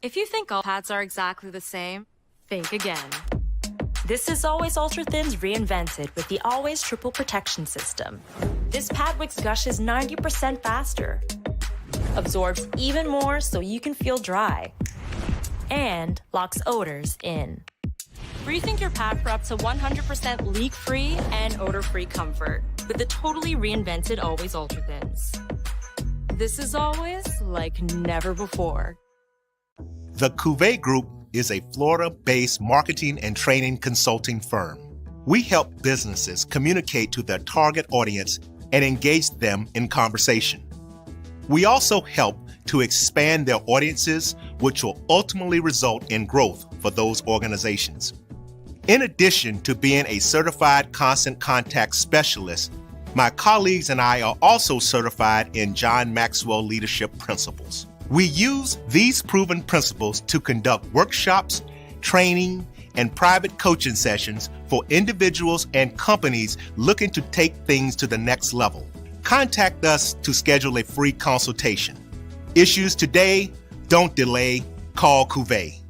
If you think all pads are exactly the same, think again. This is Always Ultra Thins reinvented with the Always Triple Protection System. This pad wicks gushes 90% faster, absorbs even more so you can feel dry, and locks odors in. Rethink your pad for up to 100% leak-free and odor-free comfort with the totally reinvented Always Ultra Thins. This is always like never before. The Cuvée Group is a Florida-based marketing and training consulting firm. We help businesses communicate to their target audience and engage them in conversation. We also help to expand their audiences, which will ultimately result in growth for those organizations. In addition to being a certified constant contact specialist, my colleagues and I are also certified in John Maxwell Leadership Principles. We use these proven principles to conduct workshops, training, and private coaching sessions for individuals and companies looking to take things to the next level. Contact us to schedule a free consultation. Issues today, don't delay, call Cuvée.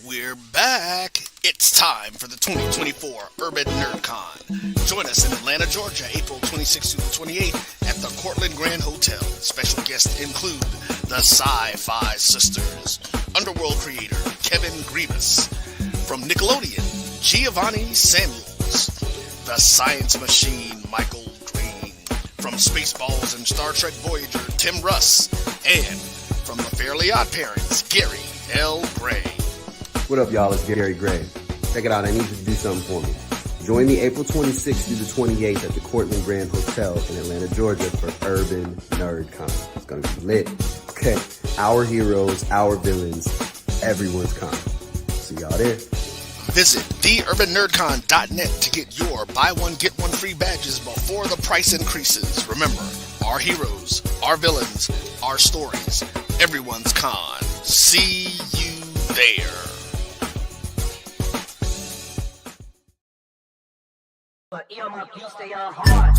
We're back. It's time for the 2024 Urban NerdCon. Join us in Atlanta, Georgia, April 26th through the 28th at the Cortland Grand Hotel. Special guests include the Sci-Fi Sisters, Underworld creator Kevin Grievous, from Nickelodeon, Giovanni Samuels, the Science Machine Michael Green, from Spaceballs and Star Trek Voyager Tim Russ, and from the Fairly Odd Parents Gary L. Gray. What up, y'all? It's Gary Gray. Check it out. I need you to do something for me. Join me April 26th through the 28th at the Cortland Grand Hotel in Atlanta, Georgia for Urban NerdCon. It's going to be lit. Okay. Our heroes, our villains, everyone's con. See y'all there. Visit theurbannerdcon.net to get your buy one, get one free badges before the price increases. Remember, our heroes, our villains, our stories, everyone's con. See you there. But earmuff, you stay on hard.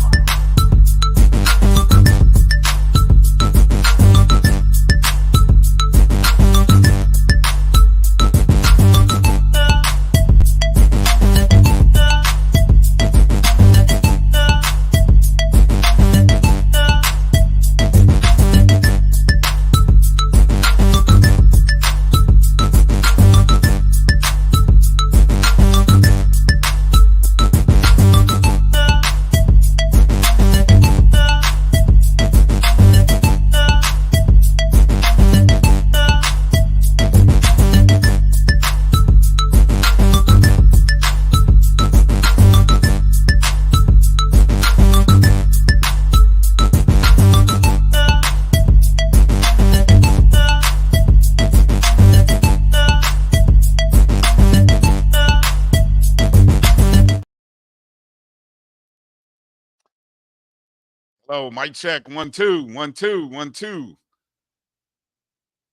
Hello, mic check. 1 2 1 2 1 2.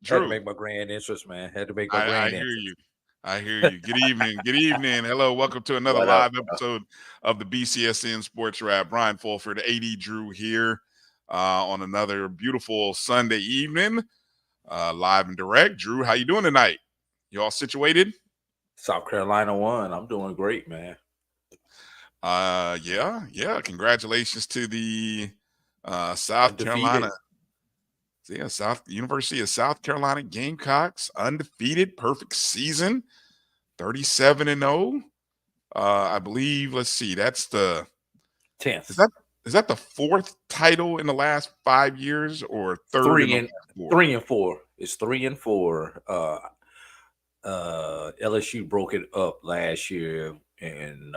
Drew. Had to make my grand entrance, man. Had to make my grand entrance. I hear you. Good evening. Good evening. Hello. Welcome to another live episode of the BCSN SportsWrap. Bryan Fulford, A.D. Drew here on another beautiful Sunday evening, live and direct. Drew, how you doing tonight? You all situated? South Carolina won. I'm doing great, man. Yeah. Congratulations to the South Carolina. Yeah, University of South Carolina Gamecocks, undefeated, perfect season, 37-0. I believe. Let's see, that's the 10th. Is that the fourth title in the last 5 years, or third? 3 and 4. It's 3 and 4. LSU broke it up last year, and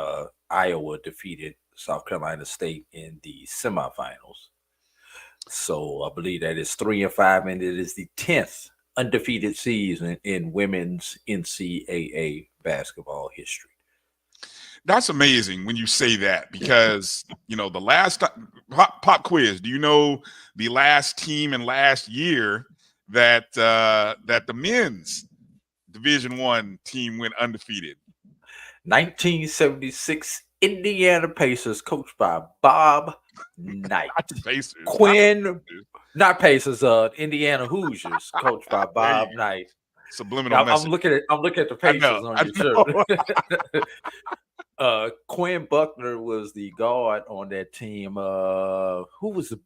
Iowa defeated South Carolina State in the semifinals. So I believe that is 3-5, and it is the 10th undefeated season in women's NCAA basketball history. That's amazing when you say that, because the last pop quiz. Do you know the last team in last year that the men's Division I team went undefeated? 1976 Indiana Pacers, coached by Bob Knight. Not the Pacers. Not Pacers. Indiana Hoosiers, coached by Bob Knight. Subliminal message. I'm looking at the Pacers on your shirt. Quinn Buckner was the guard on that team. Who was the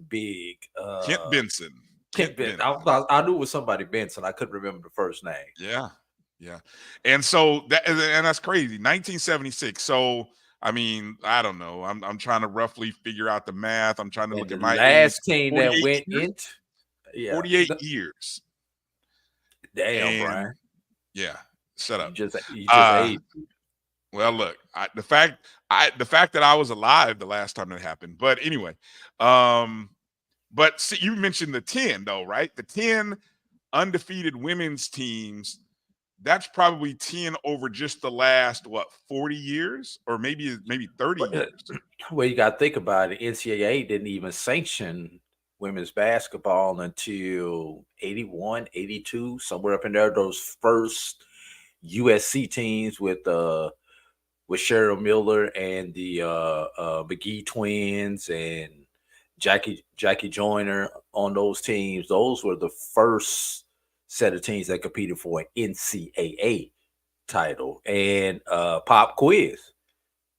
big? Kent Benson. Kent Benson. I knew it was somebody Benson. I couldn't remember the first name. Yeah. And so that's crazy. 1976. So I mean, I don't know. I'm trying to roughly figure out the math. I'm trying to look at my last team that went into 48 years. Damn, Brian. Yeah. Shut up. You just ate. Well, look, the fact that I was alive the last time that happened. But anyway, but see, you mentioned the 10 though, right? The 10 undefeated women's teams. That's probably 10 over just the last 40 years, or maybe 30 years. Well, you got to think about it. NCAA didn't even sanction women's basketball until 81, 82, somewhere up in there. Those first USC teams with Cheryl Miller and the McGee twins and Jackie Joyner on those teams. Those were the first set of teams that competed for an NCAA title. And pop quiz.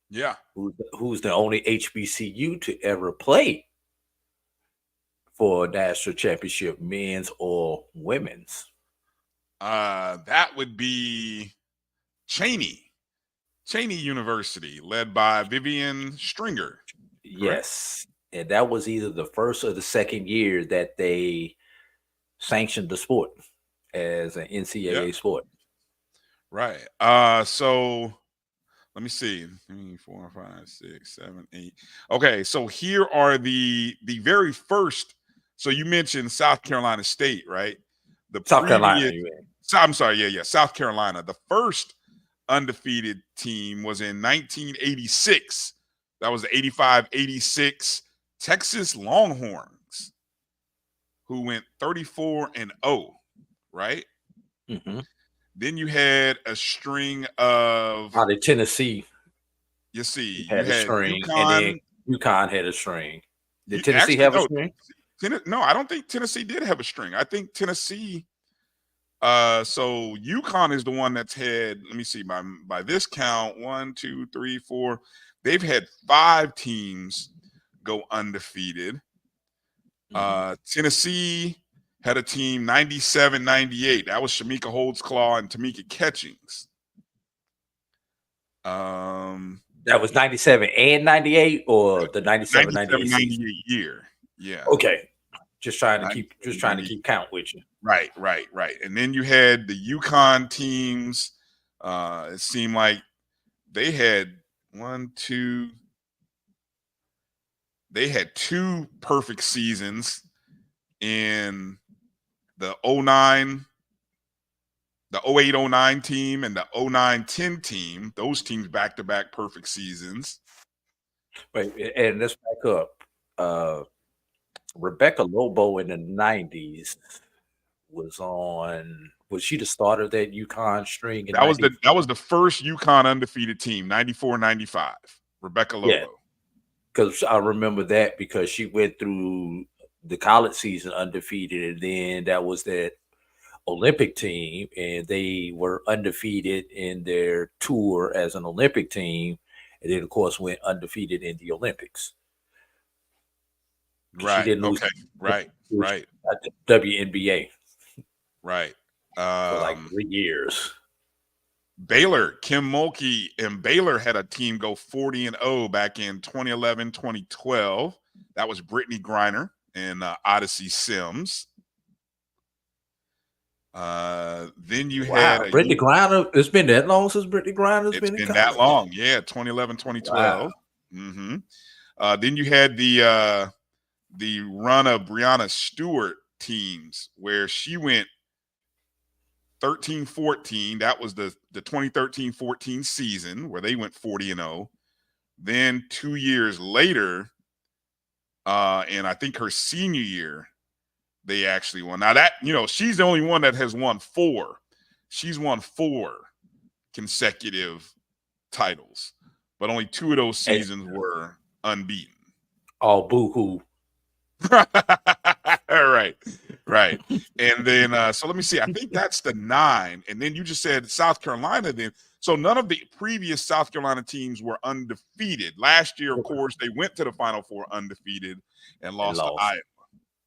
Yeah. Who's the only HBCU to ever play for a national championship, men's or women's? That would be Cheney University, led by Vivian Stringer. Yes. And that was either the first or the second year that they sanctioned the sport as an NCAA sport. Right. So let me see. 3, 4, 5, 6, 7, 8. Okay, so here are the very first. So you mentioned South Carolina State, right? South Carolina. I'm sorry, yeah, South Carolina. The first undefeated team was in 1986. That was the 85-86 Texas Longhorns, who went 34-0, right? Mm-hmm. Then you had a string of the Tennessee. You see, had a string, and then UConn had a string. Did Tennessee have a string? No, I don't think Tennessee did have a string. I think Tennessee. So UConn is the one that's had. Let me see. By this count, 1, 2, 3, 4. They've had 5 teams go undefeated. Tennessee had a team 97-98. That was Shamika Holdsclaw and Tamika Catchings. That was 97 and 98, or the 97-98 year. Yeah. Okay. Just trying to keep count with you. Right. And then you had the UConn teams. It seemed like they had 2 perfect seasons in the 08-09 team and the 09-10 team. Those teams back-to-back perfect seasons. Wait, and let's back up. Rebecca Lobo in the 90s was she the starter of that UConn string? That was the first UConn undefeated team, 94-95. Rebecca Lobo. Yeah, because I remember that because she went through the college season undefeated, and then that was that Olympic team, and they were undefeated in their tour as an Olympic team, and then of course went undefeated in the Olympics. Right. Okay. Right. At the WNBA. Right. For like 3 years. Baylor, Kim Mulkey and Baylor had a team go 40-0 back in 2011, 2012. That was Brittany Griner and Odyssey Sims. Then you had Brittany Griner. It's been that long since Brittany Griner's been in college. That long. Yeah, 2011, 2012. Wow. Mm-hmm. Then you had the the run of Breonna Stewart teams where she went 13-14. That was the 2013-14 season where they went 40-0. Then 2 years later, and I think her senior year, they actually won. Now that, she's the only one that has won 4. She's won 4 consecutive titles, but only 2 of those seasons were unbeaten. Oh, boo-hoo. Right. And then, so let me see. I think that's the 9. And then you just said South Carolina then. So none of the previous South Carolina teams were undefeated. Last year, of course, they went to the Final Four undefeated and lost to Iowa.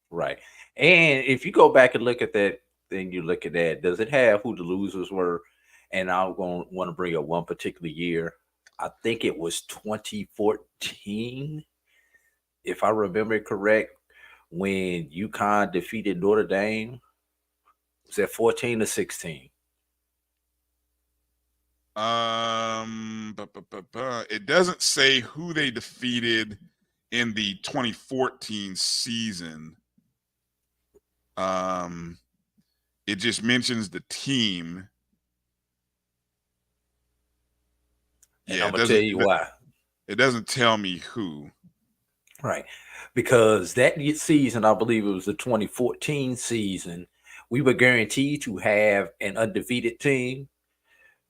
Right. And if you go back and look at that, then you look at that, does it have who the losers were? And I'm going to want to bring up one particular year. I think it was 2014, if I remember it correct, when UConn defeated Notre Dame. Was that 14 or 16? It doesn't say who they defeated in the 2014 season. It just mentions the team. And I'm gonna tell you why. It doesn't tell me who. Right. Because that season, I believe it was the 2014 season, we were guaranteed to have an undefeated team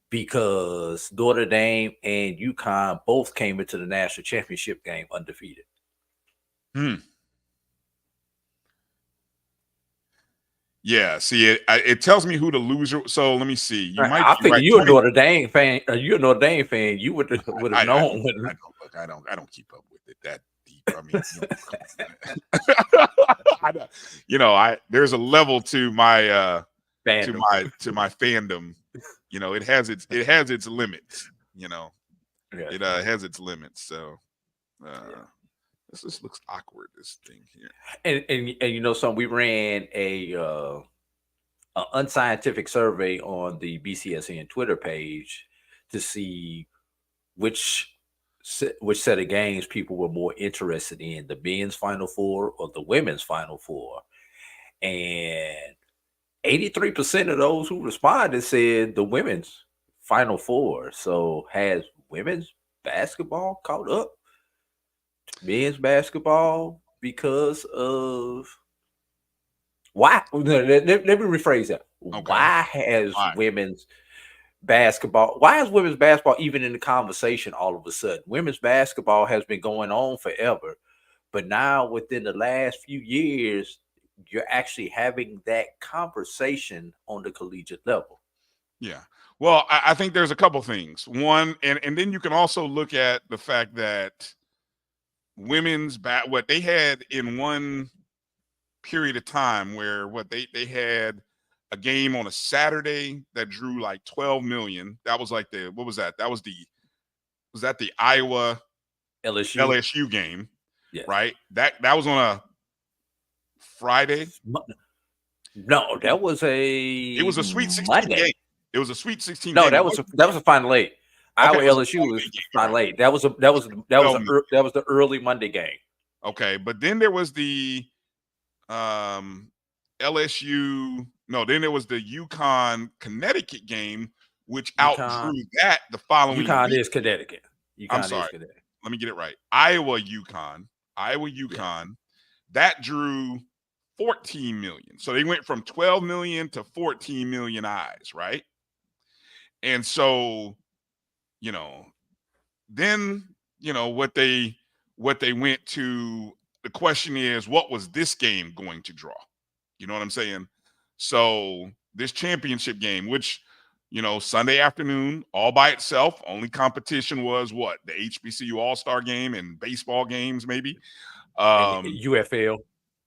because Notre Dame and UConn both came into the national championship game undefeated. Yeah, see, it tells me who the loser. So let me see. You might. I think you're a Notre Dame fan. You're a Notre Dame fan. You would have known. I don't keep up with it that deep. I mean, there's a level to my fandom. to my fandom. It has its limits. It has its limits. So this just looks awkward. This thing here. And something, we ran a unscientific survey on the BCSN Twitter page to see which set of games people were more interested in, the men's Final Four or the women's Final Four. And 83% of those who responded said the women's Final Four. So has women's basketball caught up to men's basketball because of why? Let me rephrase that. Okay. Why has women's basketball even in the conversation all of a sudden? Women's basketball has been going on forever, but now within the last few years, you're actually having that conversation on the collegiate level. Yeah. Well, I think there's a couple things. One, and then you can also look at the fact that women's what they had in one period of time where they had a game on a Saturday that drew like 12 million. That was like what was that? Was that the Iowa LSU game? Yeah. Right. That was on a Friday. No, that was it was a Sweet 16 Monday. game. It was a Sweet 16 game. No, that was a Final 8. Iowa LSU was Final 8. That was the early Monday game. Okay, but then there was the LSU. No, then there was the UConn Connecticut game, which outdrew that the following UConn week. Is Connecticut. I'm sorry. Let me get it right. Iowa UConn. Yeah. That drew 14 million. So they went from 12 million to 14 million eyes, right? And so, then, what they went to, the question is, what was this game going to draw? You know what I'm saying? So this championship game, which, Sunday afternoon, all by itself, only competition was what? The HBCU All-Star game and baseball games, maybe.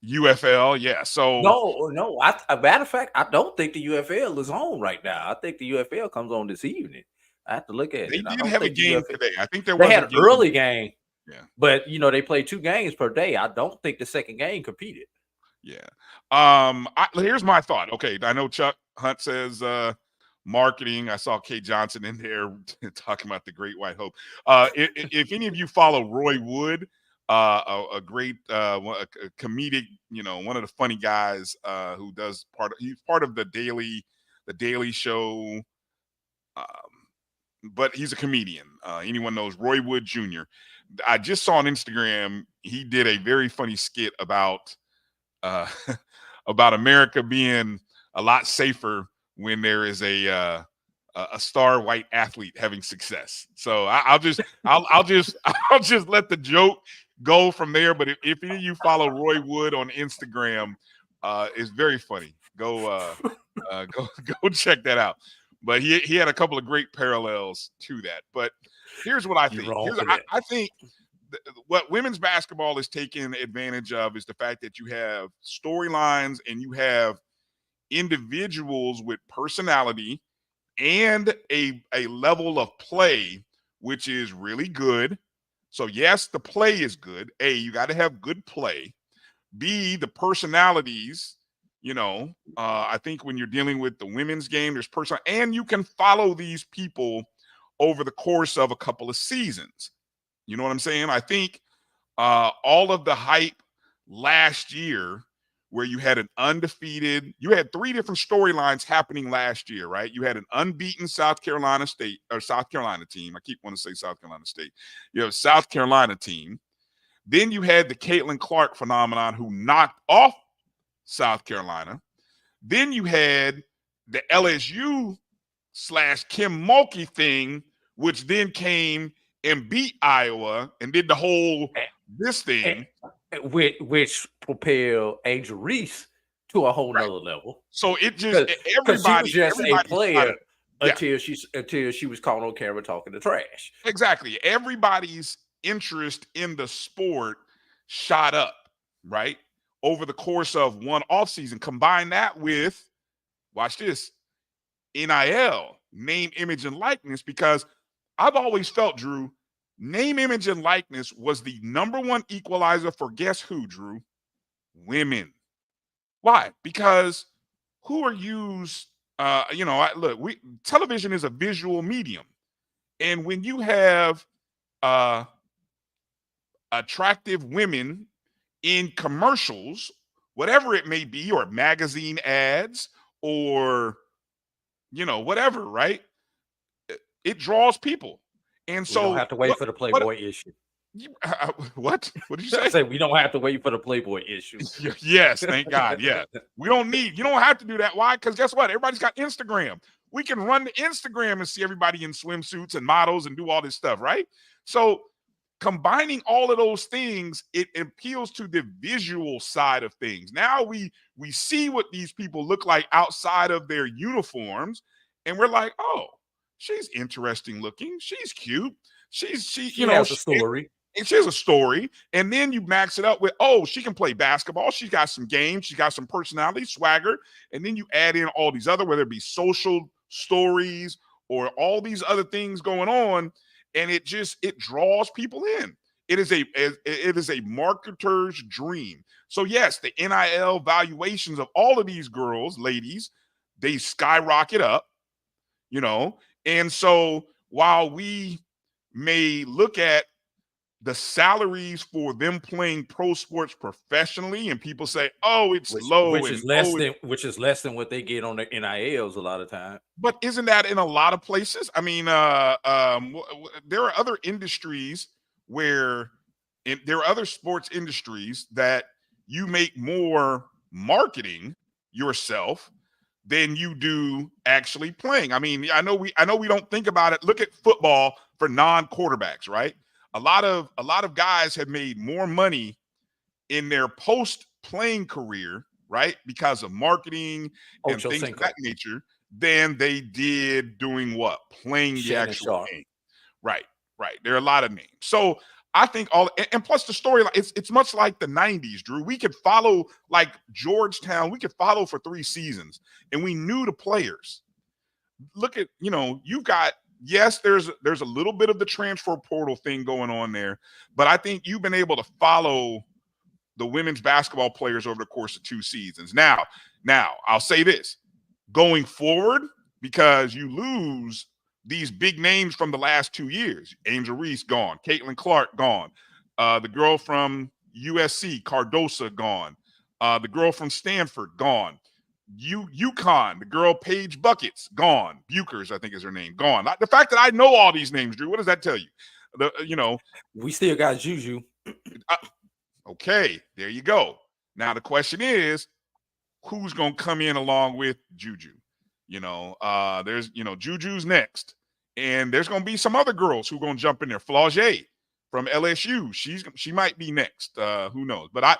UFL, yeah. So no. A matter of fact, I don't think the UFL is on right now. I think the UFL comes on this evening. I have to look at it. They did have a game today. I think they had an early game. Yeah, but they play 2 games per day. I don't think the second game competed. Yeah. Here's my thought. Okay, I know Chuck Hunt says marketing. I saw Kate Johnson in there talking about the Great White Hope. If any of you follow Roy Wood a great a comedic, one of the funny guys who does he's part of the Daily Show, but he's a comedian. Anyone knows Roy Wood Jr. I just saw on Instagram he did a very funny skit about about America being a lot safer when there is a star white athlete having success. So I'll just I'll just let the joke go from there. But if any of you follow Roy Wood on Instagram, it's very funny. Go go check that out. But he had a couple of great parallels to that. But here's what I think. I think what women's basketball is taking advantage of is the fact that you have storylines and you have individuals with personality and a level of play which is really good. So yes, the play is good. A, you got to have good play. B, the personalities. I think when you're dealing with the women's game, there's and you can follow these people over the course of a couple of seasons. You know what I'm saying? I think all of the hype last year, where you had you had three different storylines happening last year, right? You had an unbeaten South Carolina team. I keep wanting to say South Carolina State. You have a South Carolina team. Then you had the Caitlin Clark phenomenon, who knocked off South Carolina. Then you had the LSU / Kim Mulkey thing, which then came and beat Iowa and did the whole this thing. Which propelled Angel Reese to a whole nother level. So it just everybody she was just a player until she was caught on camera talking to trash. Exactly. Everybody's interest in the sport shot up, right? Over the course of one offseason. Combine that with, watch this, NIL, name, image, and likeness, because I've always felt, Drew, name, image, and likeness was the #1 equalizer for guess who, Drew? Women. Why? Because who are used, television is a visual medium. And when you have attractive women in commercials, whatever it may be, or magazine ads, or, whatever, right? It draws people. And so we don't have to wait for the Playboy issue. What did you say? I say we don't have to wait for the Playboy issue. Yes, thank God. Yeah. You don't have to do that. Why? Because guess what? Everybody's got Instagram. We can run to Instagram and see everybody in swimsuits and models and do all this stuff, right? So combining all of those things, it appeals to the visual side of things. Now we see what these people look like outside of their uniforms, and we're like, oh, she's interesting looking. She's cute. She has a story. And she has a story. And then you max it up with, oh, she can play basketball. She's got some game. She's got some personality, swagger. And then you add in all these other, whether it be social stories or all these other things going on. And it draws people in. It is a marketer's dream. So yes, the NIL valuations of all of these girls, ladies, they skyrocket up, And so while we may look at the salaries for them playing pro sports professionally, and people say, "Oh, it's low," which is less than what they get on the NILs a lot of time. But isn't that in a lot of places? I mean, there are other industries there are other sports industries that you make more marketing yourself than you do actually playing. I mean, I know we don't think about it. Look at football for non-quarterbacks, right? A lot of guys have made more money in their post-playing career, right, because of marketing and things of that nature, than they did doing what? Playing the actual game. Right. There are a lot of names. So I think and plus the storyline, it's much like the 90s, Drew. We could follow, like Georgetown, we could follow for 3 seasons, and we knew the players. Look at, you've got, yes, there's a little bit of the transfer portal thing going on there, but I think you've been able to follow the women's basketball players over the course of 2 seasons. Now, I'll say this, going forward, because you lose these big names from the last 2 years. Angel Reese gone, Caitlin Clark gone, The girl from USC, Cardosa, gone. The girl from Stanford, gone. UConn, the girl Paige Buckets, gone. Bukers, I think is her name, gone. The fact that I know all these names, Drew, what does that tell you? We still got Juju. Okay, there you go. Now the question is, who's gonna come in along with Juju? There's Juju's next, and there's gonna be some other girls who are gonna jump in there. Flaugier from LSU, she might be next. Who knows? But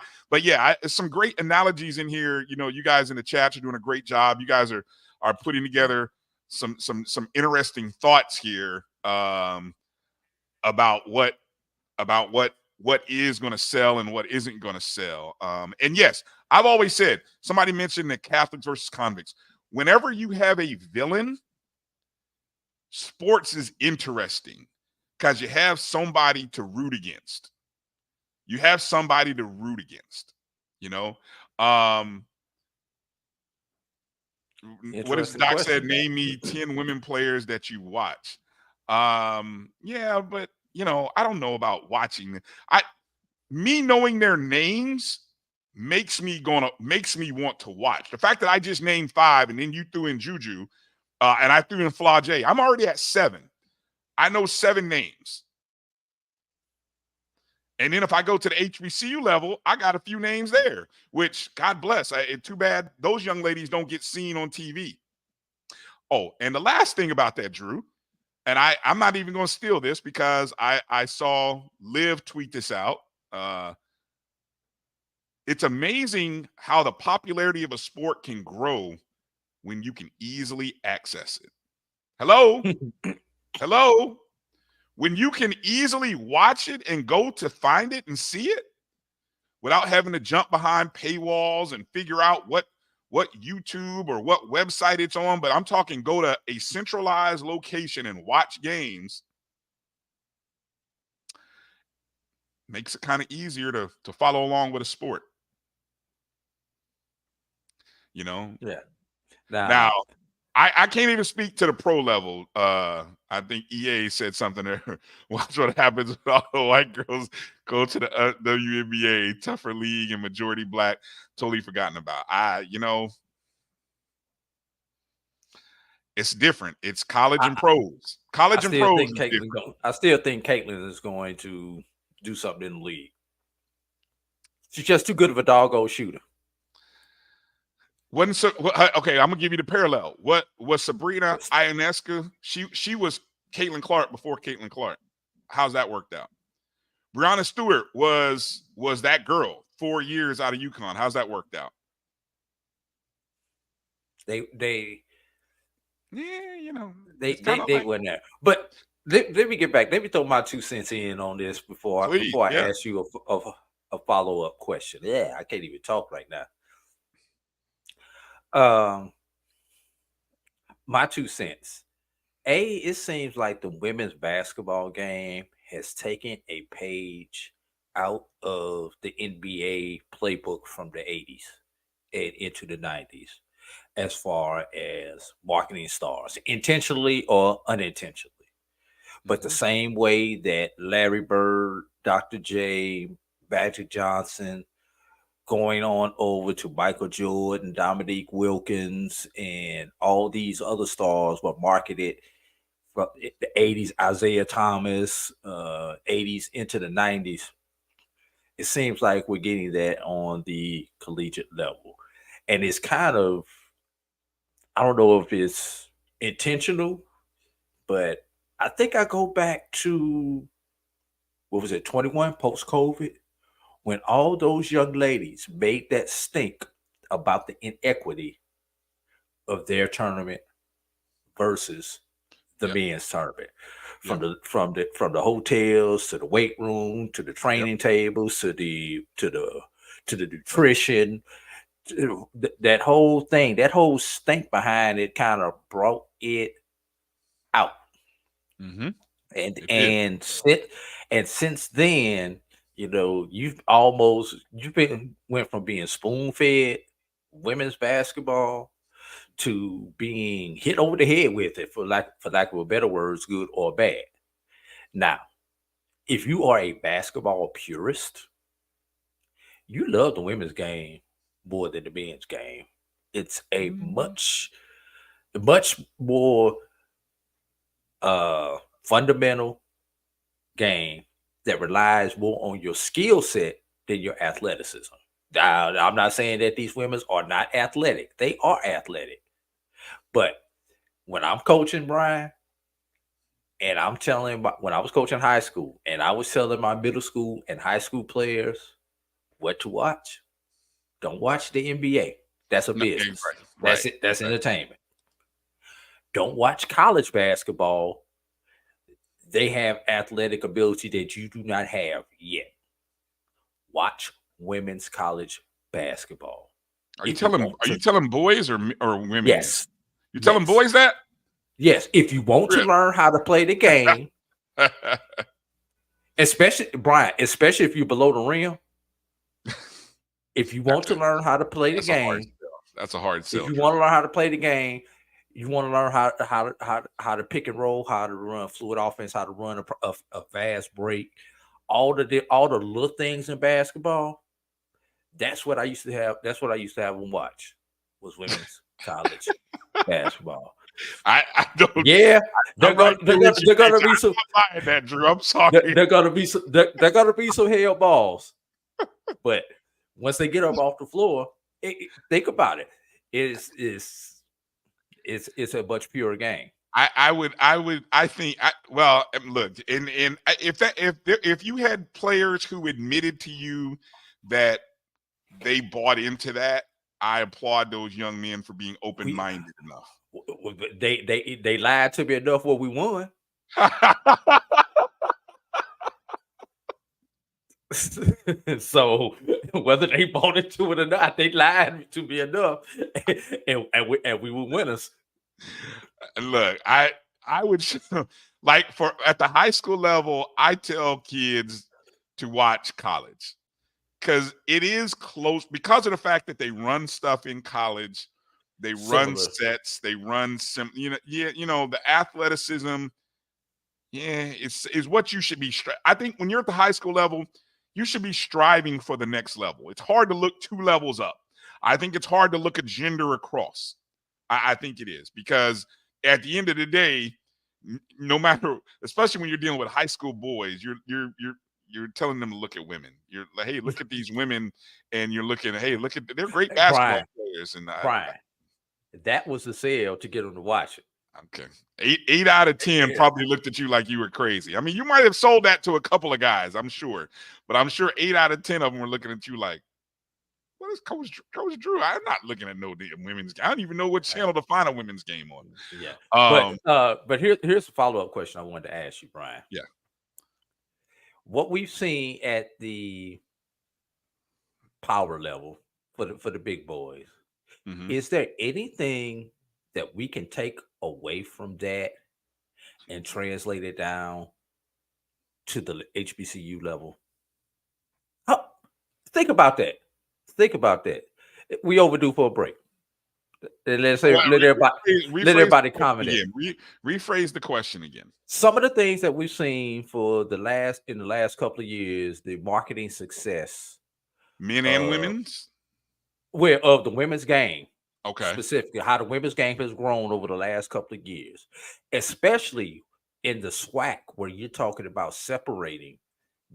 some great analogies in here. You guys in the chat are doing a great job. You guys are putting together some interesting thoughts here about what is going to sell and what isn't going to sell. And yes, I've always said, somebody mentioned the Catholics versus convicts. Whenever you have a villain, sports is interesting because you have somebody to root against. What if Doc said, name me 10 women players that you watch? Yeah, but I don't know about watching. Me knowing their names makes me want to watch. The fact that I just named 5 and then you threw in Juju, and I threw in Flaugier, I'm already at 7. I know 7 names. And then if I go to the HBCU level, I got a few names there, which God bless. Too bad those young ladies don't get seen on TV. Oh, and the last thing about that, Drew, and I'm not even going to steal this because I saw Liv tweet this out. It's amazing how the popularity of a sport can grow when you can easily access it. Hello? Hello? When you can easily watch it and go to find it and see it without having to jump behind paywalls and figure out what YouTube or what website it's on, but I'm talking go to a centralized location and watch games, makes it kind of easier to follow along with a sport. Yeah. Now I can't even speak to the pro level. I think EA said something there. Watch what happens when all the white girls go to the WNBA, tougher league and majority black. Totally forgotten about. It's different. It's college and pros. College and pros. I still think Caitlin is going to do something in the league. She's just too good of a doggone shooter. Okay, I'm gonna give you the parallel. What was Sabrina Ionescu? She was Caitlin Clark before Caitlin Clark. How's that worked out? Brianna Stewart was that girl 4 years out of UConn. How's that worked out? They went there. But let me get back. Let me throw my 2 cents in on this before I ask you a follow-up question. Yeah, I can't even talk right now. My 2 cents. It seems like the women's basketball game has taken a page out of the NBA playbook from the 80s and into the 90s as far as marketing stars, intentionally or unintentionally. But the same way that Larry Bird, Dr. J, Magic Johnson, going on over to Michael Jordan, Dominique Wilkins, and all these other stars were marketed from the 80s, Isaiah Thomas, 80s into the 90s. It seems like we're getting that on the collegiate level. And it's kind of, I don't know if it's intentional, but I think I go back to, 21, post-COVID? When all those young ladies made that stink about the inequity of their tournament versus the men's tournament, from the hotels to the weight room to the training tables to the nutrition, that whole thing, that whole stink behind it kind of brought it out. And since then, went from being spoon-fed women's basketball to being hit over the head with it, for lack of a better words, good or bad. Now, if you are a basketball purist, you love the women's game more than the men's game. It's a much more fundamental game that relies more on your skill set than your athleticism. Now, I'm not saying that these women are not athletic. They are athletic. But when I'm coaching, Brian, and I'm telling, when I was coaching high school, and I was telling my middle school and high school players what to watch. Don't watch the NBA. That's a business. That's it. That's entertainment. Don't watch college basketball. They have athletic ability that you do not have yet. Watch women's college basketball. Are you telling boys or women? Yes. You telling boys that? Yes. If you want to learn how to play the game, especially if you're below the rim, if you want to learn how to play the game, that's a hard sell. If you want to learn how to play the game, you want to learn how to pick and roll, how to run fluid offense, how to run a fast break, all the little things in basketball. That's what I used to have. That's what I used to have them watch, was women's college basketball. I don't. Yeah, they're gonna be some. That, Drew. I'm sorry. They're gonna be some hell balls, but once they get up off the floor, think about it. It's a much purer game. I think look, and if you had players who admitted to you that they bought into that, I applaud those young men for being open-minded enough. They lied to me enough where we won. So whether they bought into it or not, they lied to me enough, and we were winners. Look, I would like at the high school level, I tell kids to watch college because it is close because of the fact that they run stuff in college, they run sets, they run the athleticism. Yeah, is what you should be. I think when you're at the high school level, you should be striving for the next level. It's hard to look 2 levels up. I think it's hard to look a gender across. I think it is because at the end of the day, no matter, especially when you're dealing with high school boys, you're telling them to look at women. You're like, hey, look at these women, and you're looking, hey, look at they're great basketball players. And Brian, that was the sale to get them to watch it. Okay, 8 out of 10 probably looked at you like you were crazy. I mean, you might have sold that to a couple of guys, I'm sure, but I'm sure 8 out of 10 of them were looking at you like, what is Coach Drew? I'm not looking at no damn women's game. I don't even know what channel to find a women's game on. Yeah. But here's a follow-up question I wanted to ask you, Brian. Yeah. What we've seen at the power level for the big boys, is there anything that we can take away from that and translate it down to the HBCU level? Think about that. We overdue for a break. Let everybody comment. Rephrase the question again. Some of the things that we've seen in the last couple of years, the marketing success, men and women's, of the women's game. Okay. Specifically, how the women's game has grown over the last couple of years, especially in the SWAC, where you're talking about separating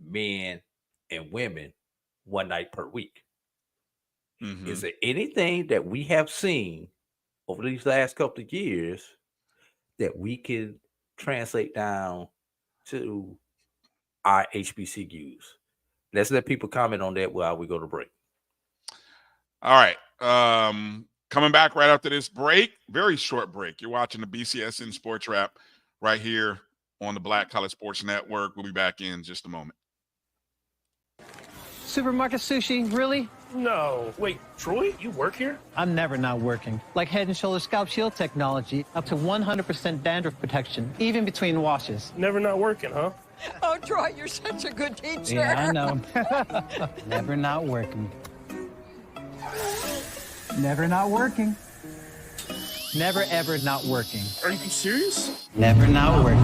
men and women one night per week. Is there anything that we have seen over these last couple of years that we can translate down to our HBCUs? Let's let people comment on that while we go to break. All right. Coming back right after this break, very short break. You're watching the BCSN Sports Wrap right here on the Black College Sports Network. We'll be back in just a moment. Supermarket sushi, really? No. Wait, Troy, you work here? I'm never not working. Like Head & Shoulders Scalp Shield technology, up to 100% dandruff protection, even between washes. Never not working, huh? Oh, Troy, you're such a good teacher. Yeah, I know. Never not working. Never not working. Never, ever not working. Are you serious? Never not working.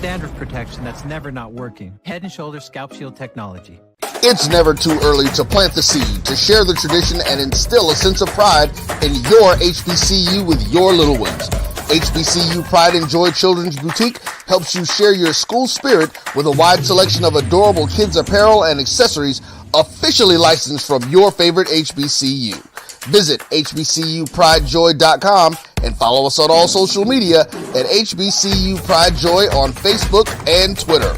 Dandruff protection that's never not working. Head & Shoulders Scalp Shield technology. It's never too early to plant the seed, to share the tradition, and instill a sense of pride in your HBCU with your little ones. HBCU Pride and Joy Children's Boutique helps you share your school spirit with a wide selection of adorable kids apparel and accessories officially licensed from your favorite HBCU. Visit hbcupridejoy.com and follow us on all social media at HBCU Pride Joy on Facebook and Twitter.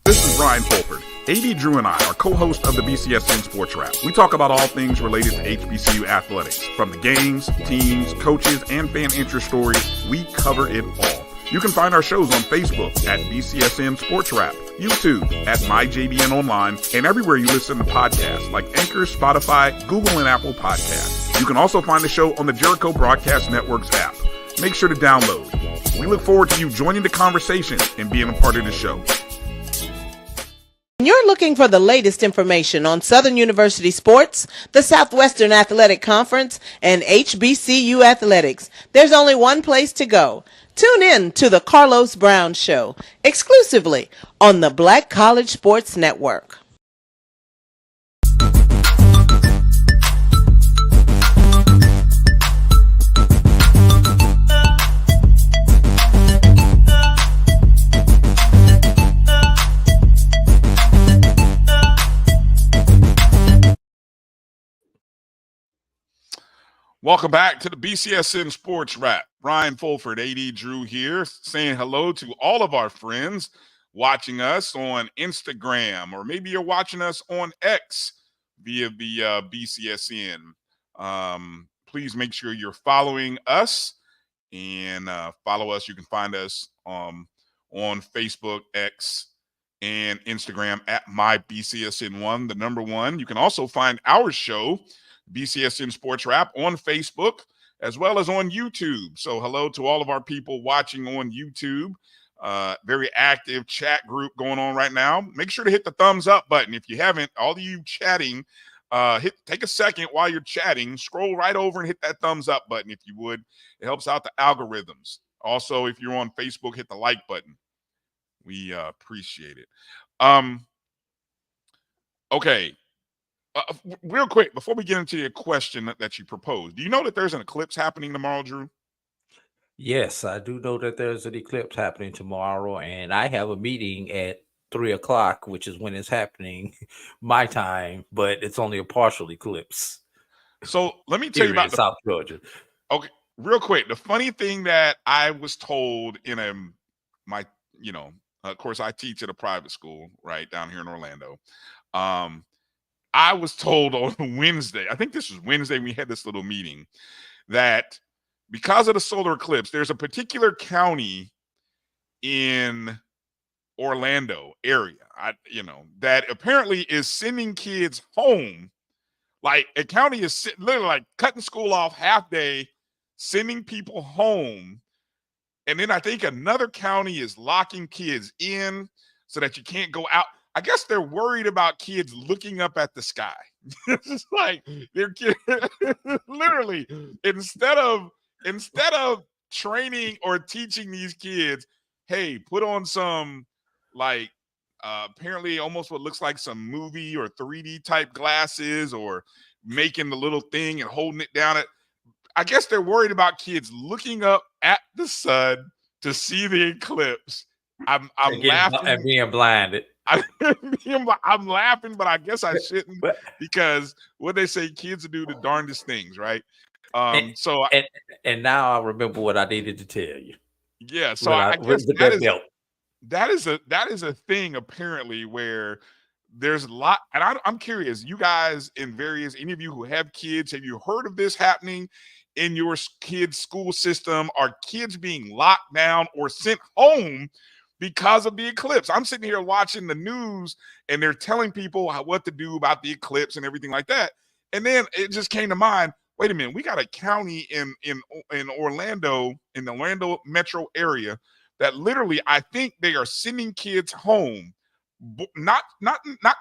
This is Brian Fulford. A.D. Drew and I are co-hosts of the BCSN SportsWrap. We talk about all things related to HBCU athletics. From the games, teams, coaches, and fan interest stories, we cover it all. You can find our shows on Facebook at BCSN SportsWrap, YouTube at MyJBN Online, and everywhere you listen to podcasts like Anchor, Spotify, Google, and Apple Podcasts. You can also find the show on the Jericho Broadcast Network's app. Make sure to download. We look forward to you joining the conversation and being a part of the show. You're looking for the latest information on Southern University sports, the Southwestern Athletic Conference, and HBCU athletics. There's only one place to go. Tune in to the Carlos Brown Show, exclusively on the Black College Sports Network. Welcome back to the BCSN Sports Wrap. Brian Fulford, A.D. Drew here, saying hello to all of our friends watching us on Instagram, or maybe you're watching us on X via the BCSN. Please make sure you're following us and follow us. You can find us on Facebook, X, and Instagram at MyBCSN1, the number 1. You can also find our show, BCSN Sports Wrap, on Facebook as well as on YouTube. So hello to all of our people watching on YouTube. Very active chat group going on right now. Make sure to hit the thumbs up button. If you haven't, all of you chatting, take a second while you're chatting, scroll right over and hit that thumbs up button if you would. It helps out the algorithms. Also, if you're on Facebook, hit the like button. We appreciate it. Okay. Real quick, before we get into your question that you proposed, do you know that there's an eclipse happening tomorrow, Drew? Yes, I do know that there's an eclipse happening tomorrow, and I have a meeting at 3:00, which is when it's happening, my time, but it's only a partial eclipse. So let me tell you about South Georgia. Okay, real quick. The funny thing that I was told in of course, I teach at a private school right down here in Orlando. I was told on Wednesday, I think this was Wednesday, we had this little meeting, that because of the solar eclipse, there's a particular county in Orlando area, that apparently is sending kids home. Like a county is literally like cutting school off half day, sending people home. And then I think another county is locking kids in so that you can't go out. I guess they're worried about kids looking up at the sky. It's just like they're literally instead of training or teaching these kids, hey, put on some apparently almost what looks like some movie or 3D type glasses, or making the little thing and holding it down. I guess they're worried about kids looking up at the sun to see the eclipse. I'm laughing and being blinded. I'm laughing, but I guess I shouldn't, because what they say, kids do the darndest things, right? And now I remember what I needed to tell you. Yeah, so I guess that is a thing apparently where there's a lot, and I'm curious, you guys any of you who have kids, have you heard of this happening in your kids' school system? Are kids being locked down or sent home because of the eclipse? I'm sitting here watching the news and they're telling people what to do about the eclipse and everything like that. And then it just came to mind, wait a minute, we got a county in Orlando, in the Orlando metro area, that literally I think they are sending kids home, not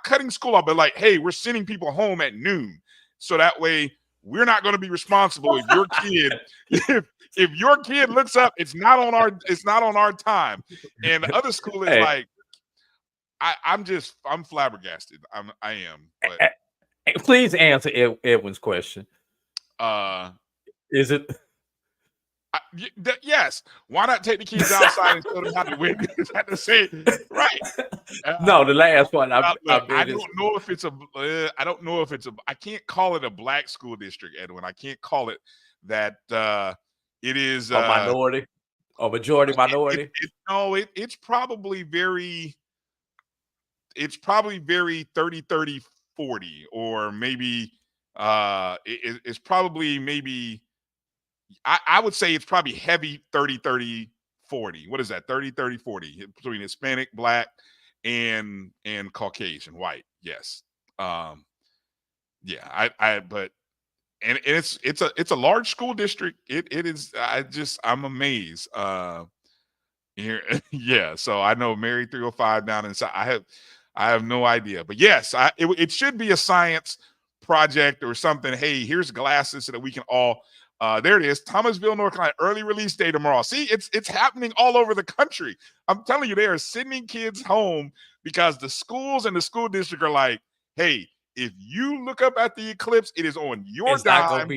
cutting school off, but like, hey, we're sending people home at noon. So that way we're not going to be responsible if your kid if your kid looks up, it's not on our time. And the other school is like, I'm flabbergasted. I am. But please answer Edwin's question. Is it? Yes. Why not take the kids outside and show them how to win? At the same, right? No, the last one. I don't know if it's a. I can't call it a black school district, Edwin. I can't call it that. It is a minority, or majority minority. It's probably very. It's probably very 30-30-40, or maybe it's probably maybe. I would say it's probably heavy 30-30-40. What is that? 30-30-40 between Hispanic, black, and Caucasian, white. Yes. But it's a large school district. It is. I'm amazed. Here, yeah. So I know Mary 305 down inside. I have no idea, but yes, it should be a science project or something. Hey, here's glasses so that we can all. There it is, Thomasville, North Carolina, early release day tomorrow. See, it's happening all over the country. I'm telling you, they are sending kids home because the schools and the school district are like, hey, if you look up at the eclipse, it is on your dime.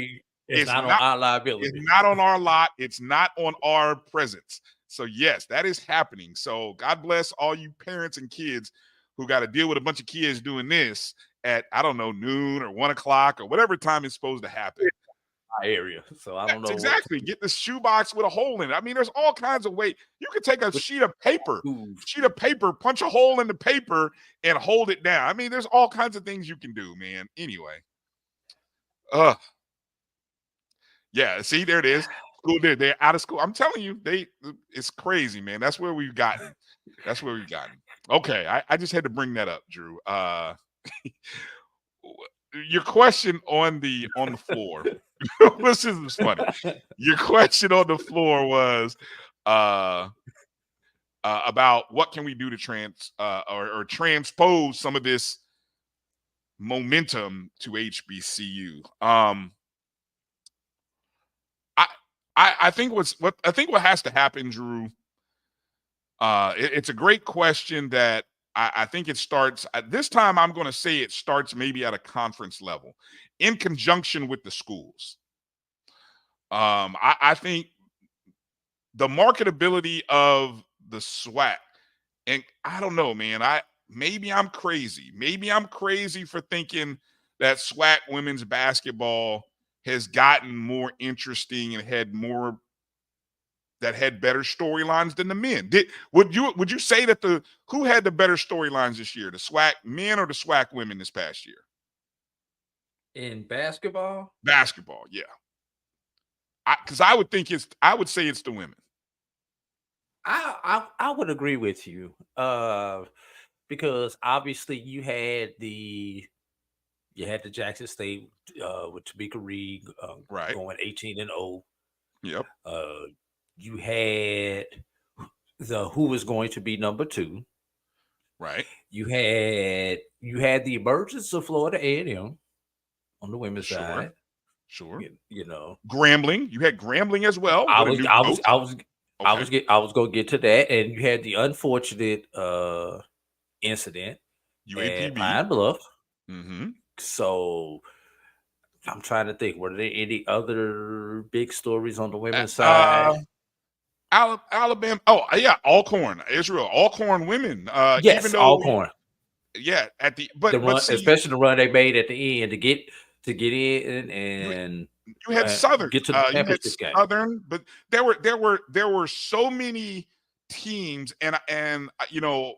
It's not on our liability. It's not on our lot. It's not on our presence. So yes, that is happening. So God bless all you parents and kids who got to deal with a bunch of kids doing this at, I don't know, noon or 1 o'clock or whatever time it's supposed to happen. Area, so I don't know exactly. Get the shoebox with a hole in it. I mean, there's all kinds of ways. You can take a sheet of paper, punch a hole in the paper, and hold it down. I mean, there's all kinds of things you can do, man. Anyway, yeah. See, there it is. School, they're out of school. I'm telling you, it's crazy, man. That's where we've gotten. Okay, I just had to bring that up, Drew. Your question on the floor. This is funny. Your question on the floor was about what can we do to transpose some of this momentum to HBCU. I think what has to happen, Drew. It's a great question that I think it starts this time. I'm going to say it starts maybe at a conference level in conjunction with the schools. I think the marketability of the SWAC, and I don't know, man, maybe I'm crazy. Maybe I'm crazy for thinking that SWAC women's basketball has gotten more interesting and had better storylines than the men. Would you say that who had the better storylines this year, the SWAC men or the SWAC women this past year? In basketball? Basketball, yeah. Because I would say it's the women. I would agree with you. Because obviously you had the Jackson State with Tamika Reed going 18-0. Yep. You had who was going to be number 2. Right. You had the emergence of Florida A&M on the women's side. Sure. You know, Grambling. You had Grambling as well. I was going to get to that, and you had the unfortunate incident UAPB. at Pine Bluff. Mm-hmm. So I'm trying to think. Were there any other big stories on the women's side? Alabama. Oh yeah, Alcorn, Israel, Alcorn women. Yes, even though Alcorn. Yeah, at the especially the run they made at the end to get in, and you had Southern get to the championship game. Southern, but there were so many teams, and you know,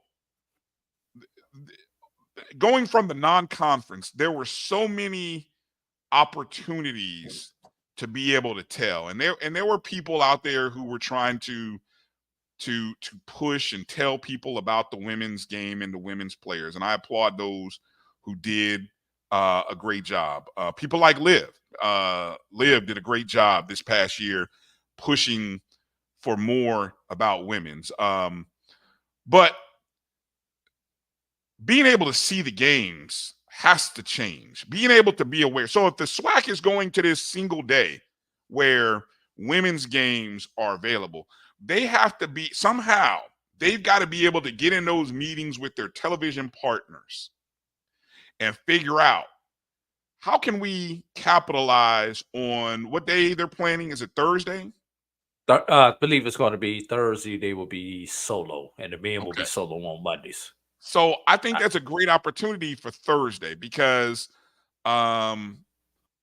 going from the non-conference, there were so many opportunities to be able to tell, and there were people out there who were trying to push and tell people about the women's game and the women's players, and I applaud those who did a great job. People like Liv did a great job this past year pushing for more about women's. But being able to see the games has to change. Being able to be aware. So if the SWAC is going to this single day where women's games are available, they have to be somehow, they've got to be able to get in those meetings with their television partners and figure out how can we capitalize on what day they're planning. Is it Thursday? I believe it's going to be Thursday. They will be solo, and the men will be Okay. solo on Mondays. So I think that's a great opportunity for Thursday because, during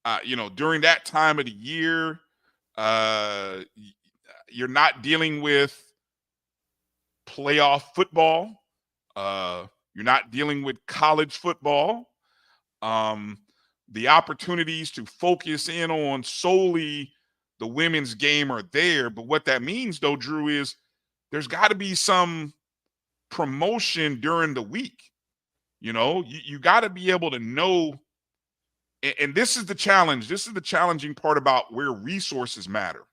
that time of the year, you're not dealing with playoff football. You're not dealing with college football. The opportunities to focus in on solely the women's game are there. But what that means, though, Drew, is there's got to be some promotion during the week. You got to be able to know. And this is the challenge. This is the challenging part about where resources matter.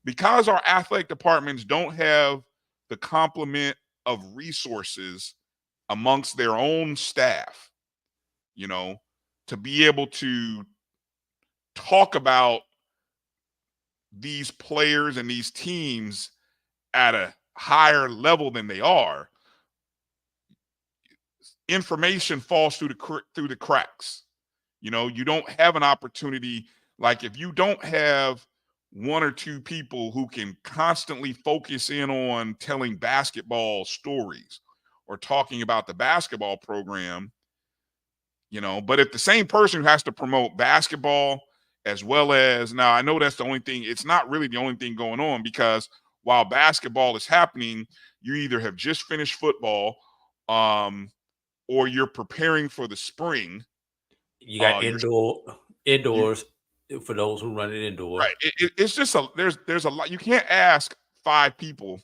Because our athletic departments don't have the complement of resources amongst their own staff, to be able to talk about these players and these teams at a higher level than they are, information falls through the cracks. You don't have an opportunity. Like if you don't have one or two people who can constantly focus in on telling basketball stories or talking about the basketball program, but if the same person who has to promote basketball as well as, now I know that's the only thing, it's not really the only thing going on, because while basketball is happening, you either have just finished football, or you're preparing for the spring. You got indoors for those who run it indoors. Right. It's just there's a lot. You can't ask 5 people,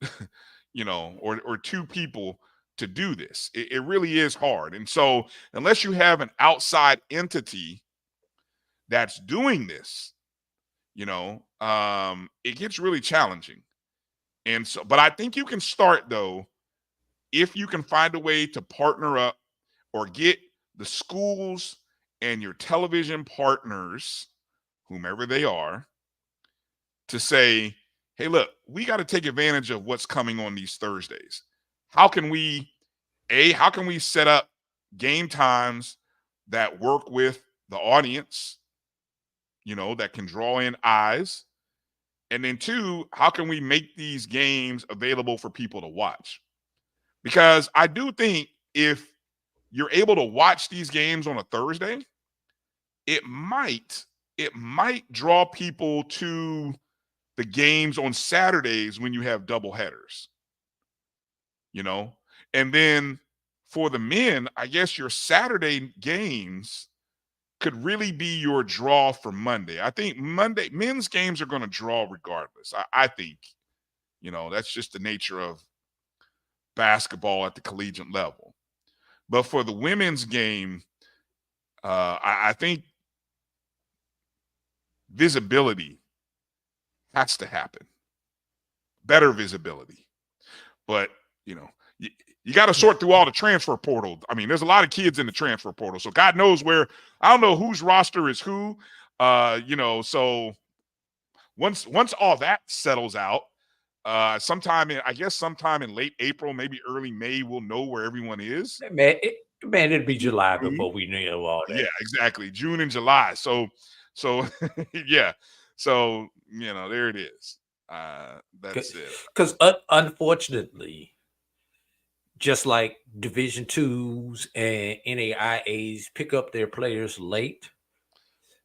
or 2 people to do this. It really is hard. And so unless you have an outside entity that's doing this, it gets really challenging. And so, but I think you can start, though, if you can find a way to partner up or get the schools and your television partners, whomever they are, to say, hey, look, we got to take advantage of what's coming on these Thursdays. How can we set up game times that work with the audience, that can draw in eyes? And then 2, how can we make these games available for people to watch? Because I do think if you're able to watch these games on a Thursday, it might draw people to the games on Saturdays when you have double headers. And then for the men, I guess your Saturday games could really be your draw for Monday. I think men's games are going to draw regardless. I think, that's just the nature of basketball at the collegiate level. But for the women's game, I think visibility has to happen. Better visibility. But, you got to sort through all the transfer portal. I mean, there's a lot of kids in the transfer portal. So God knows where, I don't know whose roster is who, so once all that settles out, sometime in late April, maybe early May, we'll know where everyone is. Man, it'd be July before we know all that. Yeah, exactly. June and July. So yeah. So, there it is. That's it. Because unfortunately, just like Division IIs and NAIAs pick up their players late,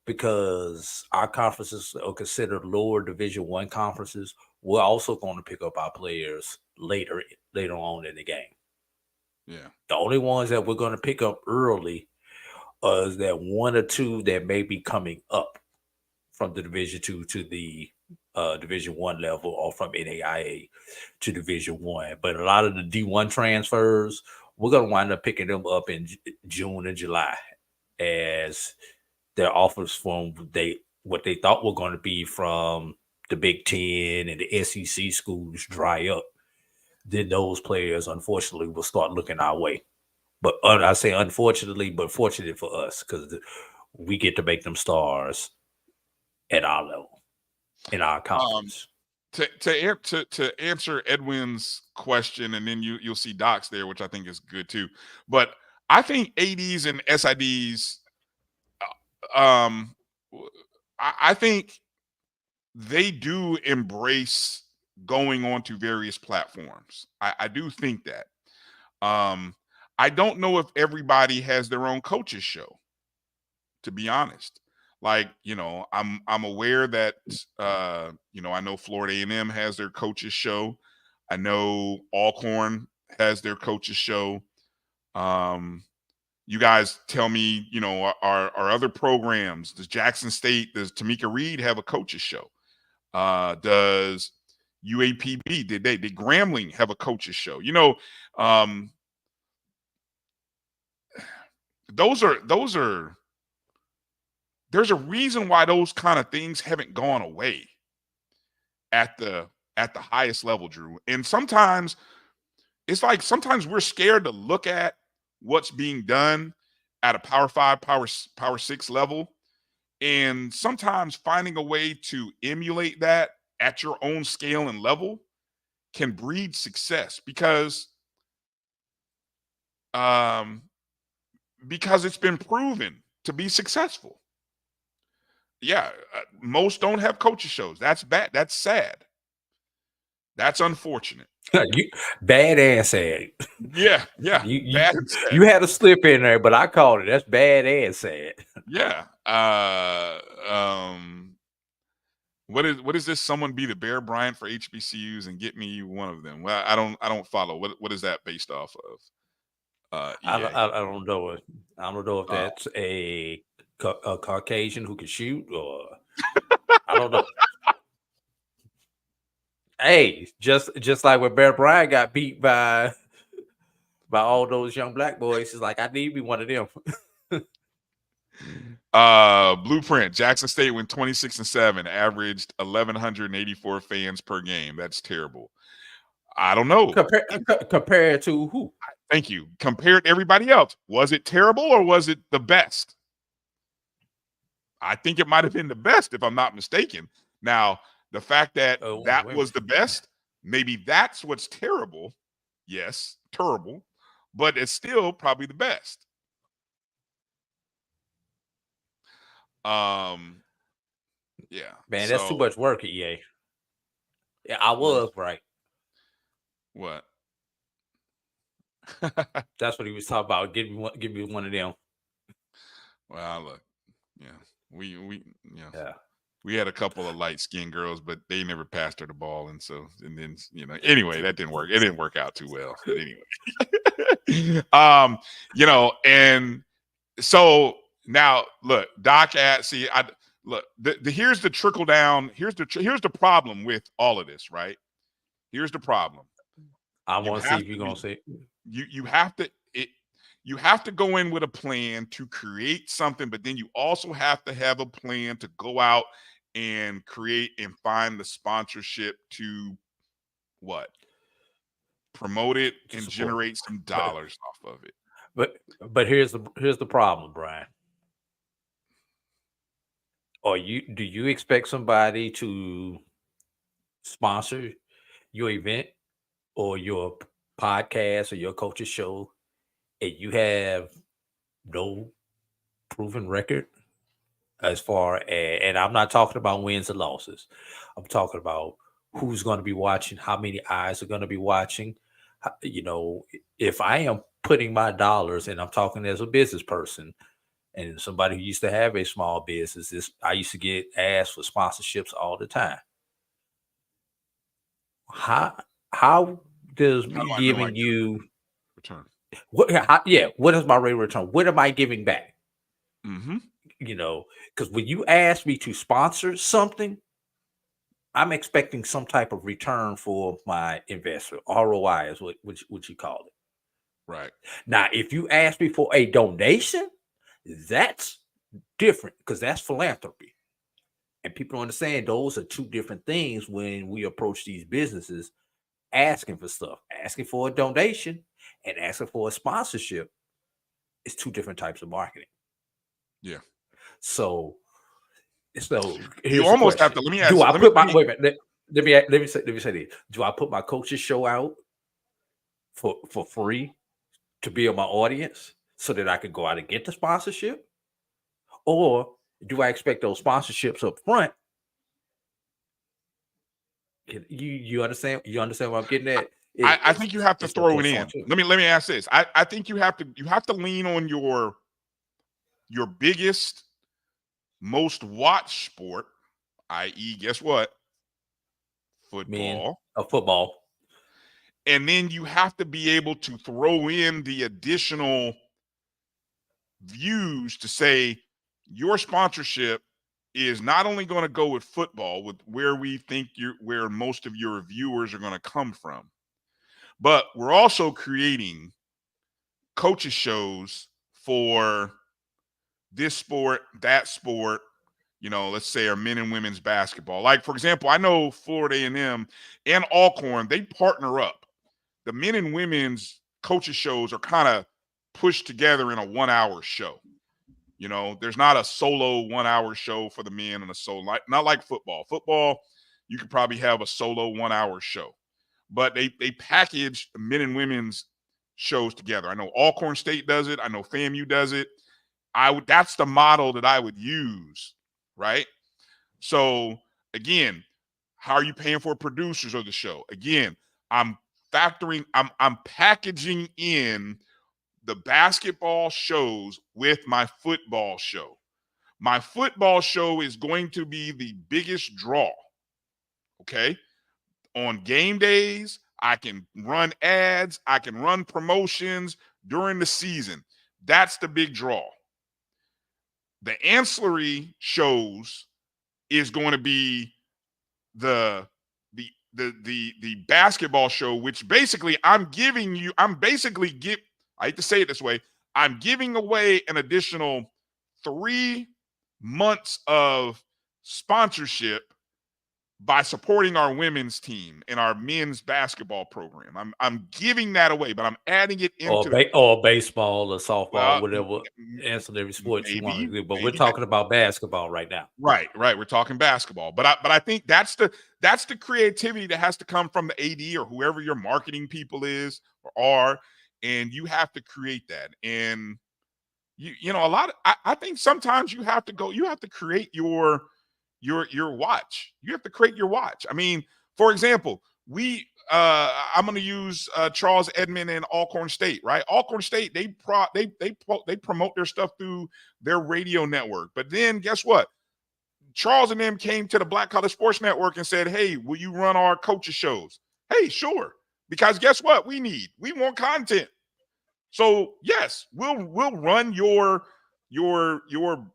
because our conferences are considered lower Division I conferences, we're also going to pick up our players later on in the game. Yeah. The only ones that we're going to pick up early is that 1 or 2 that may be coming up from the Division II to the Division I level, or from NAIA to Division I. But a lot of the D1 transfers, we're going to wind up picking them up in June and July as their offers from what they thought were going to be from the Big Ten and the SEC schools dry up. Then those players, unfortunately, will start looking our way. But I say unfortunately, but fortunate for us because we get to make them stars at our level in our conference. To answer Edwin's question, and then you'll see Doc's there, which I think is good too. But I think ADs and SIDs, I think they do embrace going on to various platforms. I do think that. I don't know if everybody has their own coaches show, to be honest. Like, I'm aware that I know Florida A&M has their coaches show. I know Alcorn has their coaches show. You guys tell me, our other programs, does Jackson State, does Tamika Reed have a coaches show? Does UAPB, did Grambling have a coaches show? There's a reason why those kind of things haven't gone away at the highest level, Drew. And sometimes it's like we're scared to look at what's being done at a Power 5, Power 6 level. And sometimes finding a way to emulate that at your own scale and level can breed success because it's been proven to be successful. Yeah, most don't have coaches shows. That's bad. That's sad. That's unfortunate. Bad and sad. Yeah. You had a slip in there, but I called it. That's bad and sad. Yeah. What is this? Someone be the Bear Bryant for HBCUs and get me one of them. Well, I don't follow. What is that based off of? I don't know. I don't know if that's a Caucasian who can shoot or I don't know. Hey, just like when Bear Bryant got beat by all those young black boys, it's like I need to be one of them. Blueprint. Jackson State went 26-7, averaged 1,184 fans per game. That's terrible. I don't know. Compared to who? Thank you. Compared to everybody else, was it terrible or was it the best? I think it might have been the best, if I'm not mistaken. Now, the fact that was the best, maybe that's what's terrible. Yes, terrible, but it's still probably the best. Yeah, man, that's too much work, EA. Yeah, I was right. What? That's what he was talking about. Give me one of them. Well, look, yeah, we had a couple of light-skinned girls, but they never passed her the ball, and then anyway, that didn't work. It didn't work out too well. But anyway, and so now look, Doc here's the trickle down. Here's the problem with all of this, right? Here's the problem. I want to see if you're gonna say you have to go in with a plan to create something, but then you also have to have a plan to go out and create and find the sponsorship to promote it and generate some dollars off of it. But here's the problem, Brian. Do you expect somebody to sponsor your event or your podcast or your coach's show and you have no proven record as far as, and I'm not talking about wins and losses. I'm talking about who's going to be watching, how many eyes are going to be watching. If I am putting my dollars, and I'm talking as a business person and somebody who used to have a small business, I used to get asked for sponsorships all the time. How does me giving you return? What is my rate of return? What am I giving back? Mm-hmm. Because when you ask me to sponsor something, I'm expecting some type of return for my investment. ROI is what you call it. Right. Now, if you ask me for a donation, that's different because that's philanthropy. And people understand those are two different things when we approach these businesses asking for stuff, asking for a donation and asking for a sponsorship it's two different types of marketing. Yeah. So here's You almost have to. Let me ask. Do I let put me, my wait a minute? Let me say this. Do I put my coach's show out for free to build my audience so that I can go out and get the sponsorship, or do I expect those sponsorships up front? You understand? You understand what I'm getting at? I think you have to throw it in. Let me ask this. I think you have to lean on your biggest, most watched sport, i.e., guess what? Football. And then you have to be able to throw in the additional views to say your sponsorship is not only going to go with football, with where we think where most of your viewers are going to come from, but we're also creating coaches shows for this sport, that sport, let's say our men and women's basketball. Like, for example, I know Florida A&M and Alcorn, they partner up. The men and women's coaches shows are kind of pushed together in a 1-hour show. There's not a solo 1-hour show for the men and a solo, not like football. Football, you could probably have a solo 1-hour show, but they package the men and women's shows together. I know Alcorn State does it. I know FAMU does it. That's the model that I would use, right? So again, how are you paying for producers of the show? Again, I'm packaging in the basketball shows with my football show. My football show is going to be the biggest draw. Okay. On game days, I can run ads, I can run promotions during the season. That's the big draw. The ancillary shows is going to be the basketball show, which basically I hate to say it this way, I'm giving away an additional 3 months of sponsorship by supporting our women's team and our men's basketball program. I'm giving that away, but I'm adding it into or baseball or softball, whatever ancillary sports you want to do. But we're talking about basketball right now. Right. We're talking basketball, but I think that's the creativity that has to come from the AD or whoever your marketing people is or are, and you have to create that. And I think sometimes you have to create your watch. You have to create your watch. I mean, for example, I'm going to use Charles Edmond and Alcorn State, right? Alcorn State, they promote their stuff through their radio network. But then guess what? Charles and them came to the Black College Sports Network and said, "Hey, will you run our coaches shows?" Hey, sure. Because guess what? We want content. So yes, we'll run your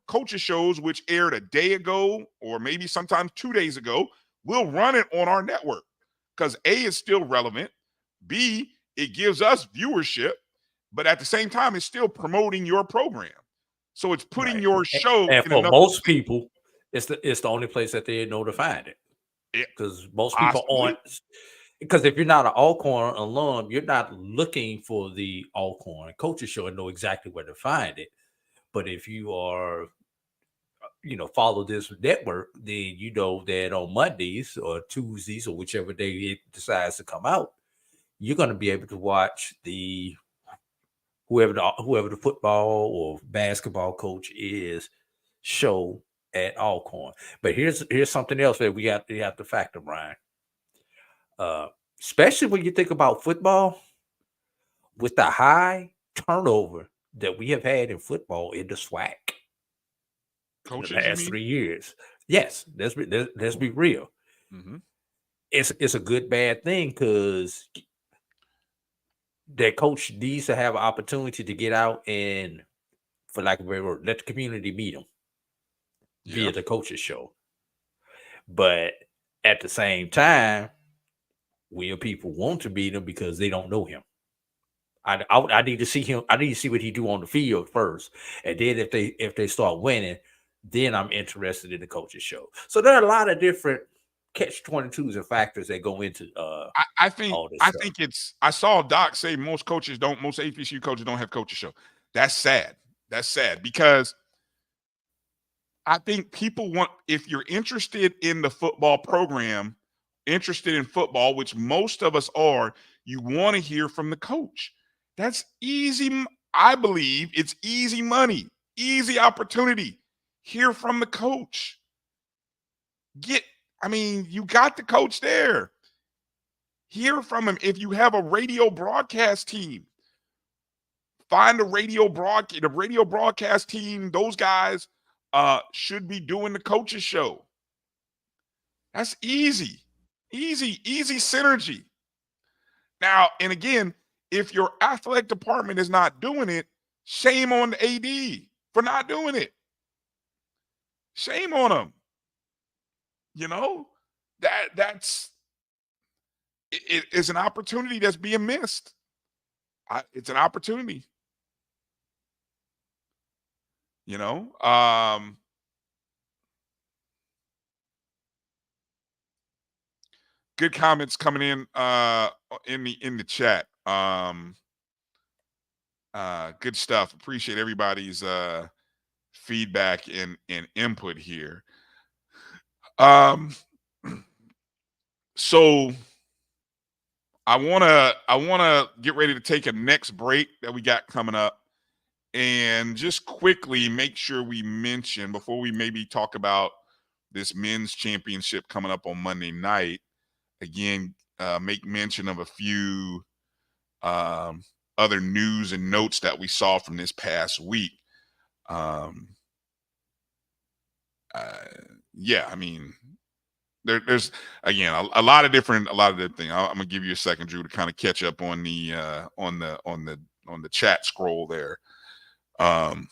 coaches shows, which aired a day ago or maybe sometimes 2 days ago. We'll run it on our network because A, is still relevant. B, it gives us viewership, but at the same time, it's still promoting your program. So it's putting your show. And for most people, it's the only place that they know to find it. Because most people aren't. Because if you're not an Alcorn alum, you're not looking for the Alcorn coaches show and know exactly where to find it. But if you are, follow this network, then you know that on Mondays or Tuesdays or whichever day it decides to come out, you're going to be able to watch whoever the football or basketball coach is show at Alcorn. But here's something else that we have to factor, Brian. Especially when you think about football, with the high turnover that we have had in football in the SWAC in the last 3 years. Yes, let's be real. Mm-hmm. It's a good bad thing because that coach needs to have an opportunity to get out and, for lack of a better word, let the community meet him via the coaches show. But at the same time, people want to beat him because they don't know him. I need to see him. I need to see what he do on the field first, and then if they start winning, then I'm interested in the coaches show. So there are a lot of different catch-22s and factors that go into. I think I saw Doc say most HBCU coaches don't have coaches show. That's sad. That's sad because I think people want, if you're interested in the football program, interested in football, which most of us are, you want to hear from the coach. That's easy. I believe it's easy money, easy opportunity. Hear from the coach. You got the coach there. Hear from him. If you have a radio broadcast team, find the radio broadcast team. Those guys should be doing the coaches show. That's easy synergy. Now, and again, if your athletic department is not doing it, shame on the AD for not doing it. Shame on them. That's it is an opportunity that's being missed. It's an opportunity. Good comments coming in the chat. Good stuff. Appreciate everybody's feedback and input here. So I wanna get ready to take a next break that we got coming up, and just quickly make sure we mention, before we maybe talk about this men's championship coming up on Monday night, again, make mention of a few other news and notes that we saw from this past week. There's again a lot of different things. I'm gonna give you a second, Drew, to kind of catch up on the chat scroll there. I don't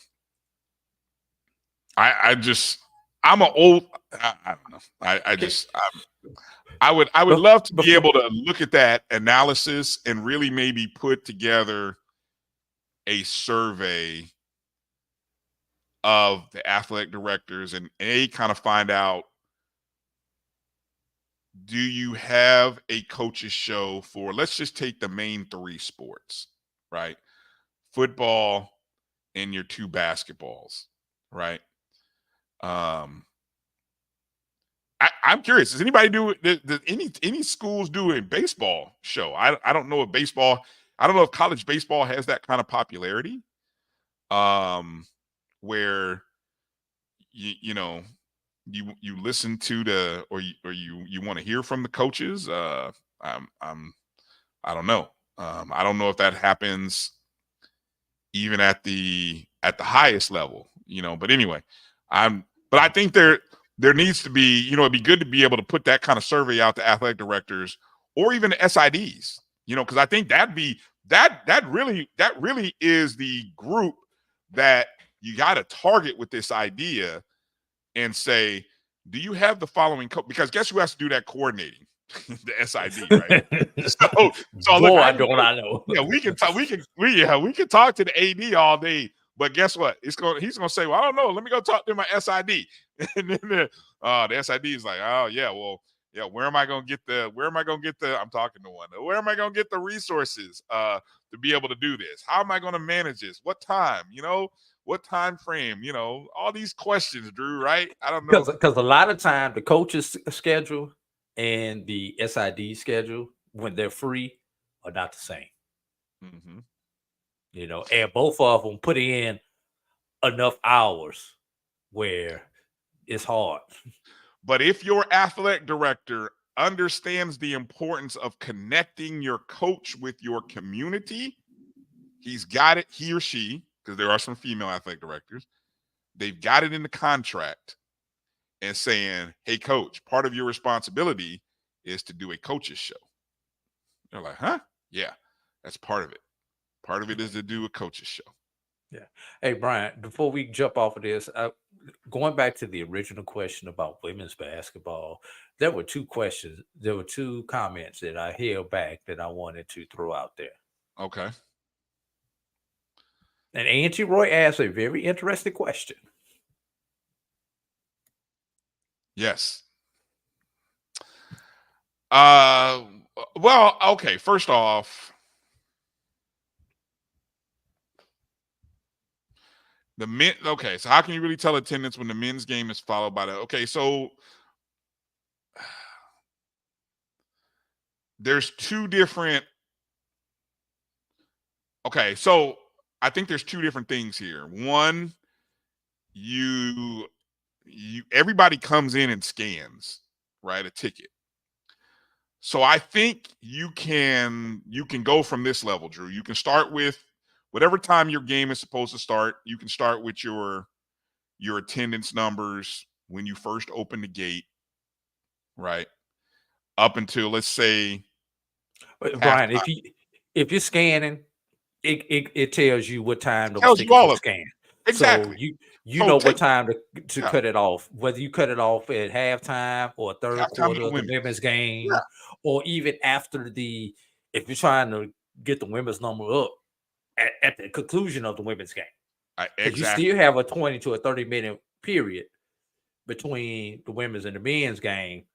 know. I would love to be able to look at that analysis and really maybe put together a survey of the athletic directors and kind of find out, do you have a coach's show for, let's just take the main three sports, right? Football and your two basketballs, right? I'm curious. Does anybody does any schools do a baseball show? I don't know if baseball. I don't know if college baseball has that kind of popularity, where you listen to the or you want to hear from the coaches. I don't know. I don't know if that happens even at the highest level. But anyway, but I think there needs to be, it'd be good to be able to put that kind of survey out to athletic directors or even the SIDs, because I think that really is the group that you got to target with this idea and say, do you have the following because guess who has to do that coordinating? The SID, right? so boy, look, I know. Yeah, we can talk to the AD all day. But guess what? He's gonna say, well, I don't know. Let me go talk to my SID. And then the SID is like, oh yeah, well, yeah, where am I gonna get the I'm talking to one. Where am I gonna get the resources to be able to do this? How am I gonna manage this? What time? What time frame? All these questions, Drew, right? I don't know. Because a lot of time the coach's schedule and the SID schedule, when they're free, are not the same. Mm-hmm. And both of them put in enough hours where it's hard. But if your athletic director understands the importance of connecting your coach with your community, he's got it, he or she, because there are some female athletic directors, they've got it in the contract and saying, hey, coach, part of your responsibility is to do a coach's show. They're like, huh? Yeah, that's part of it. Part of it is to do a coach's show. Yeah. Hey, Brian, before we jump off of this, going back to the original question about women's basketball, there were two questions. There were two comments that I held back that I wanted to throw out there. Okay. And Auntie Roy asked a very interesting question. Yes. Well, okay. First off, The men. Okay, so how can you really tell attendance when the men's game is followed by the? Okay, so there's two different. Okay, so I think there's two different things here. One, you everybody comes in and scans, right, a ticket. So I think you can go from this level, Drew. You can start with whatever time your game is supposed to start. You can start with your attendance numbers when you first open the gate, right? Up until, let's say, Brian, halftime. if you're scanning, it tells you what time Tells you all of scan. Exactly. So you know what time to cut it off, whether you cut it off at halftime or third quarter of the women's game, or even after if you're trying to get the women's number up at the conclusion of the women's game. Exactly. You still have a 20 to a 30-minute period between the women's and the men's game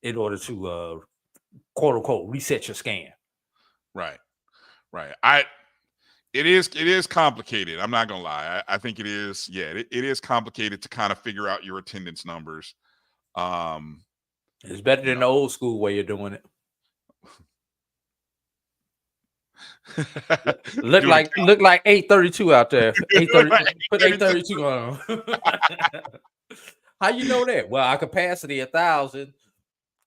in order to quote unquote reset your scan. Right. It is complicated. I'm not gonna lie. I think it is. Yeah, it is complicated to kind of figure out your attendance numbers. It's better than the old school way of doing it. look like 832 out there. 830. Put 832 on. How you know that? Well, our capacity 1,000.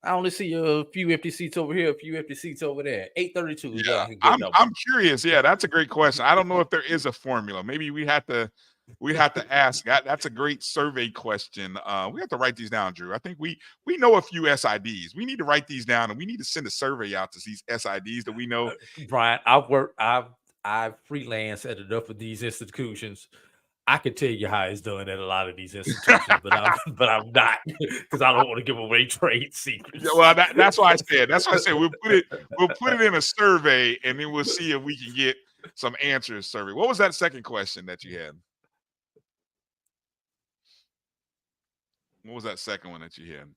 I only see a few empty seats over here, a few empty seats over there. 832. Yeah, I'm curious. Yeah, that's a great question. I don't know if there is a formula. Maybe we have to ask. That's a great survey question. We have to write these down, Drew. I think we know a few SIDs. We need to write these down, and we need to send a survey out to these SIDs that we know. Brian, I've freelanced at enough of these institutions. I could tell you how it's done at a lot of these institutions, but I'm not, because I don't want to give away trade secrets. Yeah, well, that's why I said. That's why I said we'll put it in a survey, and then we'll see if we can get some answers. Survey. What was that second question that you had? What was that second one that you had?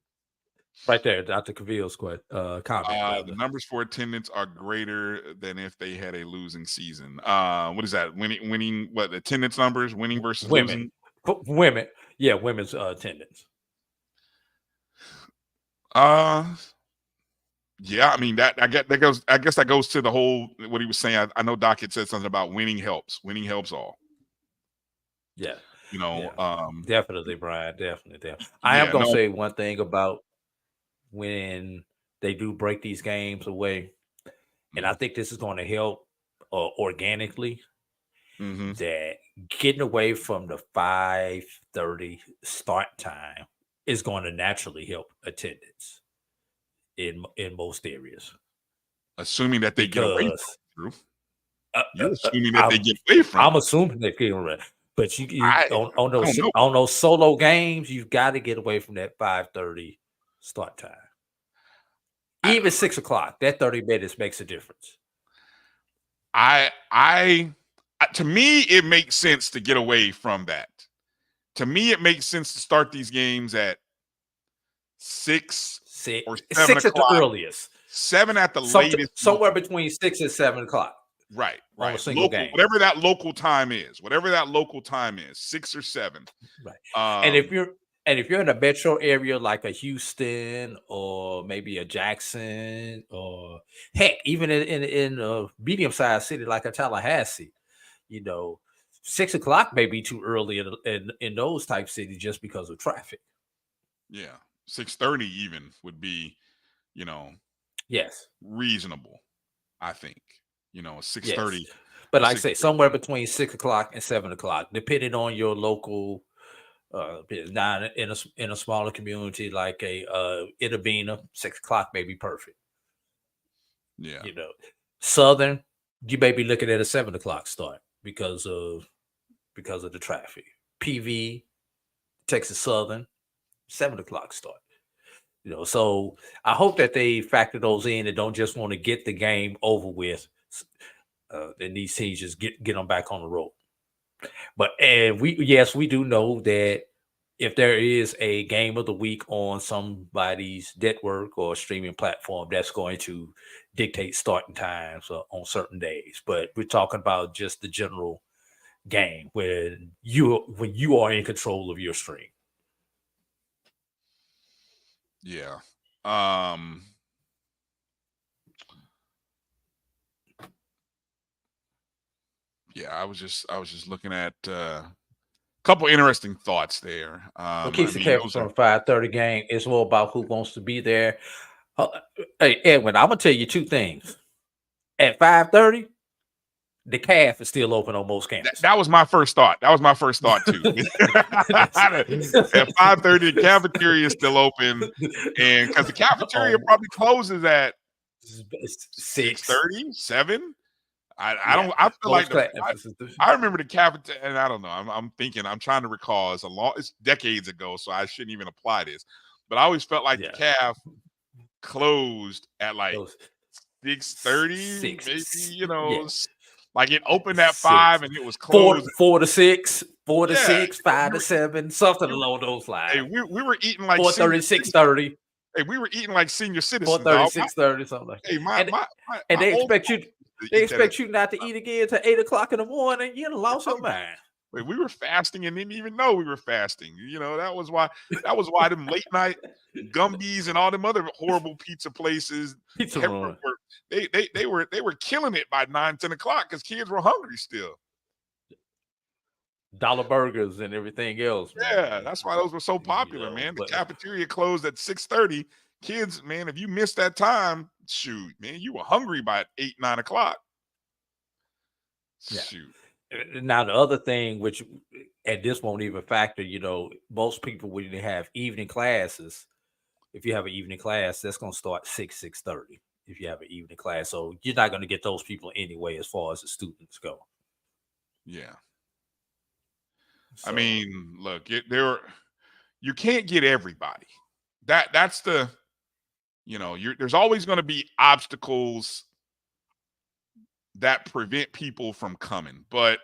Right there, Dr. Cavill's comment. The numbers for attendance are greater than if they had a losing season. What is that? Winning what attendance numbers? Winning versus losing? Women. Yeah, women's attendance. Yeah, I mean I guess that goes to the whole what he was saying. I know Doc had said something about winning helps. Winning helps all. Yeah. Definitely, Brian. Definitely. I am gonna say one thing about when they do break these games away, and I think this is going to help organically, that getting away from the 5:30 start time is going to naturally help attendance in most areas. Assuming that they get away from it. You're assuming that they get away from it. I'm assuming they get away. But on those solo games, you've got to get away from that 5:30 start time. Even 6 o'clock, that 30 minutes makes a difference. To me, it makes sense to get away from that. To me, it makes sense to start these games at 6 or 7 6 at the earliest. 7 at the latest. Somewhere between 6 and 7 o'clock. Right. On a single game. Whatever that local time is, 6 or 7. Right. And if you're in a metro area like a Houston or maybe a Jackson, or heck, even in a medium-sized city like a Tallahassee, 6 o'clock may be too early in those type cities just because of traffic. Yeah, 6:30 even would be, yes, reasonable. I think 6:30. Yes. But like I say, somewhere between 6 o'clock and 7 o'clock, depending on your local. Now in a smaller community like Itabena, 6 o'clock may be perfect. Yeah, Southern, you may be looking at a 7 o'clock start because of the traffic. PV, Texas Southern, 7 o'clock start. So I hope that they factor those in and don't just want to get the game over with. And these teams just get them back on the road. But we do know that if there is a game of the week on somebody's network or streaming platform, that's going to dictate starting times on certain days. But we're talking about just the general game when you are in control of your string. Yeah. Yeah, I was just looking at a couple interesting thoughts there. What keeps the Cavs from 5:30 game is more about who wants to be there. Hey, Edwin, I'm gonna tell you two things. At 5:30, the calf is still open on most campuses. That was my first thought. That was my first thought too. At 5:30, the cafeteria is still open, and because the cafeteria probably closes at 6:30, 7. I feel like I remember the cafeteria, and I don't know. I'm trying to recall. It's decades ago, so I shouldn't even apply this. But I always felt like the calf closed at like 6:30, maybe, like it opened at 5 and it was closed 4 to 6, 4 to 6, 5 to 7, something along those lines. Hey, we were eating like 4:30, 6:30. Hey, we were eating like senior citizens. 4:30, 6:30, something like that. Hey, and they expect you not to eat again until 8 o'clock in the morning. You lost your mind. Wait, we were fasting and didn't even know we were fasting. That was why them late night Gumby's and all them other horrible pizza places. They were killing it by 9, 10 o'clock because kids were hungry still. Dollar burgers and everything else. Yeah, that's why those were so popular, man. The cafeteria closed at 6:30. Kids, man, if you missed that time, shoot, man, you were hungry by 8, 9 o'clock. Shoot. Now the other thing, which and this won't even factor, most people when they have evening classes, if you have an evening class, that's going to start 6:30. If you have an evening class, so you're not going to get those people anyway, as far as the students go. Yeah. So, I mean, look, you can't get everybody. That's the, there's always going to be obstacles that prevent people from coming. But,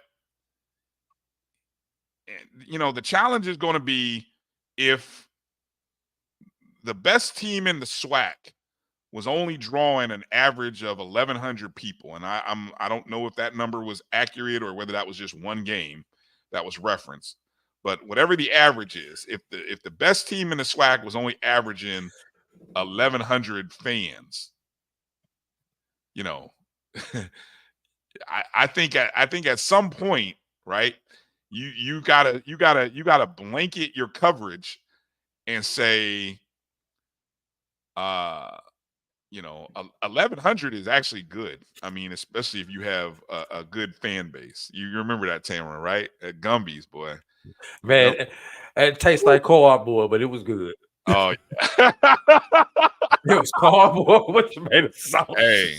the challenge is going to be if the best team in the SWAC was only drawing an average of 1,100 people. And I don't know if that number was accurate or whether that was just one game that was referenced. But whatever the average is, if the best team in the SWAC was only averaging 1,100 fans, I think at some point, right, you gotta blanket your coverage and say, 1,100 is actually good. I mean, especially if you have a good fan base. You remember that, Tamara, right? At Gumby's, boy. Man, it tastes like cardboard, but it was good. Oh, yeah. It was cardboard, which made it soft. Hey,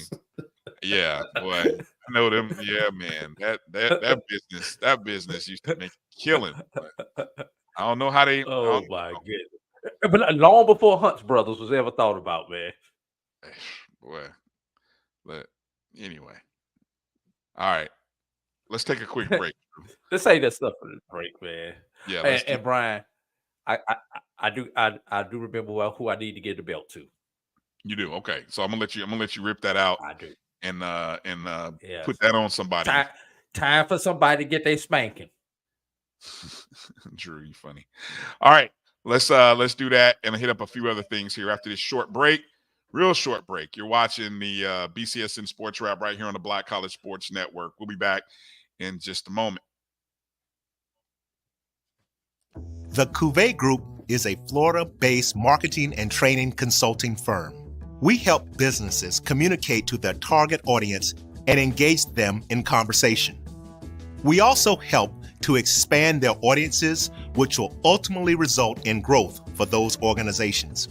yeah, boy. I know them. Yeah, man. That business used to make a killing. I don't know how they. Oh my goodness! But long before Hunt's Brothers was ever thought about, man. Boy, but anyway, all right. Let's take a quick break. Let's say that stuff for the break, man. Yeah, and Brian, I do remember who I need to get the belt to. You do, okay. So I'm gonna let you rip that out. I do, and put that on somebody. Time for somebody to get their spanking. Drew, you funny. All right, let's do that and hit up a few other things here after this short break. Real short break. You're watching the BCSN Sports Wrap right here on the Black College Sports Network. We'll be back in just a moment. The Cuvée Group is a Florida-based marketing and training consulting firm. We help businesses communicate to their target audience and engage them in conversation. We also help to expand their audiences, which will ultimately result in growth for those organizations.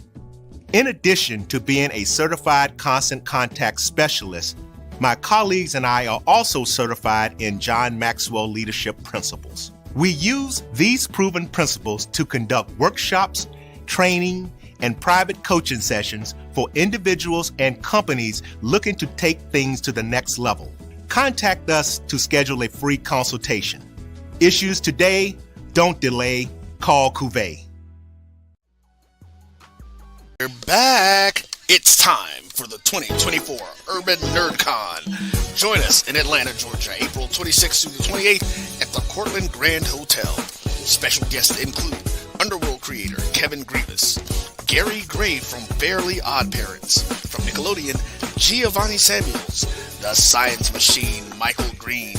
In addition to being a certified constant contact specialist, my colleagues and I are also certified in John Maxwell Leadership Principles. We use these proven principles to conduct workshops, training, and private coaching sessions for individuals and companies looking to take things to the next level. Contact us to schedule a free consultation. Issues today, don't delay, call Cuvée. We're back. It's time for the 2024 Urban NerdCon. Join us in Atlanta, Georgia, April 26th through the 28th at the Cortland Grand Hotel. Special guests include Underworld creator Kevin Grievous, Gary Gray from Fairly Odd Parents, from Nickelodeon, Giovanni Samuels, the Science Machine Michael Green,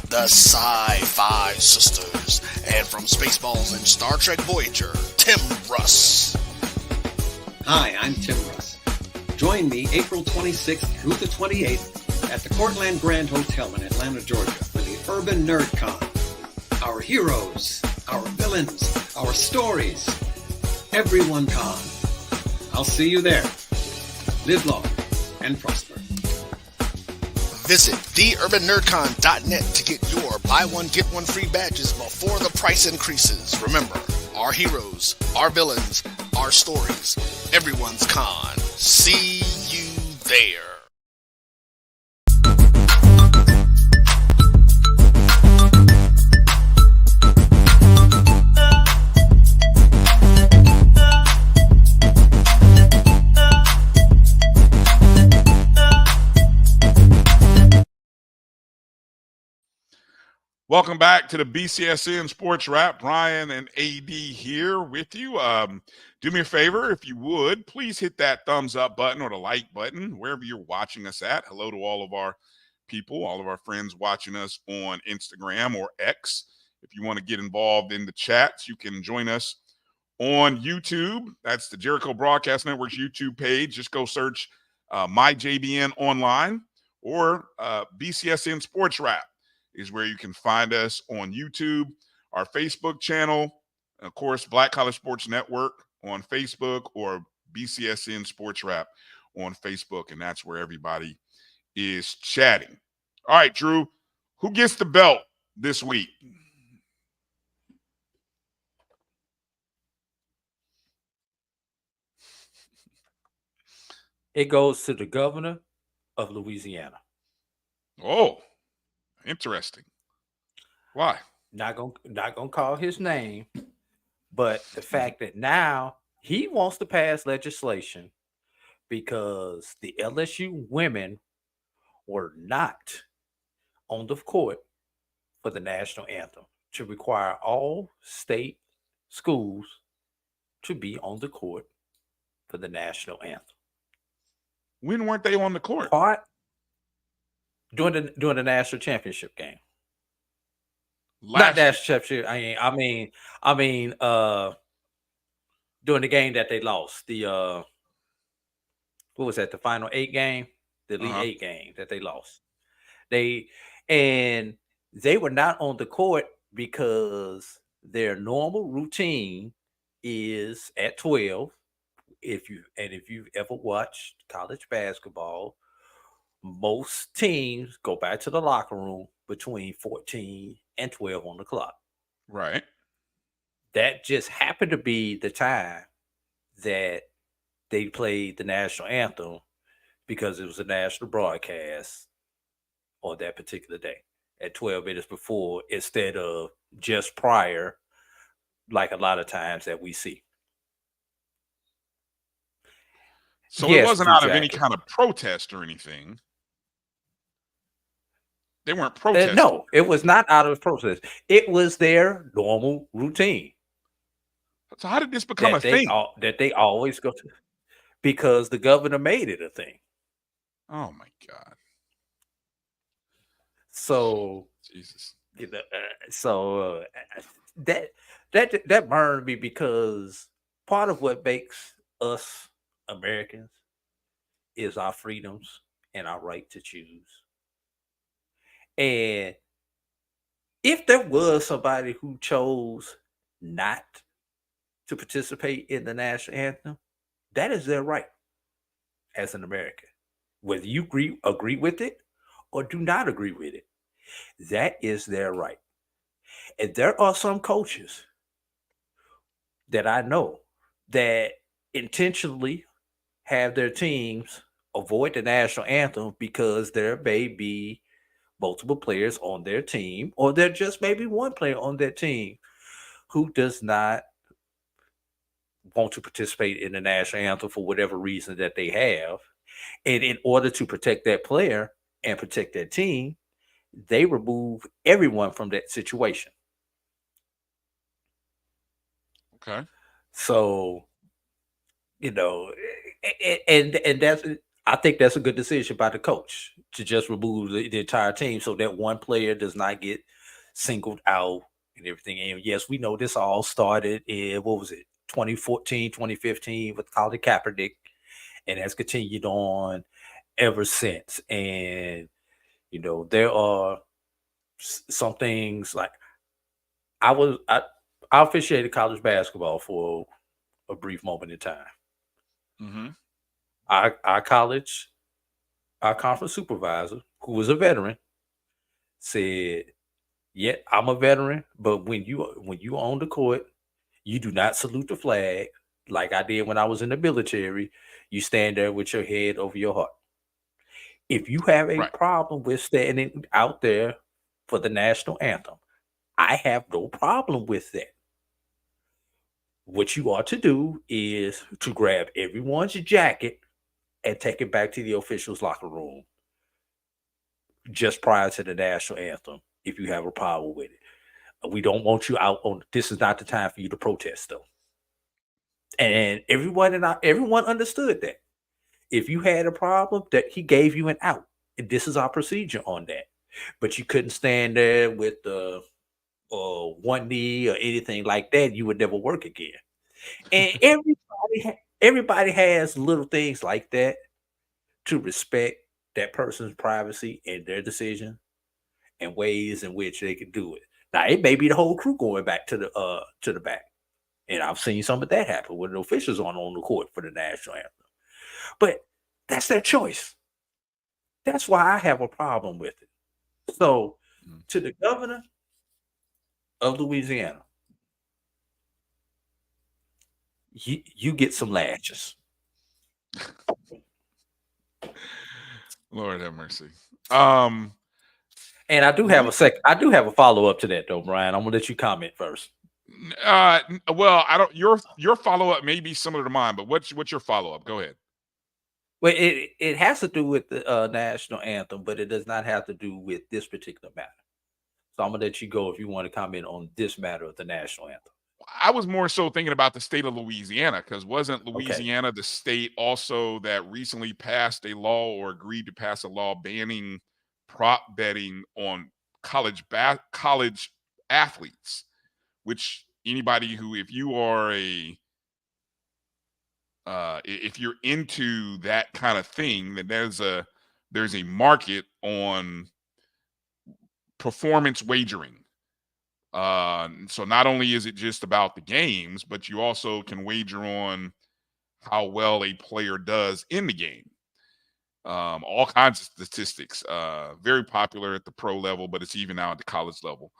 the Sci-Fi Sisters, and from Spaceballs and Star Trek Voyager, Tim Russ. Hi, I'm Tim Russ. Join me April 26th through the 28th at the Cortland Grand Hotel in Atlanta, Georgia for the Urban NerdCon. Our heroes, our villains, our stories, everyone con. I'll see you there. Live long and prosper. Visit theurbannerdcon.net to get your buy one, get one free badges before the price increases. Remember, our heroes, our villains, our stories, everyone's con. See you there. Welcome back to the BCSN Sports Wrap. Bryan and A.D. here with you. Do me a favor, if you would, please hit that thumbs up button or the like button wherever you're watching us at. Hello to all of our people, all of our friends watching us on Instagram or X. If you want to get involved in the chats, you can join us on YouTube. That's the Jericho Broadcast Network's YouTube page. Just go search MyJBN online or BCSN Sports Wrap is where you can find us on YouTube, our Facebook channel, and of course, Black College Sports Network on Facebook, or BCSN Sports Wrap on Facebook, and that's where everybody is chatting. All right, Drew, who gets the belt this week? It goes to the governor of Louisiana. Oh, interesting. Why? Not gonna call his name, but the fact that now he wants to pass legislation because the LSU women were not on the court for the national anthem, to require all state schools to be on the court for the national anthem. When weren't they on the court? During the national championship game. Not national championship. I mean, during the game that they lost, the what was that? The final 8 game, the Elite 8 game that they lost. They were not on the court because their normal routine is at 12. If you've ever watched college basketball, most teams go back to the locker room between 14 and 12 on the clock. Right. That just happened to be the time that they played the national anthem because it was a national broadcast on that particular day at 12 minutes before, instead of just prior, like a lot of times that we see. So it wasn't out of any kind of protest or anything. They weren't protesting. No, it was not out of protest. It was their normal routine. So how did this become a thing? That they always go to? Because the governor made it a thing. Oh my God. So Jesus. That burned me, because part of what makes us Americans is our freedoms and our right to choose. And if there was somebody who chose not to participate in the national anthem, that is their right as an American. Whether you agree with it or do not agree with it, that is their right. And there are some coaches that I know that intentionally have their teams avoid the national anthem because there may be multiple players on their team, or there just maybe one player on their team who does not want to participate in the national anthem for whatever reason that they have. And in order to protect that player and protect that team, they remove everyone from that situation. Okay. So, and that's, I think that's a good decision by the coach to just remove the entire team so that one player does not get singled out and everything. And yes, we know this all started in, 2014, 2015 with Colin Kaepernick, and has continued on ever since. And, there are some things like I officiated college basketball for a brief moment in time. Mm-hmm. Our conference supervisor, who was a veteran, said, "Yeah, I'm a veteran, but when you on the court, you do not salute the flag like I did when I was in the military. You stand there with your head over your heart. If you have a problem with standing out there for the national anthem, I have no problem with that. What you ought to do is to grab everyone's jacket and take it back to the officials' locker room just prior to the national anthem if you have a problem with it. We don't want you out on, this is not the time for you to protest, though." And everyone understood that. If you had a problem, that he gave you an out. And this is our procedure on that. But you couldn't stand there with the one knee or anything like that. You would never work again. And everybody has little things like that to respect that person's privacy and their decision and ways in which they can do it. Now, it may be the whole crew going back to the back. And I've seen some of that happen when the officials aren't on the court for the national anthem. But that's their choice. That's why I have a problem with it. So, to the governor of Louisiana, you get some lashes. Lord have mercy. And I do have a follow-up to that, though, Brian. I'm gonna let you comment first. Well, I don't. Your follow-up may be similar to mine, but what's your follow-up? Go ahead. Well, it has to do with the national anthem, but it does not have to do with this particular matter. So I'm gonna let you go if you want to comment on this matter of the national anthem. I was more so thinking about the state of Louisiana, because wasn't Louisiana the state also that recently passed a law or agreed to pass a law banning prop betting on college athletes, which anybody who, if you are if you're into that kind of thing, then there's a market on performance wagering. So not only is it just about the games, but you also can wager on how well a player does in the game. All kinds of statistics, very popular at the pro level, but it's even now at the college level.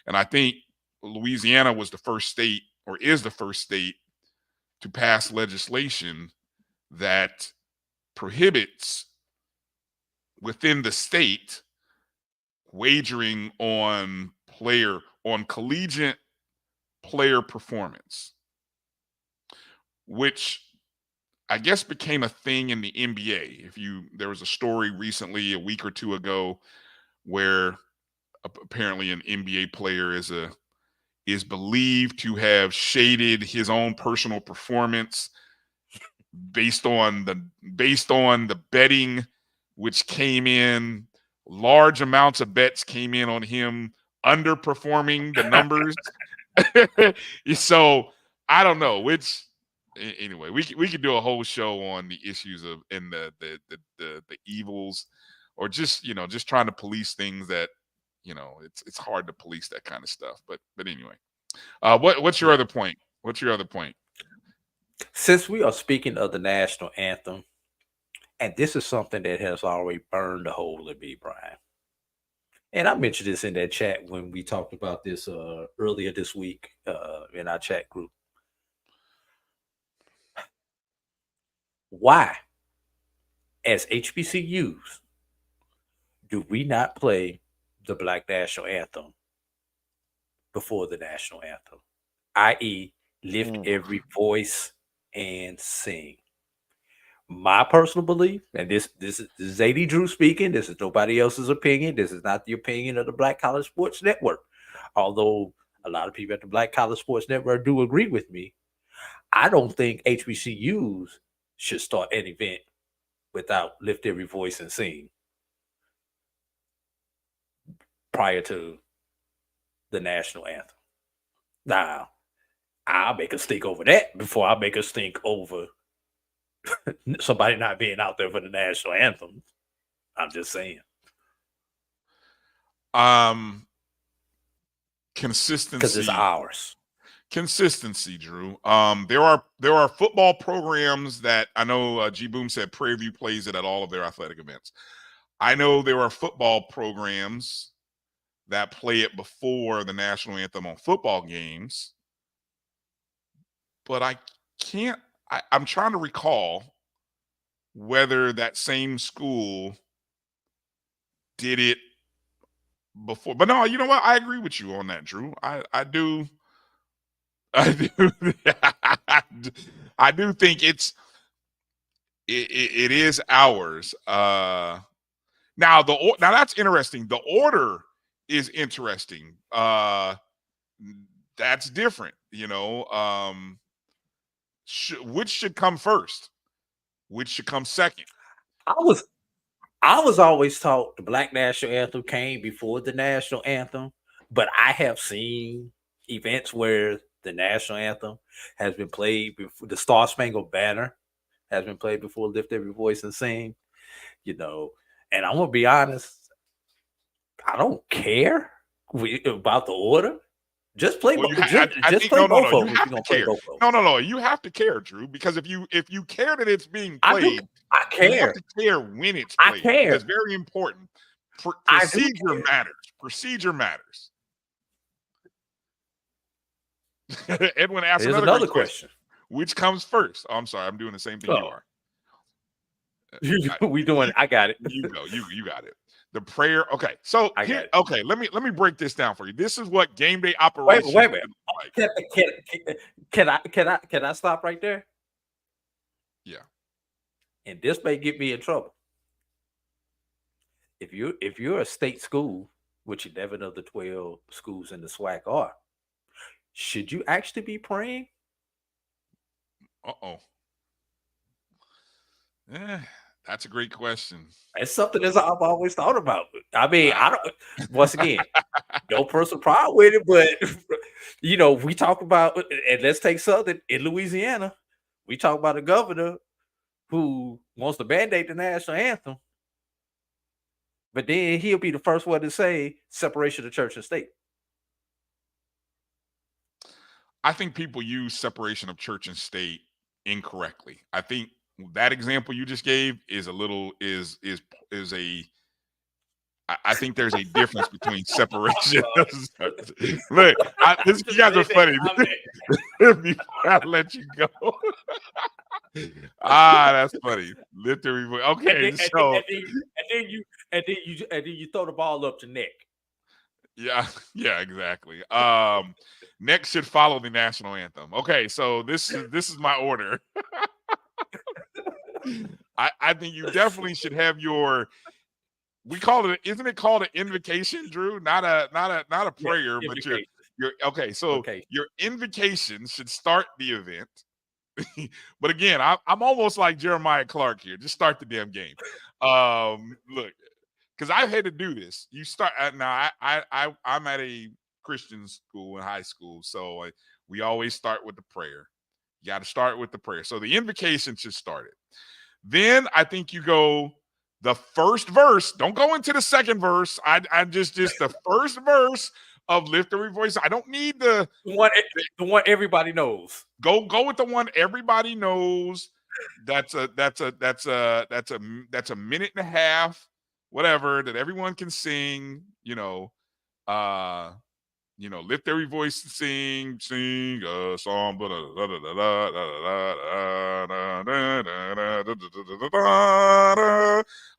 And I think Louisiana was the first state, or is the first state, to pass legislation that prohibits within the state wagering on collegiate player performance, which I guess became a thing in the NBA. There was a story recently, a week or two ago, where apparently an NBA player is believed to have shaded his own personal performance based on the betting, which came in, large amounts of bets came in on him underperforming the numbers. So I don't know which. Anyway, we could do a whole show on the issues of and the evils, or just trying to police things that it's hard to police that kind of stuff. But anyway, what's your other point? What's your other point? Since we are speaking of the national anthem, and this is something that has already burned a hole in me, Brian. And I mentioned this in that chat when we talked about this earlier this week in our chat group. Why, as HBCUs, do we not play the Black National Anthem before the national anthem? I.e., lift every voice and sing. My personal belief, and this is A.D. Drew speaking. This is nobody else's opinion. This is not the opinion of the Black College Sports Network. Although a lot of people at the Black College Sports Network do agree with me, I don't think HBCUs should start an event without Lift Every Voice and Sing prior to the national anthem. Now, I'll make a stink over that before I make a stink over somebody not being out there for the national anthem. I'm just saying. Consistency. Because it's ours. Consistency, Drew. There are football programs that I know G Boom said Prairie View plays it at all of their athletic events. I know there are football programs that play it before the national anthem on football games. But I'm trying to recall whether that same school did it before. But no, you know what? I agree with you on that, Drew. I do think it is ours. Now that's interesting. The order is interesting. That's different, which should come first? Which should come second? I was always taught the Black National Anthem came before the national anthem, but I have seen events where the national anthem has been played before, the Star Spangled Banner has been played before Lift Every Voice and Sing, and I'm gonna be honest, I don't care about the order. Just play both. Just play both of them. You have to care. No. You have to care, Drew, because if you care that it's being played, I care. You have to care when it's played. I care. It's very important. Procedure matters. Procedure matters. Edwin asked another question. Which comes first? Oh, I'm sorry. I'm doing the same thing you are. I got it. You go. You got it. The prayer. Okay. So okay. Let me break this down for you. This is what game day operation. Wait a minute. Can I stop right there? Yeah. And this may get me in trouble. If you're a state school, which 11 of the 12 schools in the SWAC are, should you actually be praying? That's a great question. It's something that I've always thought about. I mean, I don't. Once again, no personal problem with it, but we talk about, and let's take Southern in Louisiana. We talk about a governor who wants to mandate the national anthem, but then he'll be the first one to say separation of church and state. I think people use separation of church and state incorrectly. I think that example you just gave is a little I think there's a difference between separation. Look, you guys are funny. I'll let you go. That's funny. Literally. Okay, and then you throw the ball up to Nick. Yeah, exactly. Next should follow the national anthem. Okay, so this is my order. I think you definitely should have your. We call it. Isn't it called an invocation, Drew? Not a prayer, but your okay. So your invocation should start the event. But again, I'm almost like Jeremiah Clark here. Just start the damn game. Look, because I've had to do this. You start now. I'm at a Christian school in high school, so we always start with the prayer. You got to start with the prayer. So the invocation should start it. Then I think you go the first verse. Don't go into the second verse. I just the first verse of Lift Every Voice. I don't need the one everybody knows. Go with the one everybody knows. That's a minute and a half, whatever, that everyone can sing. Lift every voice to sing a song.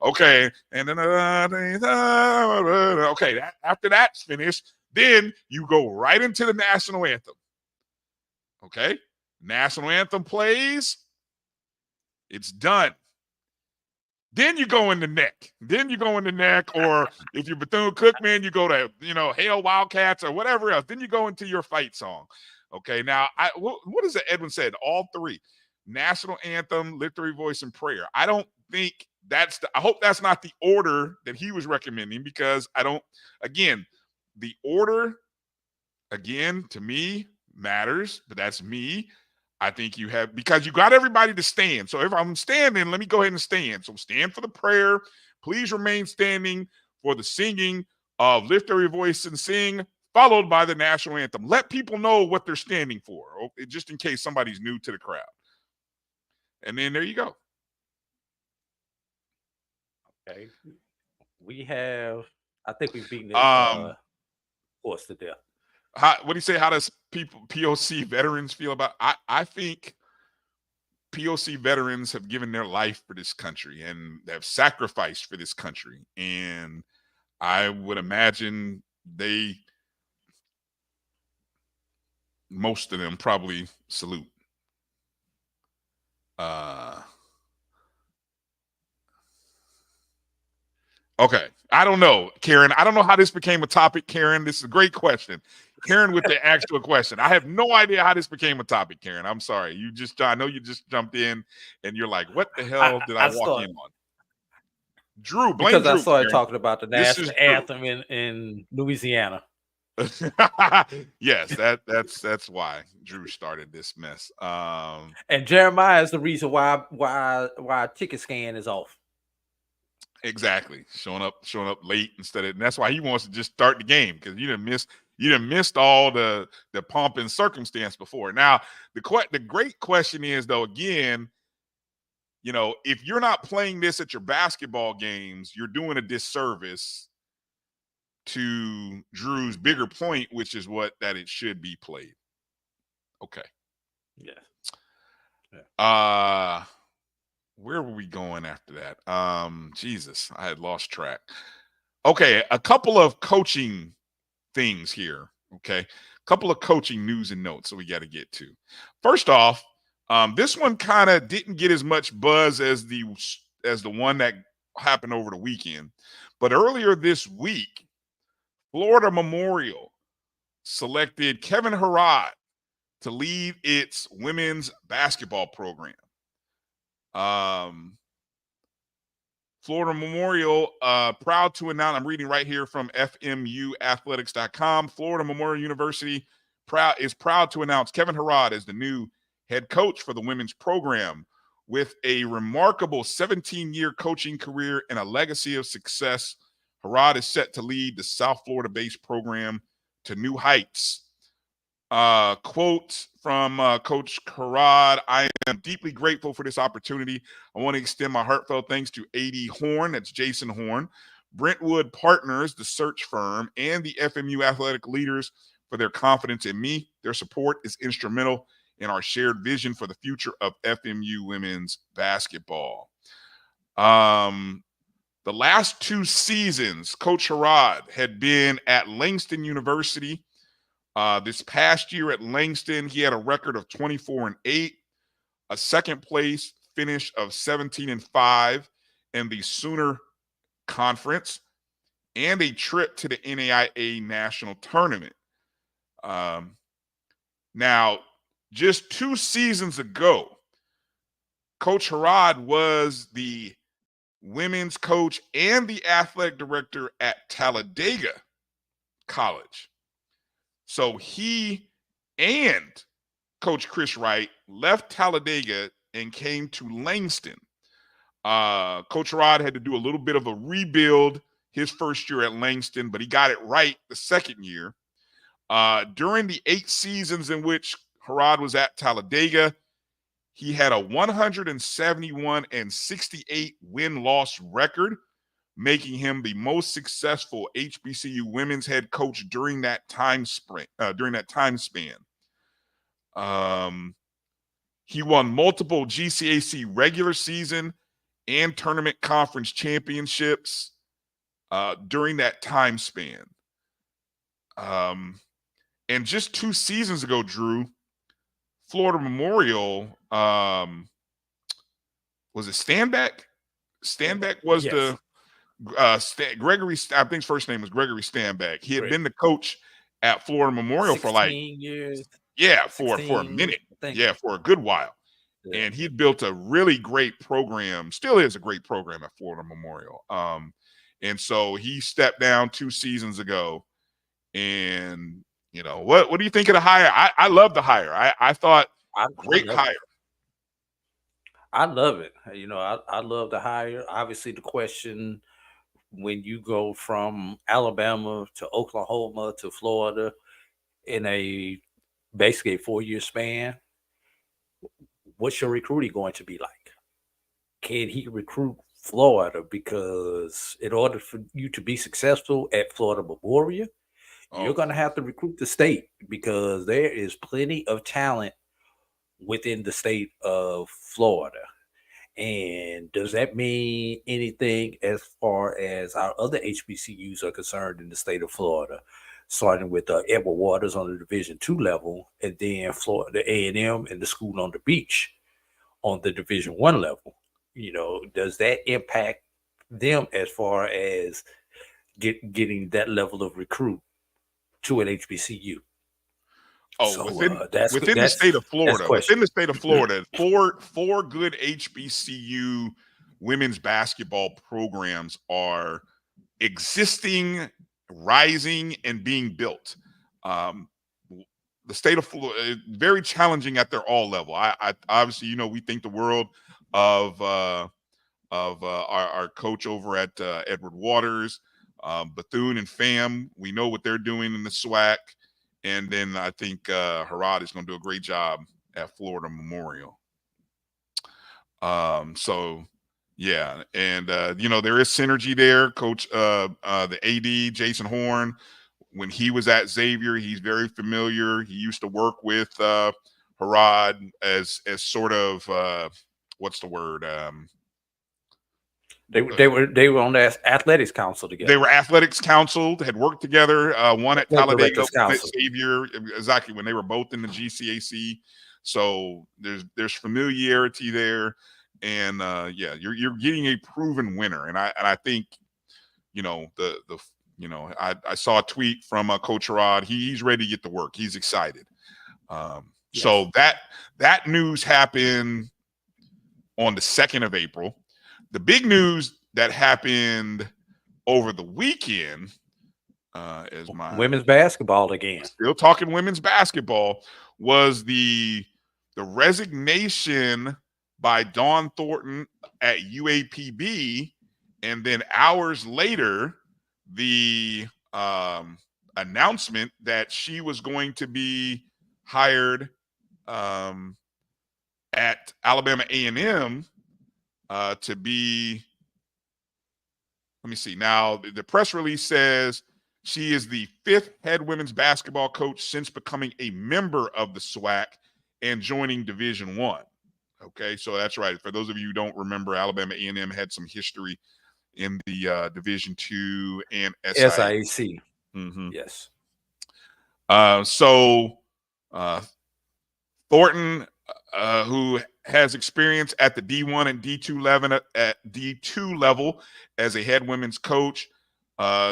Okay, and then okay. After that's finished, then you go right into the national anthem. Okay, National anthem plays. It's done. Then you go in the neck. Or if you're Bethune-Cookman, you go to, Hail Wildcats or whatever else. Then you go into your fight song. Okay, now, what is it Edwin said? All three. National anthem, victory voice, and prayer. I don't think I hope that's not the order that he was recommending, because the order, again, to me, matters, but that's me. I think because you got everybody to stand. So if I'm standing, let me go ahead and stand. So stand for the prayer. Please remain standing for the singing of Lift Every Voice and Sing, followed by the national anthem. Let people know what they're standing for, just in case somebody's new to the crowd. And then there you go. Okay. I think we've beaten this horse to death. What do you say? How does POC veterans feel about? I think POC veterans have given their life for this country and have sacrificed for this country, and I would imagine most of them probably salute. Okay. I don't know, Karen. I don't know how this became a topic, Karen. This is a great question. Karen with the actual question. I have no idea how this became a topic, Karen. I'm sorry. I know you just jumped in and you're like, what the hell did I walk in on? Drew, blame Drew. I started Karen. talking about the national anthem in Louisiana. Yes, that's why Drew started this mess. And Jeremiah is the reason why ticket scan is off. Exactly. Showing up late and that's why he wants to just start the game, because you done missed all the pomp and circumstance before. Now, the great question is, though, again, if you're not playing this at your basketball games, you're doing a disservice to Drew's bigger point, which is that it should be played. Okay. Yeah. Where were we going after that? Jesus, I had lost track. Okay, a couple of coaching things here. Okay, a couple of coaching news and notes that we got to get to. First off, this one kind of didn't get as much buzz as the one that happened over the weekend, but earlier this week, Florida Memorial selected Kevin Herrod to lead its women's basketball program. Florida Memorial, proud to announce, I'm reading right here from FMUathletics.com. Florida Memorial University is proud to announce Kevin Herrod as the new head coach for the women's program. With a remarkable 17-year coaching career and a legacy of success, Herrod is set to lead the South Florida-based program to new heights. Quote from Coach Herrod: I am deeply grateful for this opportunity. I want to extend my heartfelt thanks to A.D. Horn, that's Jason Horn, Brentwood Partners, the search firm, and the FMU athletic leaders for their confidence in me. Their support is instrumental in our shared vision for the future of FMU women's basketball. The last 2 seasons, Coach Herrod had been at Langston University. This past year at Langston, he had a record of 24-8, a second place finish of 17-5 in the Sooner Conference, and a trip to the NAIA National Tournament. Now, just 2 seasons ago, Coach Herrod was the women's coach and the athletic director at Talladega College. So he and Coach Chris Wright left Talladega and came to Langston. Coach Herrod had to do a little bit of a rebuild his first year at Langston, but he got it right the second year. During the 8 seasons in which Herrod was at Talladega, he had a 171-68 win-loss record, making him the most successful HBCU women's head coach during that time span. He won multiple GCAC regular season and tournament conference championships during that time span. And just 2 seasons ago, Drew, Florida Memorial, was it Stanback? Stanback was Yes. Gregory, I think his first name was Gregory Stanback. He had Correct. been the coach at Florida Memorial for like 16 years. for a 16, minute. I think. Yeah, for a good while. Yeah. And he built a really great program, still is a great program at Florida Memorial. And so he stepped down 2 seasons ago. And what do you think of the hire? I love the hire. I thought great hire. I love it. I love the hire. Obviously, the question when you go from Alabama to Oklahoma to Florida in basically a 4-year span, what's your recruiting going to be like? Can he recruit Florida? Because in order for you to be successful at Florida Memorial, you're going to have to recruit the state, because there is plenty of talent within the state of Florida. And does that mean anything as far as our other HBCUs are concerned in the state of Florida, starting with Edward Waters on the Division II level, and then Florida A&M and the School on the Beach on the Division I level? Does that impact them as far as getting that level of recruit to an HBCU? Within the state of Florida, four good HBCU women's basketball programs are existing, rising, and being built. The state of Florida, very challenging at their all level. I obviously, we think the world of our coach over at Edward Waters, Bethune and Pham. We know what they're doing in the SWAC. And then I think Harad is going to do a great job at Florida Memorial. So yeah, and there is synergy there. Coach the AD Jason Horn, when he was at Xavier, he's very familiar. He used to work with Harad as sort of what's the word? They were on the athletics council together. They were athletics council, had worked together. One at Talladega, one at Xavier, exactly, when they were both in the GCAC. So there's familiarity there, and you're getting a proven winner. And I think I saw a tweet from Coach Rod. He's ready to get to work. He's excited. So that news happened on the 2nd of April. The big news that happened over the weekend is women's basketball again. Still talking women's basketball, was the resignation by Dawn Thornton at UAPB, and then hours later, the announcement that she was going to be hired at Alabama A&M to be, let me see. Now, the press release says she is the 5th head women's basketball coach since becoming a member of the SWAC and joining Division I. Okay, so that's right. For those of you who don't remember, Alabama A&M had some history in the Division II and SIAC. Mm-hmm. Yes. So Thornton, who has experience at the D1 and D2 level as a head women's coach.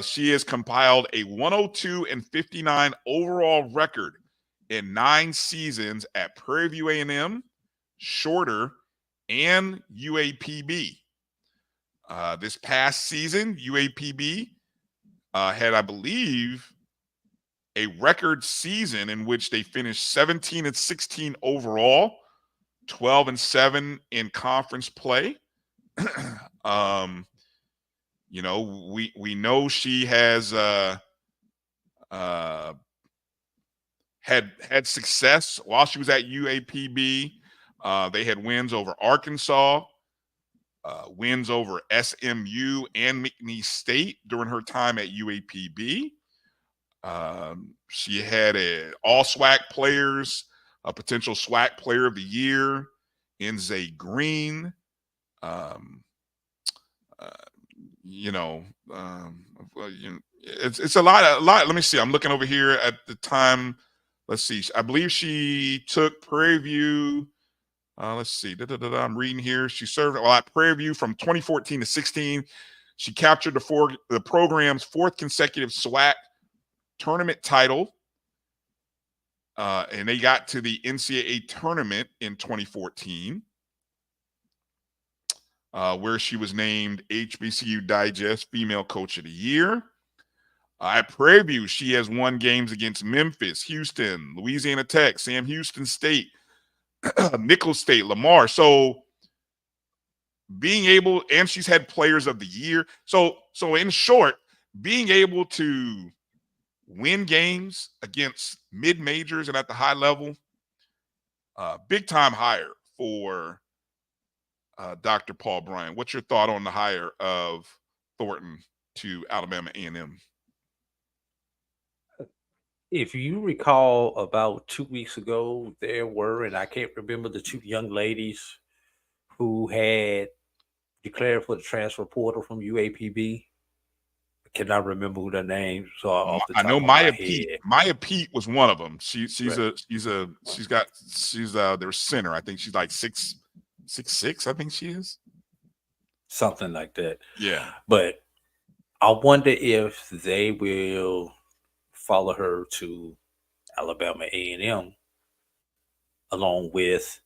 She has compiled a 102-59 overall record in 9 seasons at Prairie View A&M, Shorter, and UAPB. This past season, UAPB had, I believe, a record season in which they finished 17-16 overall, 12-7 in conference play. We know she has had success while she was at UAPB. They had wins over Arkansas, wins over SMU and McNeese State during her time at UAPB. She had all SWAC players, a potential SWAC player of the year, Nze Green. It's a lot. Let me see. I'm looking over here at the time let's see. I believe she took Prairie View. Let's see. I'm reading here. She served at Prairie View from 2014 to 16. She captured the program's 4th consecutive SWAC tournament title. And they got to the NCAA tournament in 2014, where she was named HBCU Digest Female Coach of the Year. At Prairie View, she has won games against Memphis, Houston, Louisiana Tech, Sam Houston State, Nicholls State, Lamar. So being able, and she's had Players of the Year. So in short, being able to win games against mid-majors and at the high level, big time hire for Dr. Paul Bryan. What's your thought on the hire of Thornton to Alabama A&M? If you recall, about 2 weeks ago, there were, and I can't remember the 2 young ladies who had declared for the transfer portal from UAPB. I cannot remember who their names are off the top I know of my Maya head. Pete. Maya Pete was one of them. She's Right. their center. I think she's like 6'6". I think she is Something like that. Yeah. But I wonder if they will follow her to Alabama A&M, along with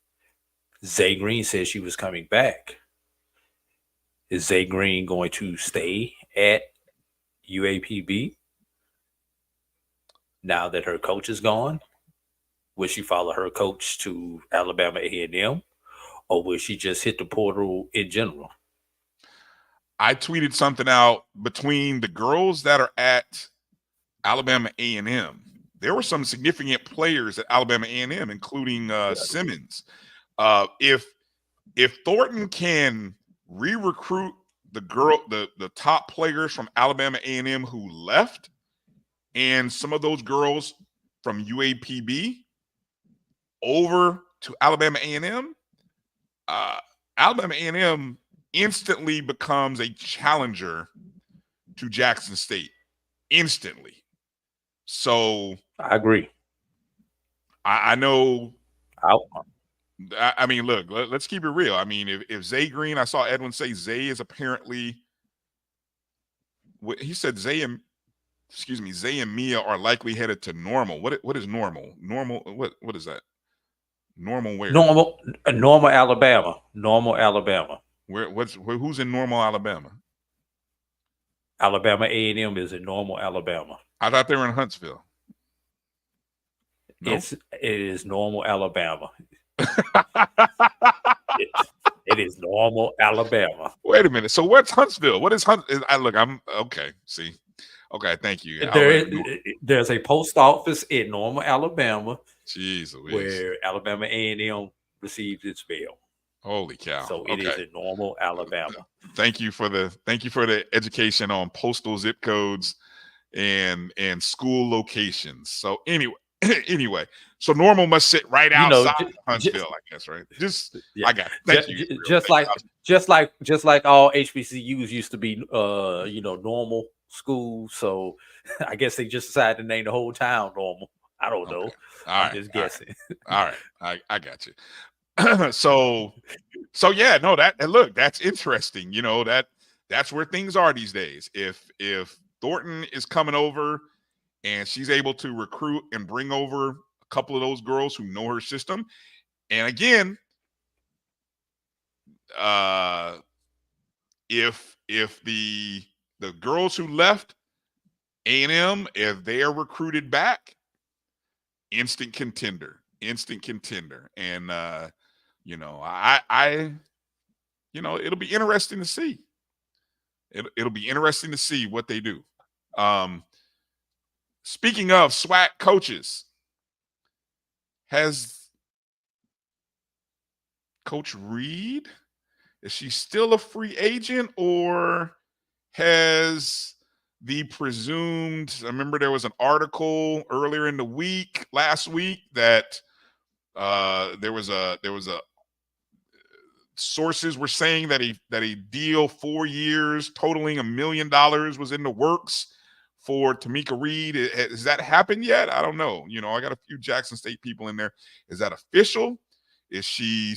Zay Green said she was coming back. Is Zay Green going to stay at UAPB now that her coach is gone? Will she follow her coach to Alabama A&M, or will she just hit the portal in general? I tweeted something out between the girls that are at Alabama A&M. There were some significant players at Alabama A&M, including Simmons. If Thornton can re-recruit the top players from Alabama A&M who left, and some of those girls from UAPB over to Alabama A&M, Alabama A&M instantly becomes a challenger to Jackson State. Instantly. So I agree. I know. I mean, look, let's keep it real. I mean, if Zay Green, I saw Edwin say Zay is apparently, he said Zay and Mia are likely headed to Normal. What is Normal? Normal, what is that? Normal where? Normal Alabama. Normal Alabama. Who's in Normal Alabama? Alabama A&M is in Normal Alabama. I thought they were in Huntsville. Nope. It is Normal Alabama. It is Normal Alabama. Wait a minute. So what's Huntsville? What is Huntsville? I'm okay. See, okay. Thank you. There's a post office in Normal Alabama. Jeez Louise. Where Alabama A&M receives its mail. Holy cow! So it is in Normal Alabama. Thank you for the education on postal zip codes and school locations. So anyway, so Normal must sit right outside Huntsville, I guess, right? I got it. Thank you. Just like all HBCUs used to be, normal schools. So I guess they just decided to name the whole town Normal. I don't know. I'm just guessing. All right. I got you. So yeah, no, look, that's interesting. You know, that's where things are these days. If Thornton is coming over and she's able to recruit and bring over a couple of those girls who know her system, and again, if the girls who left A&M, if they are recruited back, instant contender. And it'll be interesting to see. It'll be interesting to see what they do. Speaking of SWAC coaches, has Coach Reed, is she still a free agent, or has the presumed, I remember there was an article earlier in the last week that there was a sources were saying that a deal 4 years totaling $1 million was in the works for Tamika Reed. Has that happened yet? I don't know. You know, I got a few Jackson State people in there. Is that official? Is she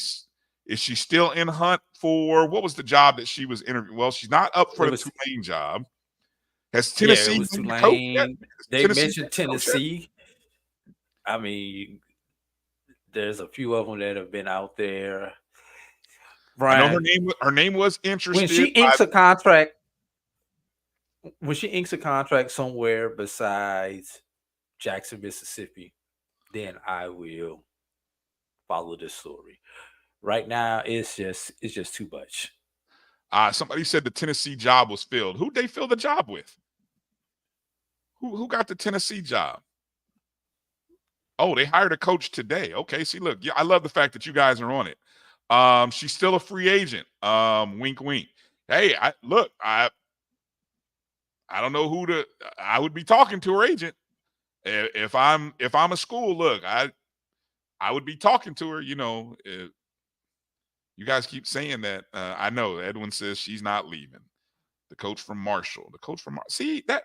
still in hunt for what was the job that she was interviewing? Well, she's not up for the Tulane job. Has Tennessee it was named the coach yet? Tulane. They mentioned Tennessee. I mean, there's a few of them that have been out there. Brian, I know her name was interested. When she inks a contract, somewhere besides Jackson, Mississippi, then I will follow this story. Right now, it's just too much. Somebody said the Tennessee job was filled. Who'd they fill the job with? Who got the Tennessee job? Oh, they hired a coach today. Okay, see, look, I love the fact that you guys are on it. She's still a free agent. Wink, wink. Hey, I don't know who I would be talking to her agent. If I'm a school, look, I would be talking to her. You know, you guys keep saying that. I know Edwin says she's not leaving. The coach from Marshall. See that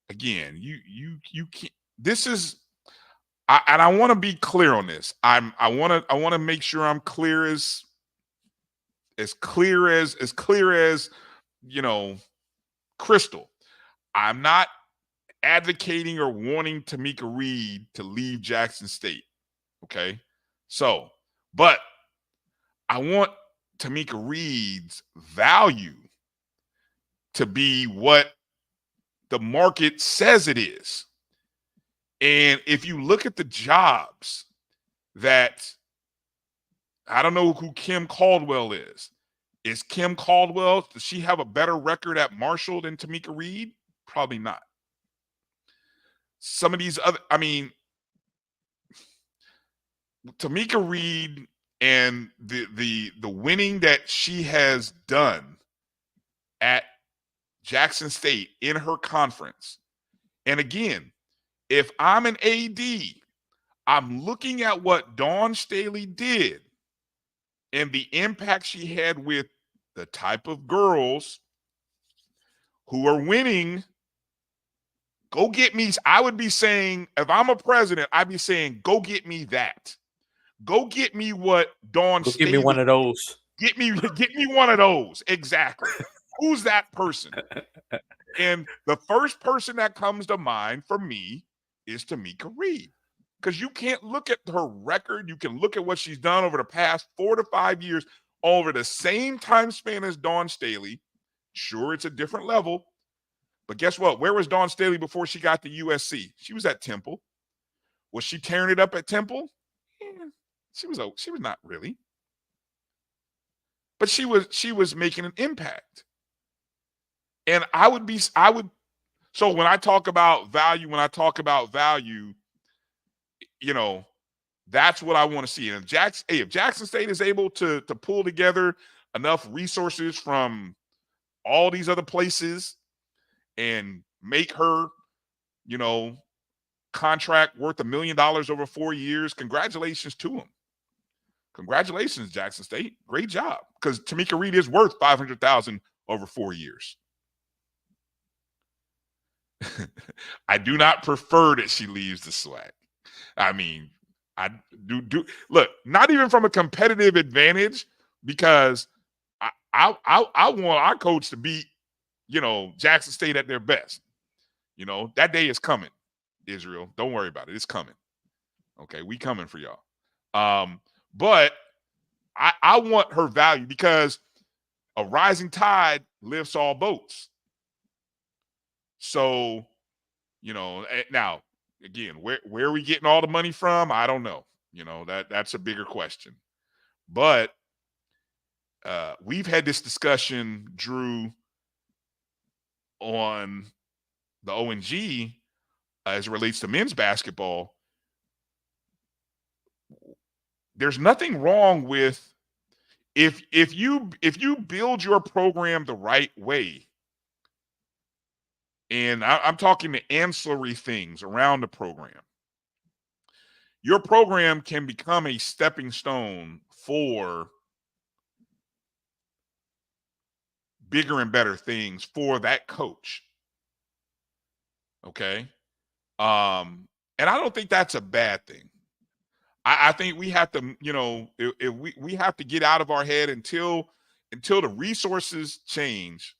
again? You can't. This is. I want to be clear on this. I want to make sure I'm clear as you know, crystal. I'm not advocating or wanting Tamika Reed to leave Jackson State. Okay, so but I want Tamika Reed's value to be what the market says it is. And if you look at the jobs that, I don't know who Kim Caldwell is. Is Kim Caldwell, does she have a better record at Marshall than Tamika Reed? Probably not. Some of these other, I mean, Tamika Reed and the winning that she has done at Jackson State in her conference. And again, if I'm an AD, I'm looking at what Dawn Staley did and the impact she had with the type of girls who are winning. Go get me. I would be saying, if I'm a president, I'd be saying, go get me that. Go get me what Dawn Staley. Give me one of those. Get me one of those. Exactly. Who's that person? And the first person that comes to mind for me is Tamika Reed, because you can't look at her record. You can look at what she's done over the past 4 to 5 years over the same time span as Dawn Staley. Sure, it's a different level, but guess what? Where was Dawn Staley before she got to USC? She was at Temple. Was she tearing it up at Temple? Yeah, she was not really, but she was making an impact. And so when I talk about value, you know, that's what I want to see. And if Jackson State is able to pull together enough resources from all these other places and make her, you know, contract worth $1 million over 4 years, congratulations to them. Congratulations, Jackson State. Great job. Because Tamika Reed is worth $500,000 over 4 years. I do not prefer that she leaves the SWAC. I mean, I do look, not even from a competitive advantage, because I want our coach to beat, you know, Jackson State at their best. You know, that day is coming, Israel. Don't worry about it. It's coming. Okay, we coming for y'all. But I want her value, because a rising tide lifts all boats. So, you know, now, again, where are we getting all the money from? I don't know. You know, that's a bigger question. But we've had this discussion, Drew, on the ONG as it relates to men's basketball. There's nothing wrong with if you build your program the right way. And I'm talking the ancillary things around the program. Your program can become a stepping stone for bigger and better things for that coach. Okay. And I don't think that's a bad thing. I think we have to, if we have to get out of our head until the resources change,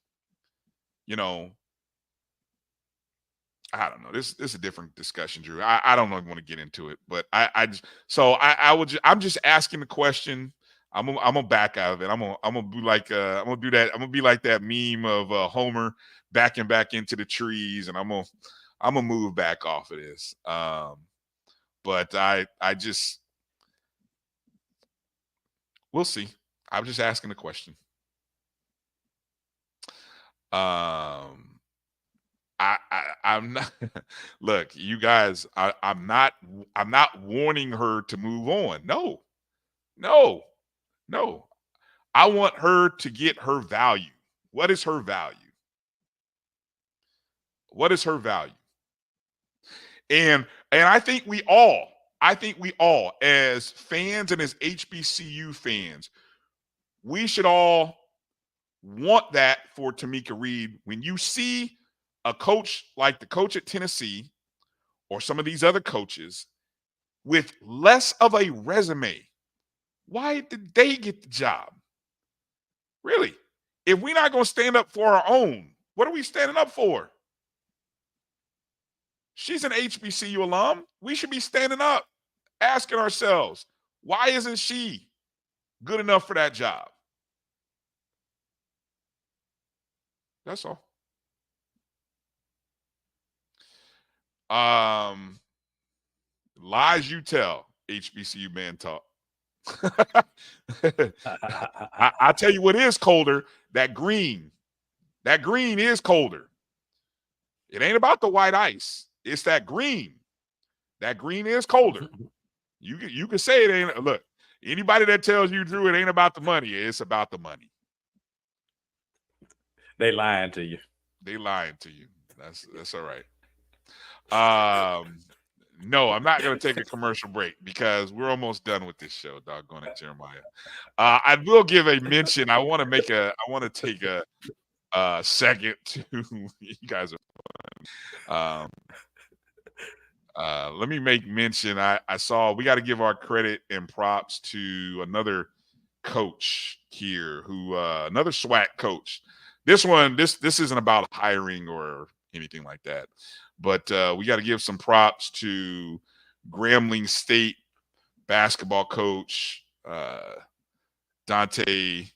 I don't know. This is a different discussion, Drew. I don't even want to get into it, but I'm just asking the question. I'm gonna back out of it. I'm gonna be like I'm gonna do that. I'm gonna be like that meme of Homer backing back into the trees, and I'm gonna move back off of this. But I just we'll see. I'm just asking the question. I'm not look, you guys, I'm not warning her to move on. No. I want her to get her value. What is her value? What is her value? And I think we all as fans and as HBCU fans, we should all want that for Tamika Reed. When you see a coach like the coach at Tennessee or some of these other coaches with less of a resume, why did they get the job? Really? If we're not going to stand up for our own, what are we standing up for? She's an HBCU alum. We should be standing up, asking ourselves, why isn't she good enough for that job? That's all. Lies you tell, HBCU man talk. I tell you what is colder, that green. That green is colder. It ain't about the white ice. It's that green. That green is colder. You can say it ain't. Look, anybody that tells you, Drew, it ain't about the money, it's about the money. They lying to you. They lying to you. That's all right. No, I'm not going to take a commercial break because we're almost done with this show. Doggone it, Jeremiah. I will give a mention. I want to take a second to you guys are fun. Let me make mention. I saw we got to give our credit and props to another coach here who another SWAC coach. This isn't about hiring or anything like that. But we got to give some props to Grambling State basketball coach Dante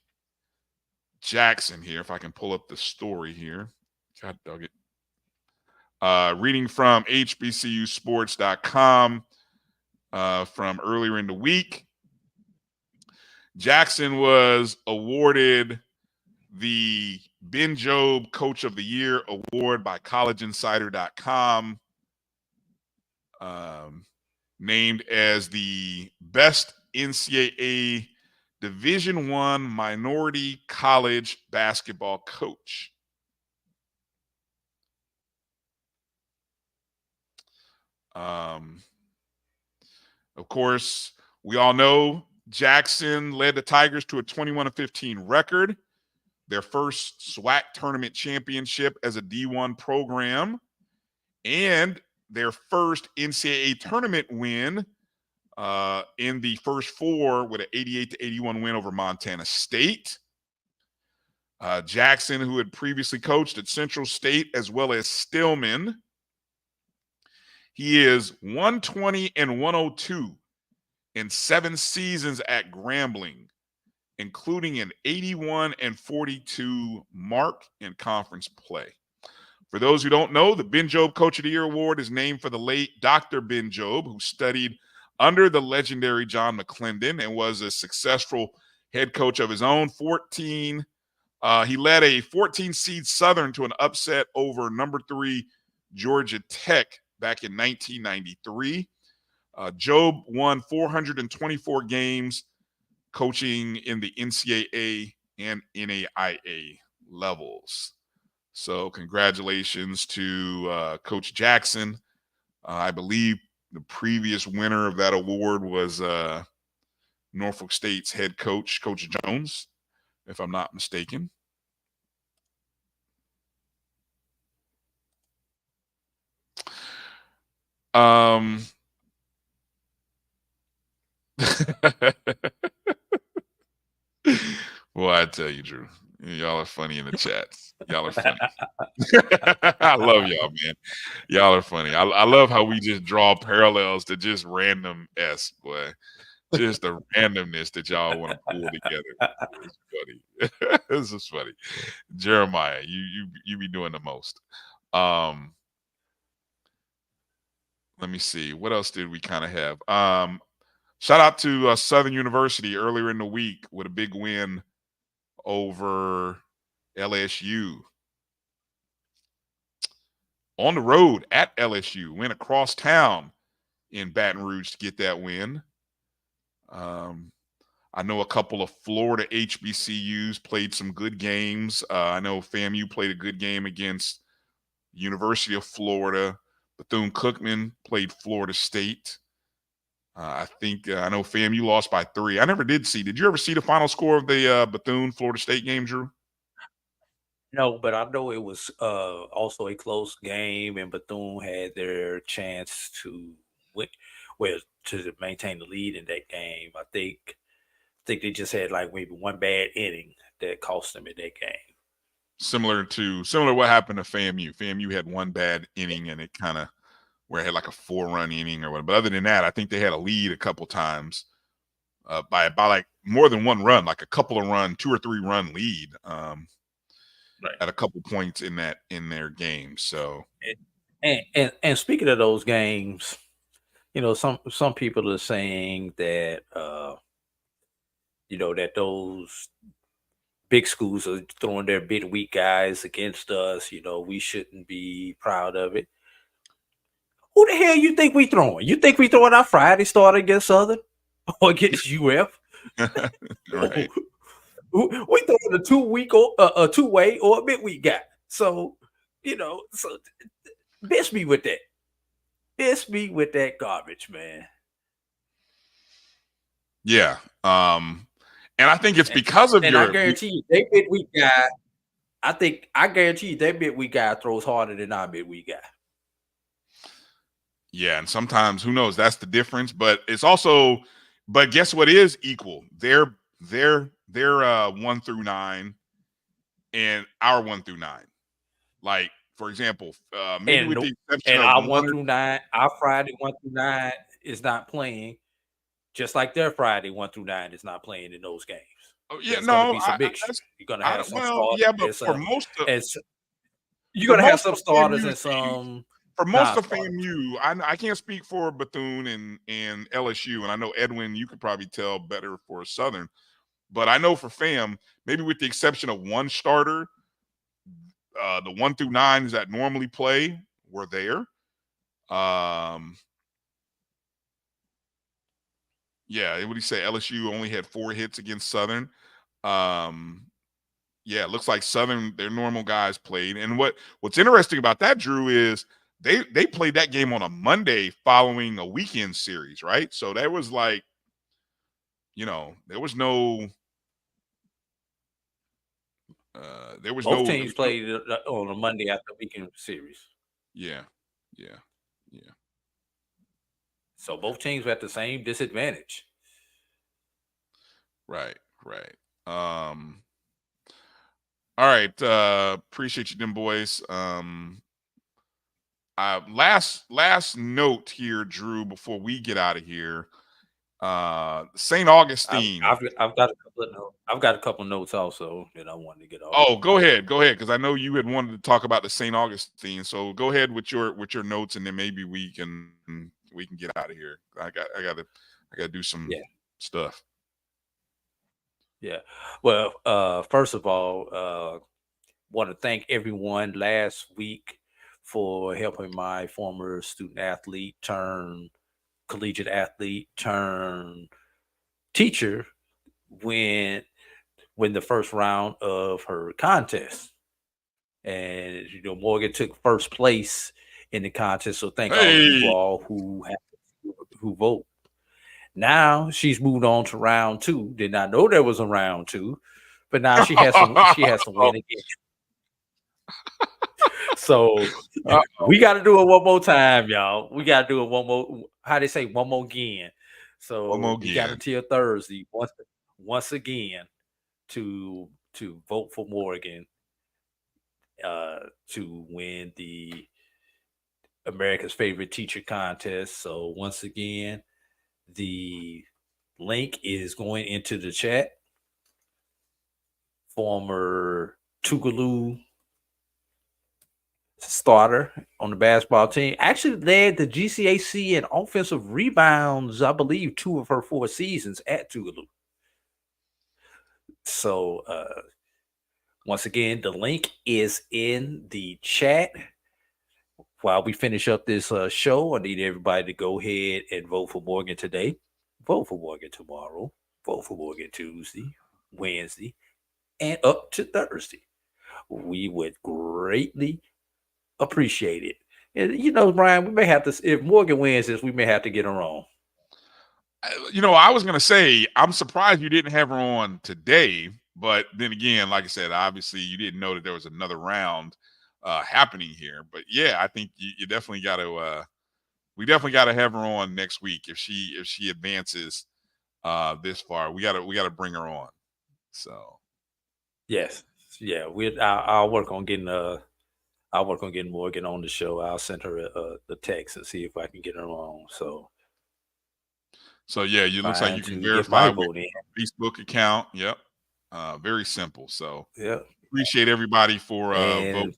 Jackson here. If I can pull up the story here. God dog it. Reading from HBCUSports.com from earlier in the week. Jackson was awarded the Ben Jobe Coach of the Year award by collegeinsider.com, named as the best NCAA Division I minority college basketball coach. Of course, we all know Jackson led the Tigers to a 21-15 record, their first SWAC tournament championship as a D1 program, and their first NCAA tournament win in the first four with an 88-81 win over Montana State. Jackson, who had previously coached at Central State as well as Stillman, he is 120-102 in 7 seasons at Grambling, including an 81-42 mark in conference play. For those who don't know, the Ben Jobe Coach of the Year Award is named for the late Dr. Ben Jobe, who studied under the legendary John McClendon and was a successful head coach of his own. He led a 14-seed Southern to an upset over number 3 Georgia Tech back in 1993. Jobe won 424 games coaching in the NCAA and NAIA levels. So congratulations to Coach Jackson. I believe the previous winner of that award was Norfolk State's head coach, Coach Jones, if I'm not mistaken. Well, I tell you, Drew, y'all are funny in the chats. Y'all are funny. I love y'all, man. Y'all are funny. I love how we just draw parallels to just random boy. Just the randomness that y'all want to pull together. It's funny. This is funny. Jeremiah, you be doing the most. Let me see. What else did we kind of have? Shout out to Southern University earlier in the week with a big win over LSU. On the road at LSU, went across town in Baton Rouge to get that win. I know a couple of Florida HBCUs played some good games. I know FAMU played a good game against University of Florida. Bethune-Cookman played Florida State. I know FAMU lost by 3. I never did see. Did you ever see the final score of the Bethune-Florida State game, Drew? No, but I know it was also a close game, and Bethune had their chance to win, to maintain the lead in that game. I think they just had like maybe one bad inning that cost them in that game. Similar to what happened to FAMU. FAMU had one bad inning, and it kind of where it had like a 4-run inning or whatever. But other than that, I think they had a lead a couple times by like more than one run, like a couple of 2 or 3 run lead. At a couple points in their game. So and speaking of those games, some people are saying that that those big schools are throwing their midweek guys against us. We shouldn't be proud of it. Who the hell you think we throwing? You think we throwing our Friday starter against Southern or against UF? Right. We throwing a 2-week or a 2-way or a midweek guy. So, bitch me with that. Bitch me with that garbage, man. Yeah. And I think it's because of I guarantee you, that midweek guy, I guarantee you that midweek guy throws harder than our midweek guy. Yeah, and sometimes, who knows, that's the difference. But it's also, but guess what is equal? They're 1 through 9 and our 1 through 9. Like, for example, maybe with the exception of our 1 through 9, our Friday 1 through 9 is not playing, just like their Friday 1 through 9 is not playing in those games. Oh, yeah, There's gonna be some mixture. You're gonna have some starters. Yeah, but for most of you're gonna have some starters and some. For most of FAMU, I can't speak for Bethune and LSU, and I know Edwin, you could probably tell better for Southern, but I know for FAM, maybe with the exception of one starter, the 1 through 9s that normally play were there. Yeah, what do you say? LSU only had 4 hits against Southern. Yeah, it looks like Southern, their normal guys played. And what's interesting about that, Drew, is they played that game on a Monday following a weekend series, right? So there was like, there was no both teams played on a Monday after weekend series. Yeah. So both teams were at the same disadvantage. Right. All right. Appreciate you, them boys. Last note here, Drew, before we get out of here. St. Augustine. I've got a couple of notes. I've got a couple of notes also that I wanted to get off. Oh, go ahead, because I know you had wanted to talk about the St. Augustine. So go ahead with your notes, and then maybe we can get out of here. I gotta do some stuff. Yeah. Well, first of all, want to thank everyone last week for helping my former student athlete turn collegiate athlete turn teacher win the first round of her contest. And Morgan took first place in the contest. So thank all of you all who vote. Now she's moved on to round 2. Did not know there was a round 2, but now she has to win again. So we got to do it one more time, y'all. We got to do it one more. How they say, one more again. So One more we got again. until Thursday once again to vote for Morgan to win the America's Favorite Teacher contest. So once again, the link is going into the chat. Former Tougaloo starter on the basketball team actually led the GCAC in offensive rebounds, I believe, 2 of her 4 seasons at Tougaloo. So once again, the link is in the chat. While we finish up this show, I need everybody to go ahead and vote for Morgan today, vote for Morgan tomorrow, vote for Morgan Tuesday, Wednesday, and up to Thursday. We would greatly appreciate it. And you know, Brian, we may have to, if Morgan wins this, we may have to get her on. You know, I was going to say, I'm surprised you didn't have her on today. But then again, like I said, obviously you didn't know that there was another round happening here. But yeah, I think you definitely got to, we definitely got to have her on next week if she advances this far. We got to bring her on. So yes, yeah, I'll work on getting Morgan on the show. I'll send her the text and see if I can get her on. So yeah, you looks like you can verify with your Facebook account. Yep. Very simple. So yeah, appreciate everybody for voting.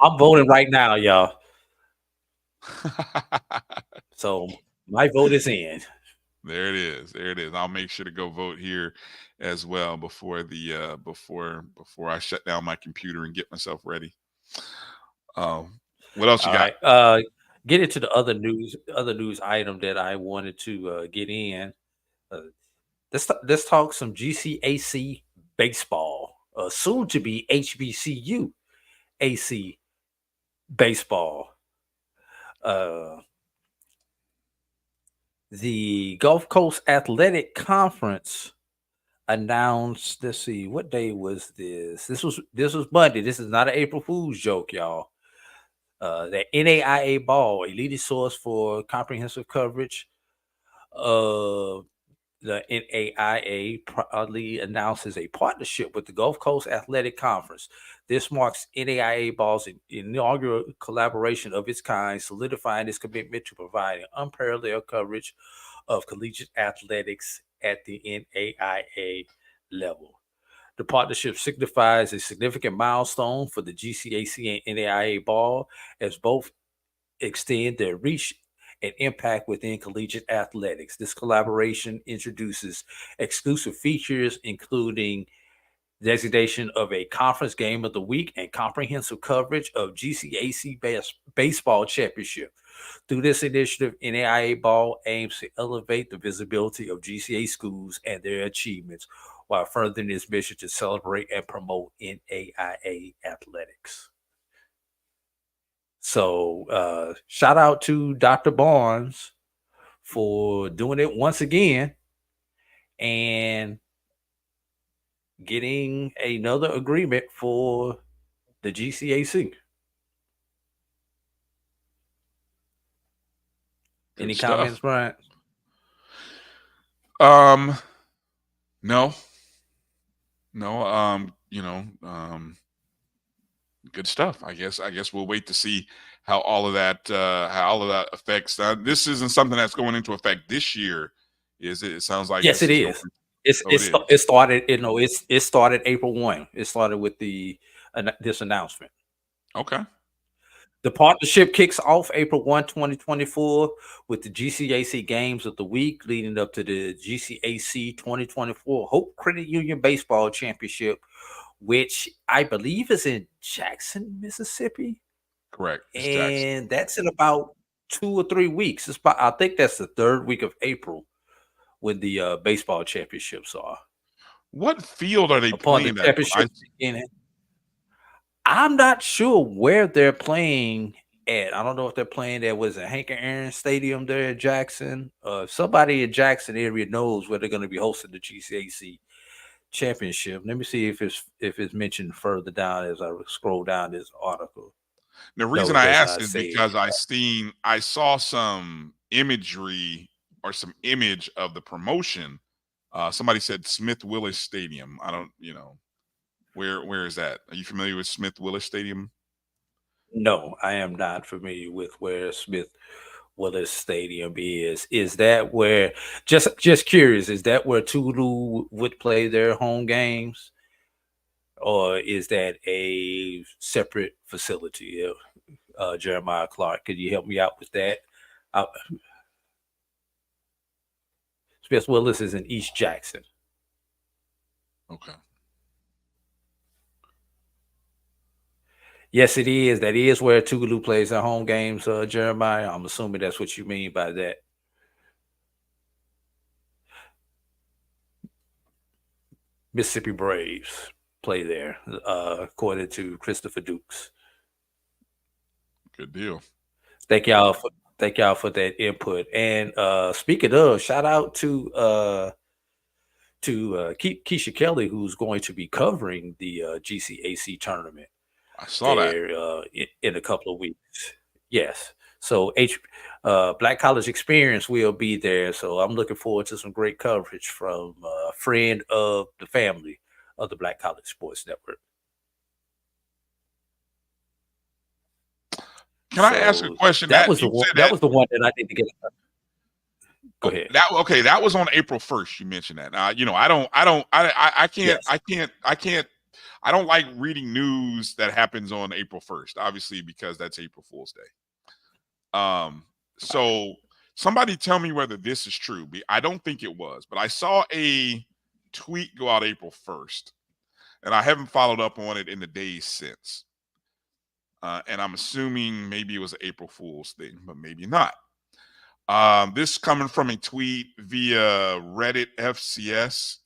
I'm voting right now, y'all. So my vote is in. There it is. There it is. I'll make sure to go vote here as well before the before I shut down my computer and get myself ready. What else you got? Right. Get into the other news item that I wanted to get in. Let's talk some GCAC baseball, soon to be HBCU AC baseball. The Gulf Coast Athletic Conference announced, let's see, what day was this? This was Monday. This is not an April Fool's joke, y'all. The NAIA ball, a leading source for comprehensive coverage. The NAIA proudly announces a partnership with the Gulf Coast Athletic Conference. This marks NAIA ball's inaugural collaboration of its kind, solidifying its commitment to providing unparalleled coverage of collegiate athletics at the NAIA level. The partnership signifies a significant milestone for the GCAC and NAIA ball, as both extend their reach and impact within collegiate athletics. This collaboration introduces exclusive features, including designation of a conference game of the week and comprehensive coverage of GCAC baseball championship. Through this initiative, NAIA ball aims to elevate the visibility of GCA schools and their achievements, while furthering its mission to celebrate and promote NAIA athletics. So shout out to Dr. Barnes for doing it once again and getting another agreement for the GCAC. Any comments, Brian? No. Good stuff. I guess we'll wait to see how all of that affects. This isn't something that's going into effect this year, is it? It sounds like yes, it is. It started. It started April 1. It started with this announcement. Okay. The partnership kicks off April 1, 2024 with the GCAC Games of the Week, leading up to the GCAC 2024 Hope Credit Union Baseball Championship, which I believe is in Jackson, Mississippi. Correct. And that's in about 2 or 3 weeks. I think that's the 3rd week of April when the baseball championships are. What field are they playing at? I'm not sure where they're playing at. I don't know if they're playing at Hank and Aaron Stadium there in Jackson. Somebody in Jackson area knows where they're going to be hosting the GCAC championship. Let me see if it's mentioned further down as I scroll down this article. The reason No, it I does asked not is say because I saw some imagery or some image of the promotion. Somebody said Smith Willis Stadium. I don't, where is that? Are you familiar with Smith Willis Stadium? No, I am not familiar with where Smith Willis Stadium is. Is that where, just curious, is that where Tulu would play their home games? Or is that a separate facility? Jeremiah Clark, could you help me out with that? Uh, Smith Willis is in East Jackson. Okay. Yes, it is. That is where Tulu plays their home games, Jeremiah. I'm assuming that's what you mean by that. Mississippi Braves play there, according to Christopher Dukes. Good deal. Thank y'all for that input. And speaking of, shout out to Keisha Kelly, who's going to be covering the GCAC tournament. I saw that in a couple of weeks. Yes. So Black College Experience will be there. So I'm looking forward to some great coverage from a friend of the family of the Black College Sports Network. Can I ask a question? That was the one that I need to get. Go ahead. That was on April 1st. You mentioned that. I don't like reading news that happens on April 1st, obviously, because that's April Fool's Day. So somebody tell me whether this is true. I don't think it was, but I saw a tweet go out April 1st, and I haven't followed up on it in the days since. And I'm assuming maybe it was an April Fool's thing, but maybe not. This coming from a tweet via Reddit FCS.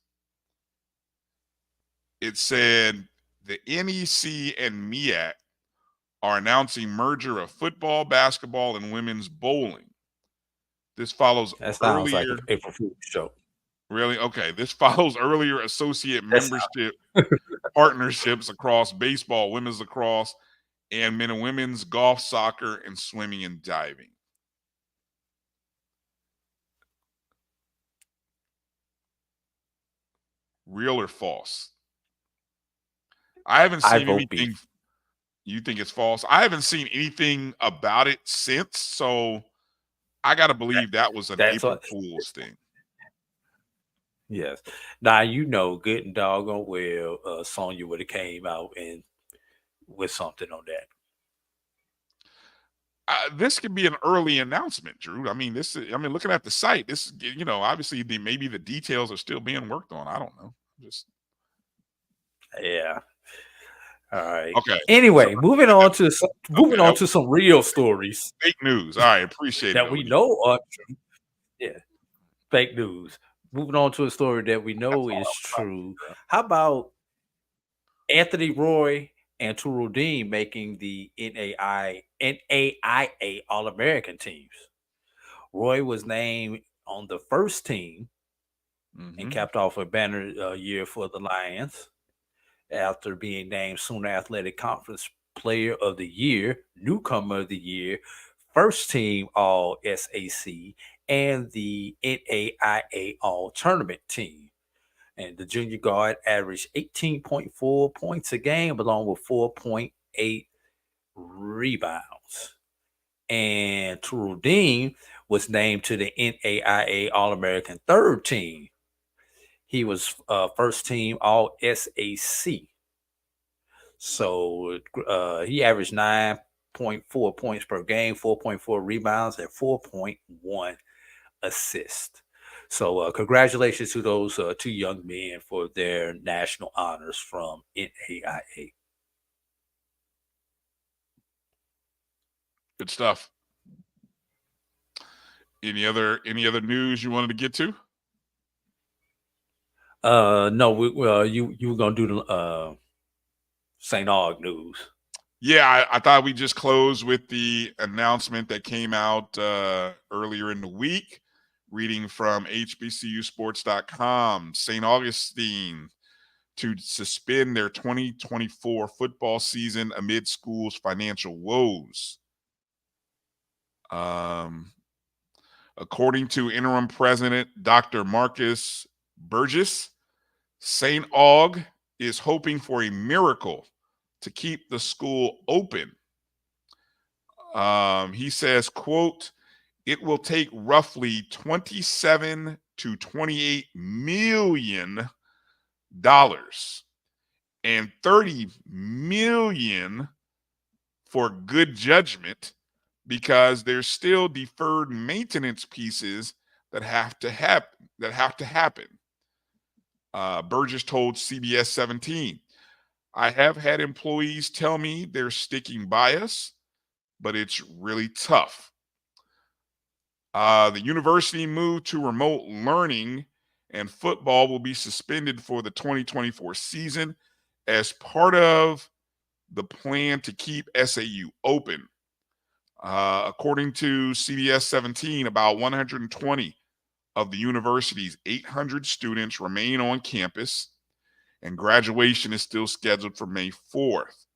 It said the NEC and MEAC are announcing merger of football, basketball, and women's bowling. This follows that sounds earlier, like an April Fool's show. Really? Okay. This follows earlier associate membership partnerships across baseball, women's lacrosse, and men and women's golf, soccer, and swimming and diving. Real or false? I haven't seen anything. You think it's false? I haven't seen anything about it since, so I got to believe that was an April Fool's thing. Yes. Now, good and doggone well, Sonya would have came out and with something on that. This could be an early announcement, Drew. I mean, looking at the site, this, obviously maybe the details are still being worked on. I don't know. Yeah. All right. Okay. Anyway, moving on to some real stories. Fake news. All right, appreciate that we know are true. Yeah. Fake news. Moving on to a story that we know is true. How about Anthony Roy and Turudeen making the NAIA All-American teams? Roy was named on the first team and capped off a banner year for the Lions after being named Sooner Athletic Conference Player of the Year, Newcomer of the Year, First Team All-SAC, and the NAIA All-Tournament Team. And the junior guard averaged 18.4 points a game, along with 4.8 rebounds. And Turudeen was named to the NAIA All-American Third Team. He was first team All-SAC. So he averaged 9.4 points per game, 4.4 rebounds, and 4.1 assists. So congratulations to those two young men for their national honors from NAIA. Good stuff. Any other news you wanted to get to? No, you were gonna do the St. Aug news. Yeah, I thought we just closed with the announcement that came out earlier in the week. Reading from HBCU Sports.com, St. Augustine to suspend their 2024 football season amid schools' financial woes. According to interim president Dr. Marcus Burgess, St. Aug is hoping for a miracle to keep the school open. He says, quote, "It will take roughly $27 to $28 million and $30 million for good judgment, because there's still deferred maintenance pieces that have to happen." Burgess told CBS 17, "I have had employees tell me they're sticking by us, but it's really tough." The university moved to remote learning, and football will be suspended for the 2024 season as part of the plan to keep SAU open. According to CBS 17, about 120 of the university's 800 students remain on campus, and graduation is still scheduled for May 4th.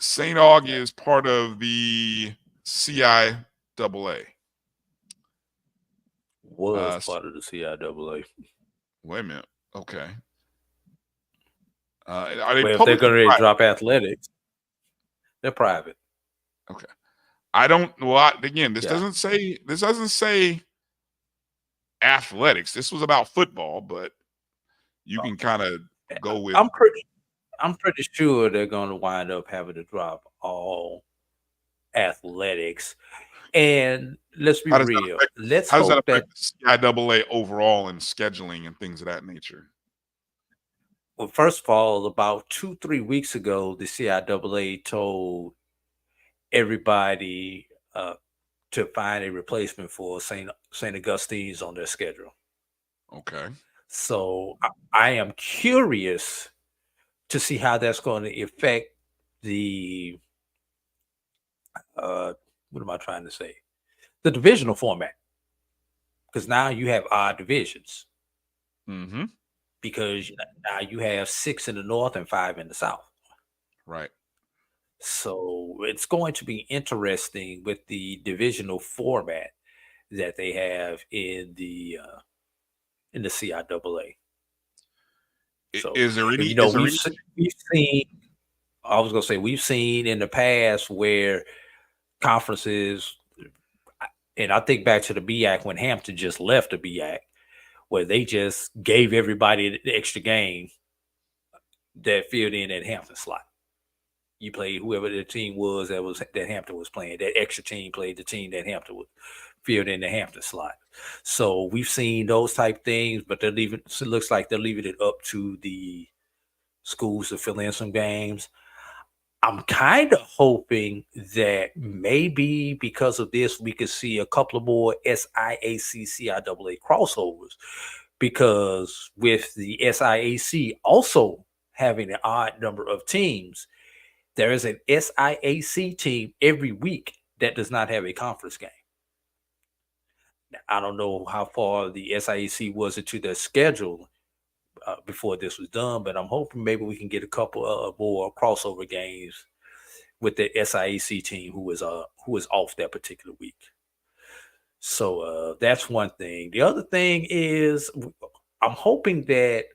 St. Aug is part of the CIAA. Was part of the CIAA. Wait a minute. Okay. Are they if they're going to drop athletics, they're private. Okay. I don't know. Again, this doesn't say athletics. This was about football, but you can kind of go with. I'm pretty sure they're going to wind up having to drop all athletics. And let's be real. How does that affect the CIAA overall and scheduling and things of that nature? Well, first of all, about 2-3 weeks ago, the CIAA told everybody to find a replacement for St. Augustine's on their schedule. Okay. So I am curious to see how that's going to affect the what am I trying to say? The divisional format. Because now you have odd divisions. Mm-hmm. Because now you have 6 in the north and 5 in the south. Right. So it's going to be interesting with the divisional format that they have in the CIAA. So, is there any? We've seen. I was going to say we've seen in the past where conferences, and I think back to the BAC when Hampton just left the BAC, where they just gave everybody the extra game that filled in that Hampton slot. You played whoever the team was that Hampton was playing. That extra team played the team that Hampton was filled in the Hampton slot. So we've seen those type things, but they're leaving. So it looks like they're leaving it up to the schools to fill in some games. I'm kind of hoping that maybe because of this, we could see a couple of more SIAC CIAA crossovers, because with the SIAC also having an odd number of teams, there is an SIAC team every week that does not have a conference game. Now, I don't know how far the SIAC was into their schedule before this was done, but I'm hoping maybe we can get a couple more crossover games with the SIAC team who is off that particular week. So that's one thing. The other thing is I'm hoping that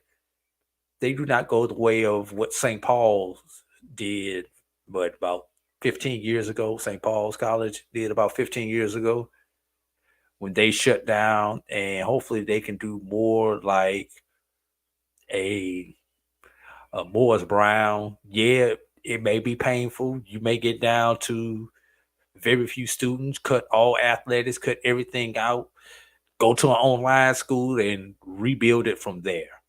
they do not go the way of what St. Paul's did, but about 15 years ago, St. Paul's College did about 15 years ago when they shut down, and hopefully they can do more like a Morris Brown. Yeah, it may be painful. You may get down to very few students, cut all athletics, cut everything out, go to an online school and rebuild it from there,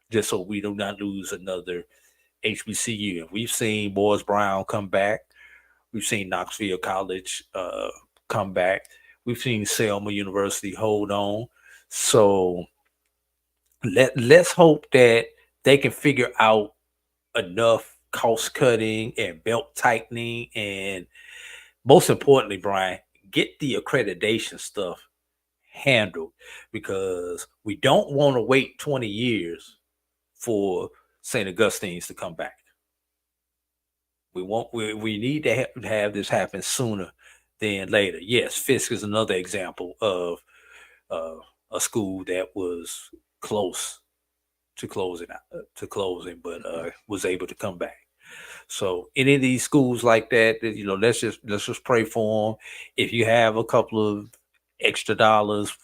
just so we do not lose another HBCU. We've seen Morris Brown come back. We've seen Knoxville College come back. We've seen Selma University hold on. So let's hope that they can figure out enough cost cutting and belt tightening, and most importantly, Brian, get the accreditation stuff handled, because we don't want to wait 20 years for St. Augustine's to come back. We need to have this happen sooner than later. Yes, Fisk is another example of a school that was close to closing, but was able to come back. So any of these schools like that, let's just pray for them. If you have a couple of extra dollars,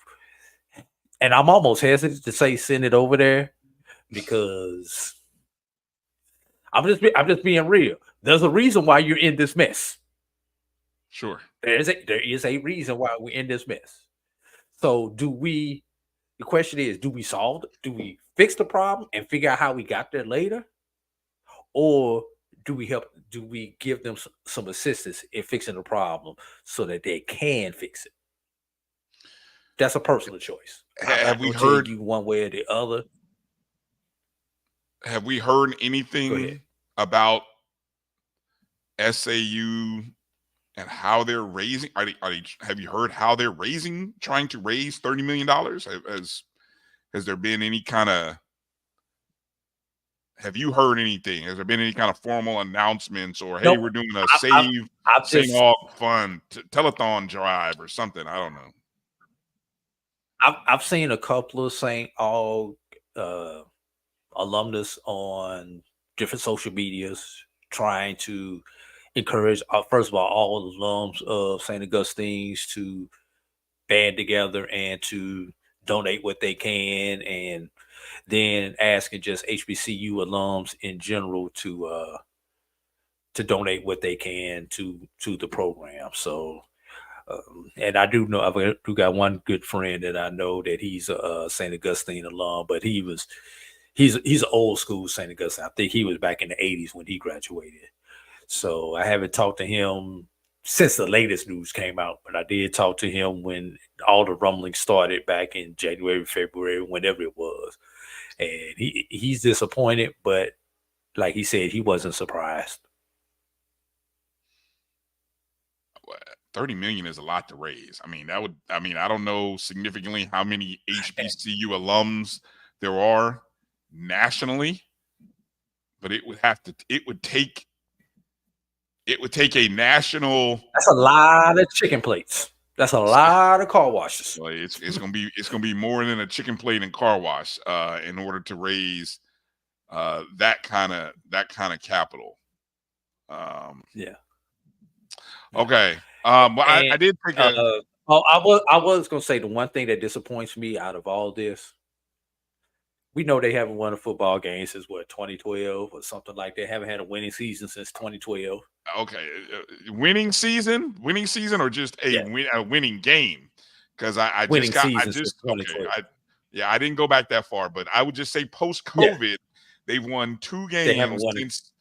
and I'm almost hesitant to say send it over there, because I'm just being real. There's a reason why you're in this mess. Sure. There is a reason why we're in this mess. So the question is, do we fix the problem and figure out how we got there later? Or do we give them some assistance in fixing the problem so that they can fix it? That's a personal choice. Have we heard you one way or the other? Have we heard anything about SAU and how they're raising? Have you heard how they're trying to raise $30 million? Has there been any kind of? Have you heard anything? Has there been any kind of formal announcements, or hey, we're doing a Save St. Aug Fund telethon drive or something? I don't know. I've seen a couple of St. Aug alumnus on different social medias trying to encourage, first of all alums of St. Augustine's to band together and to donate what they can, and then asking just HBCU alums in general to donate what they can to the program. So, and I do know, I've got one good friend that I know that he's a St. Augustine alum, but he's an old school St. Augustine. I think he was back in the 80s when he graduated. So I haven't talked to him since the latest news came out, but I did talk to him when all the rumblings started back in January, February, whenever it was. And he's disappointed, but like he said, he wasn't surprised. 30 million is a lot to raise. I don't know significantly how many HBCU alums there are nationally, but it would take a national. That's a lot of chicken plates. That's a lot of car washes. Well, it's gonna be more than a chicken plate and car wash in order to raise that kind of capital. Yeah. Okay. Well, I did think. I was gonna say the one thing that disappoints me out of all this. We know they haven't won a football game since 2012 or something like that. Haven't had a winning season since 2012. Okay, winning season, or just a winning game? Because I didn't go back that far, but I would just say post COVID, they've won 2 games since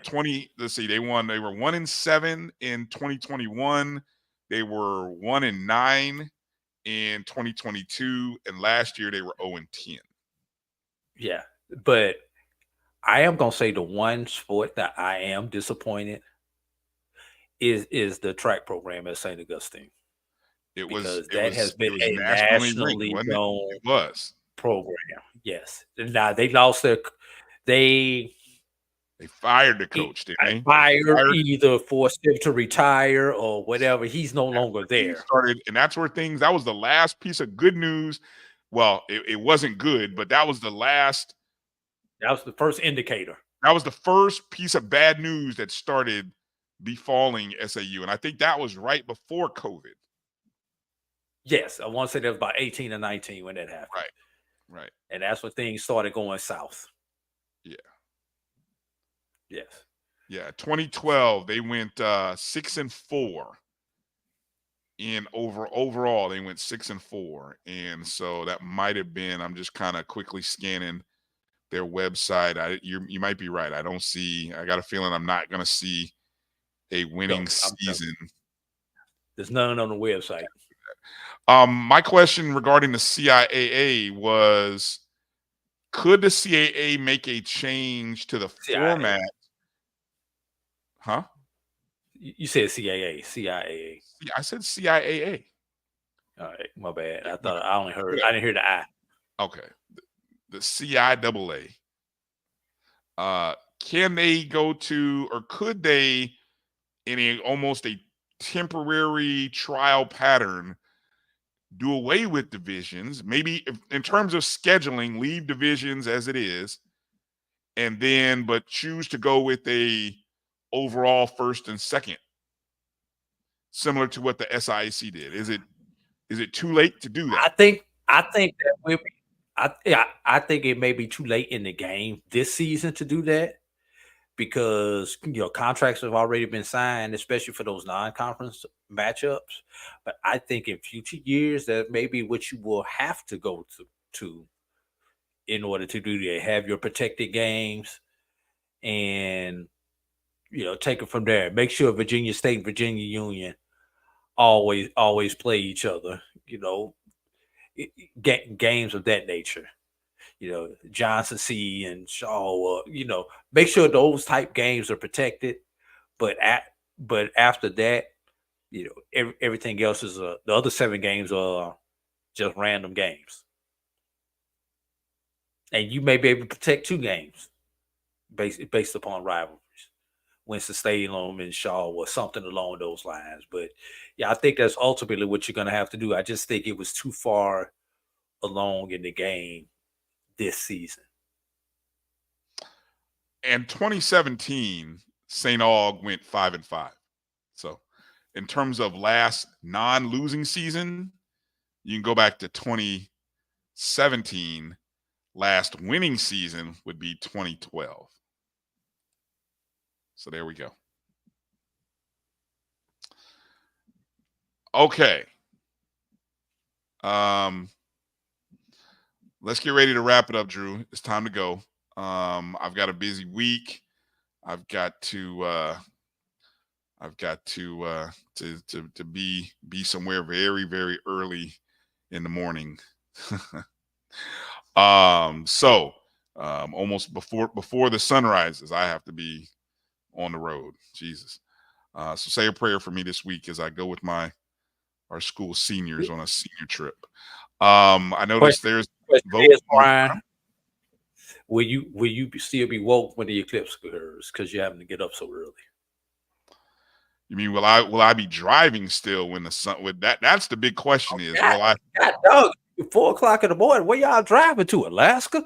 20. Let's see, they were 1-7 in 2021. They were 1-9 in 2022, and last year they were 0-10. Yeah, but I am gonna say the one sport that I am disappointed is the track program at St. Augustine. It has been a nationally known program. Yes. Now they lost they fired the coach, didn't they? Either forced him to retire or whatever. He's no longer there. And that's where that was the last piece of good news. Well, it wasn't good, but that was the last. That was the first indicator. That was the first piece of bad news that started befalling SAU. And I think that was right before COVID. Yes. I want to say that was about 18 or 19 when that happened. Right. And that's when things started going south. Yeah. Yes. Yeah. 2012, they went 6-4. And overall, they went 6-4, and so that might have been. I'm just kind of quickly scanning their website. You might be right. I don't see. I got a feeling I'm not going to see a winning season. There's none on the website. My question regarding the CIAA was: could the CAA make a change to the format? Huh? You said CIA. I said CIAA. All right, my bad. I thought I only heard. I didn't hear the I. Okay, the CIAA. Can they go to, or could they, in almost a temporary trial pattern, do away with divisions? Maybe in terms of scheduling, leave divisions as it is, and then but choose to go with a overall first and second, similar to what the SIAC did. Is it too late to do that? I think that will be. I think it may be too late in the game this season to do that because contracts have already been signed, especially for those non-conference matchups. But I think in future years that may be what you will have to go to in order to do that. Have your protected games and take it from there. Make sure Virginia State, Virginia Union always play each other. Games of that nature. Johnson C and Shaw. Make sure those type games are protected. But after that, everything else is the other 7 games are just random games, and you may be able to protect 2 games based upon rivalries. Winston-Salem and Shaw or something along those lines. But yeah, I think that's ultimately what you're going to have to do. I just think it was too far along in the game this season. And 2017, St. Aug went 5-5. So in terms of last non-losing season, you can go back to 2017. Last winning season would be 2012. So there we go. Okay. Let's get ready to wrap it up, Drew. It's time to go. I've got a busy week. I've got to be somewhere very, very early in the morning. Almost before the sun rises, I have to be on the road. Jesus. So say a prayer for me this week as I go with our school seniors on a senior trip. I noticed there's Bryan, will you still be woke when the eclipse occurs because you're having to get up so early? You mean will I be driving still when the sun with that? That's the big question. Will I? God, dog, 4 o'clock in the morning. Where y'all driving to? Alaska?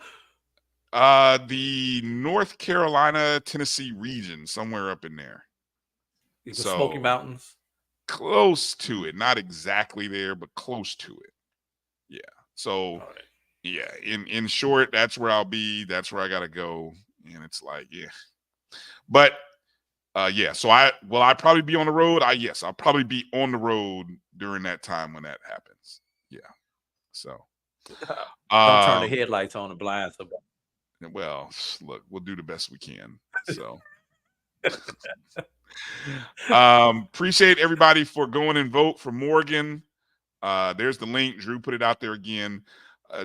The North Carolina, Tennessee region, somewhere up in there. The Smoky Mountains? Close to it. Not exactly there, but close to it. Yeah. So, yeah, in short, that's where I'll be. That's where I got to go. And it's like, yeah. But, yeah, so will I probably be on the road? Yes, I'll probably be on the road during that time when that happens. Yeah. So. Don't turn the headlights on the blinds. Well, look, we'll do the best we can. So. Appreciate everybody for going and vote for Morgan. There's the link. Drew put it out there again.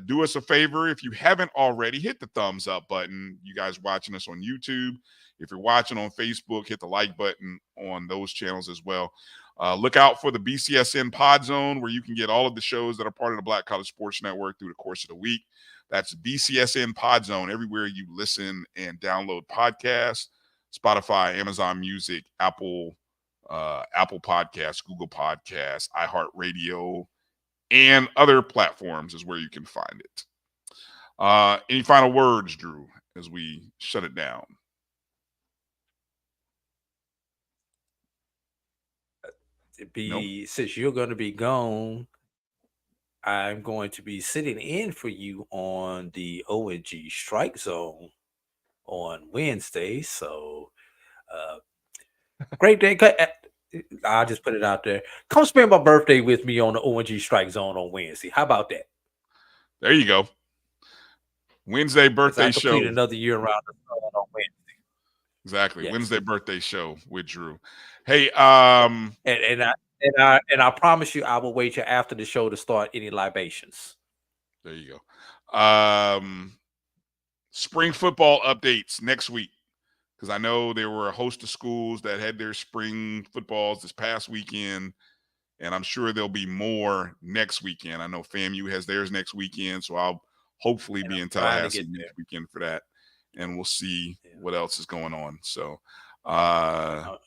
Do us a favor. If you haven't already, hit the thumbs up button. You guys watching us on YouTube. If you're watching on Facebook, hit the like button on those channels as well. Look out for the BCSN Pod Zone, where you can get all of the shows that are part of the Black College Sports Network through the course of the week. That's BCSN Pod Zone, everywhere you listen and download podcasts. Spotify, Amazon Music, Apple Podcasts, Google Podcasts, iHeartRadio, and other platforms is where you can find it. Any final words, Drew, as we shut it down? Since you're going to be gone, I'm going to be sitting in for you on the ONG Strike Zone on Wednesday. So great day. I'll just put it out there. Come spend my birthday with me on the ONG Strike Zone on Wednesday. How about that? There you go. Wednesday birthday show. Another year around the sun on Wednesday. Exactly. Yes. Wednesday birthday show with Drew. Hey, and I promise you I will wait till after the show to start any libations. There you go. Spring football updates next week, because I know there were a host of schools that had their spring footballs this past weekend, and I'm sure there'll be more next weekend. I know FAMU has theirs next weekend, so I'll hopefully be in Tallahassee next weekend for that, and we'll see what else is going on. So I'm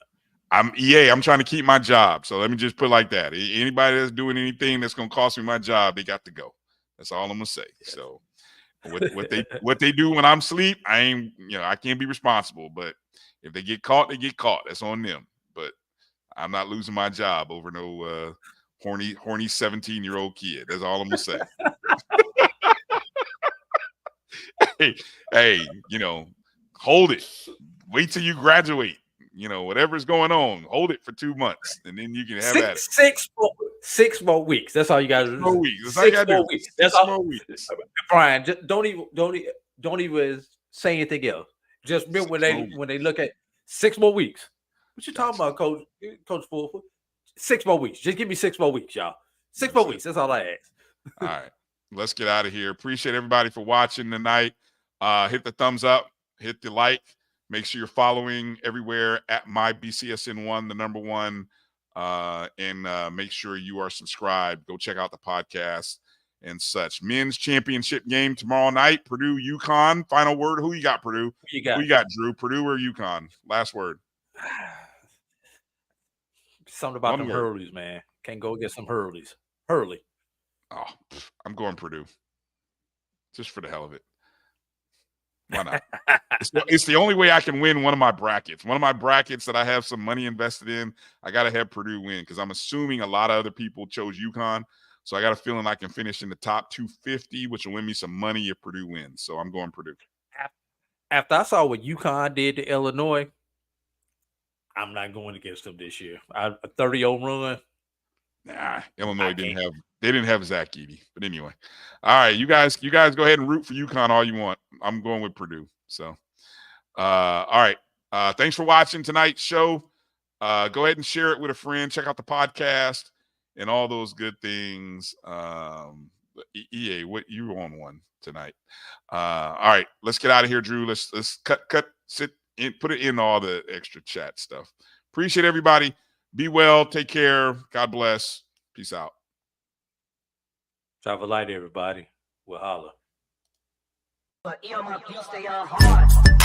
trying to keep my job. So let me just put it like that. Anybody that's doing anything that's going to cost me my job, they got to go. That's all I'm going to say. So what they do when I'm asleep, I can't be responsible, but if they get caught, they get caught. That's on them. But I'm not losing my job over no horny 17-year-old kid. That's all I'm going to say. hey, hold it. Wait till you graduate. Whatever's going on, hold it for 2 months, and then you can have at it. 6 more weeks. That's all you got to do. 6 more weeks. That's all you got to do. That's all. Brian, just don't even say anything else. Just remember when they look at 6 more weeks. What you talking about, Coach Fulford? 6 more weeks. Just give me 6 more weeks, y'all. 6 more weeks. That's all I ask. All right, let's get out of here. Appreciate everybody for watching tonight. Hit the thumbs up. Hit the like. Make sure you're following everywhere at MyBCSN1, the number 1, and make sure you are subscribed. Go check out the podcast and such. Men's championship game tomorrow night, Purdue, UConn. Final word. Who you got, Purdue? Who you got, Drew? Purdue or UConn? Last word. Something about them Hurleys, man. Can't go get some Hurleys. Hurley. Oh, I'm going Purdue. Just for the hell of it. Why not? It's the only way I can win one of my brackets. One of my brackets that I have some money invested in, I got to have Purdue win because I'm assuming a lot of other people chose UConn. So I got a feeling I can finish in the top 250, which will win me some money if Purdue wins. So I'm going Purdue. After I saw what UConn did to Illinois, I'm not going against them this year. A 30-0 run. Nah, Illinois didn't have Zach Edey. But anyway. All right, you guys go ahead and root for UConn all you want. I'm going with Purdue. So all right. Thanks for watching tonight's show. Go ahead and share it with a friend. Check out the podcast and all those good things. EA, what you on one tonight? All right, let's get out of here, Drew. Let's cut, sit in, put it in all the extra chat stuff. Appreciate everybody. Be well. Take care. God bless. Peace out. Travel light, everybody. We'll holler. But you stay hard.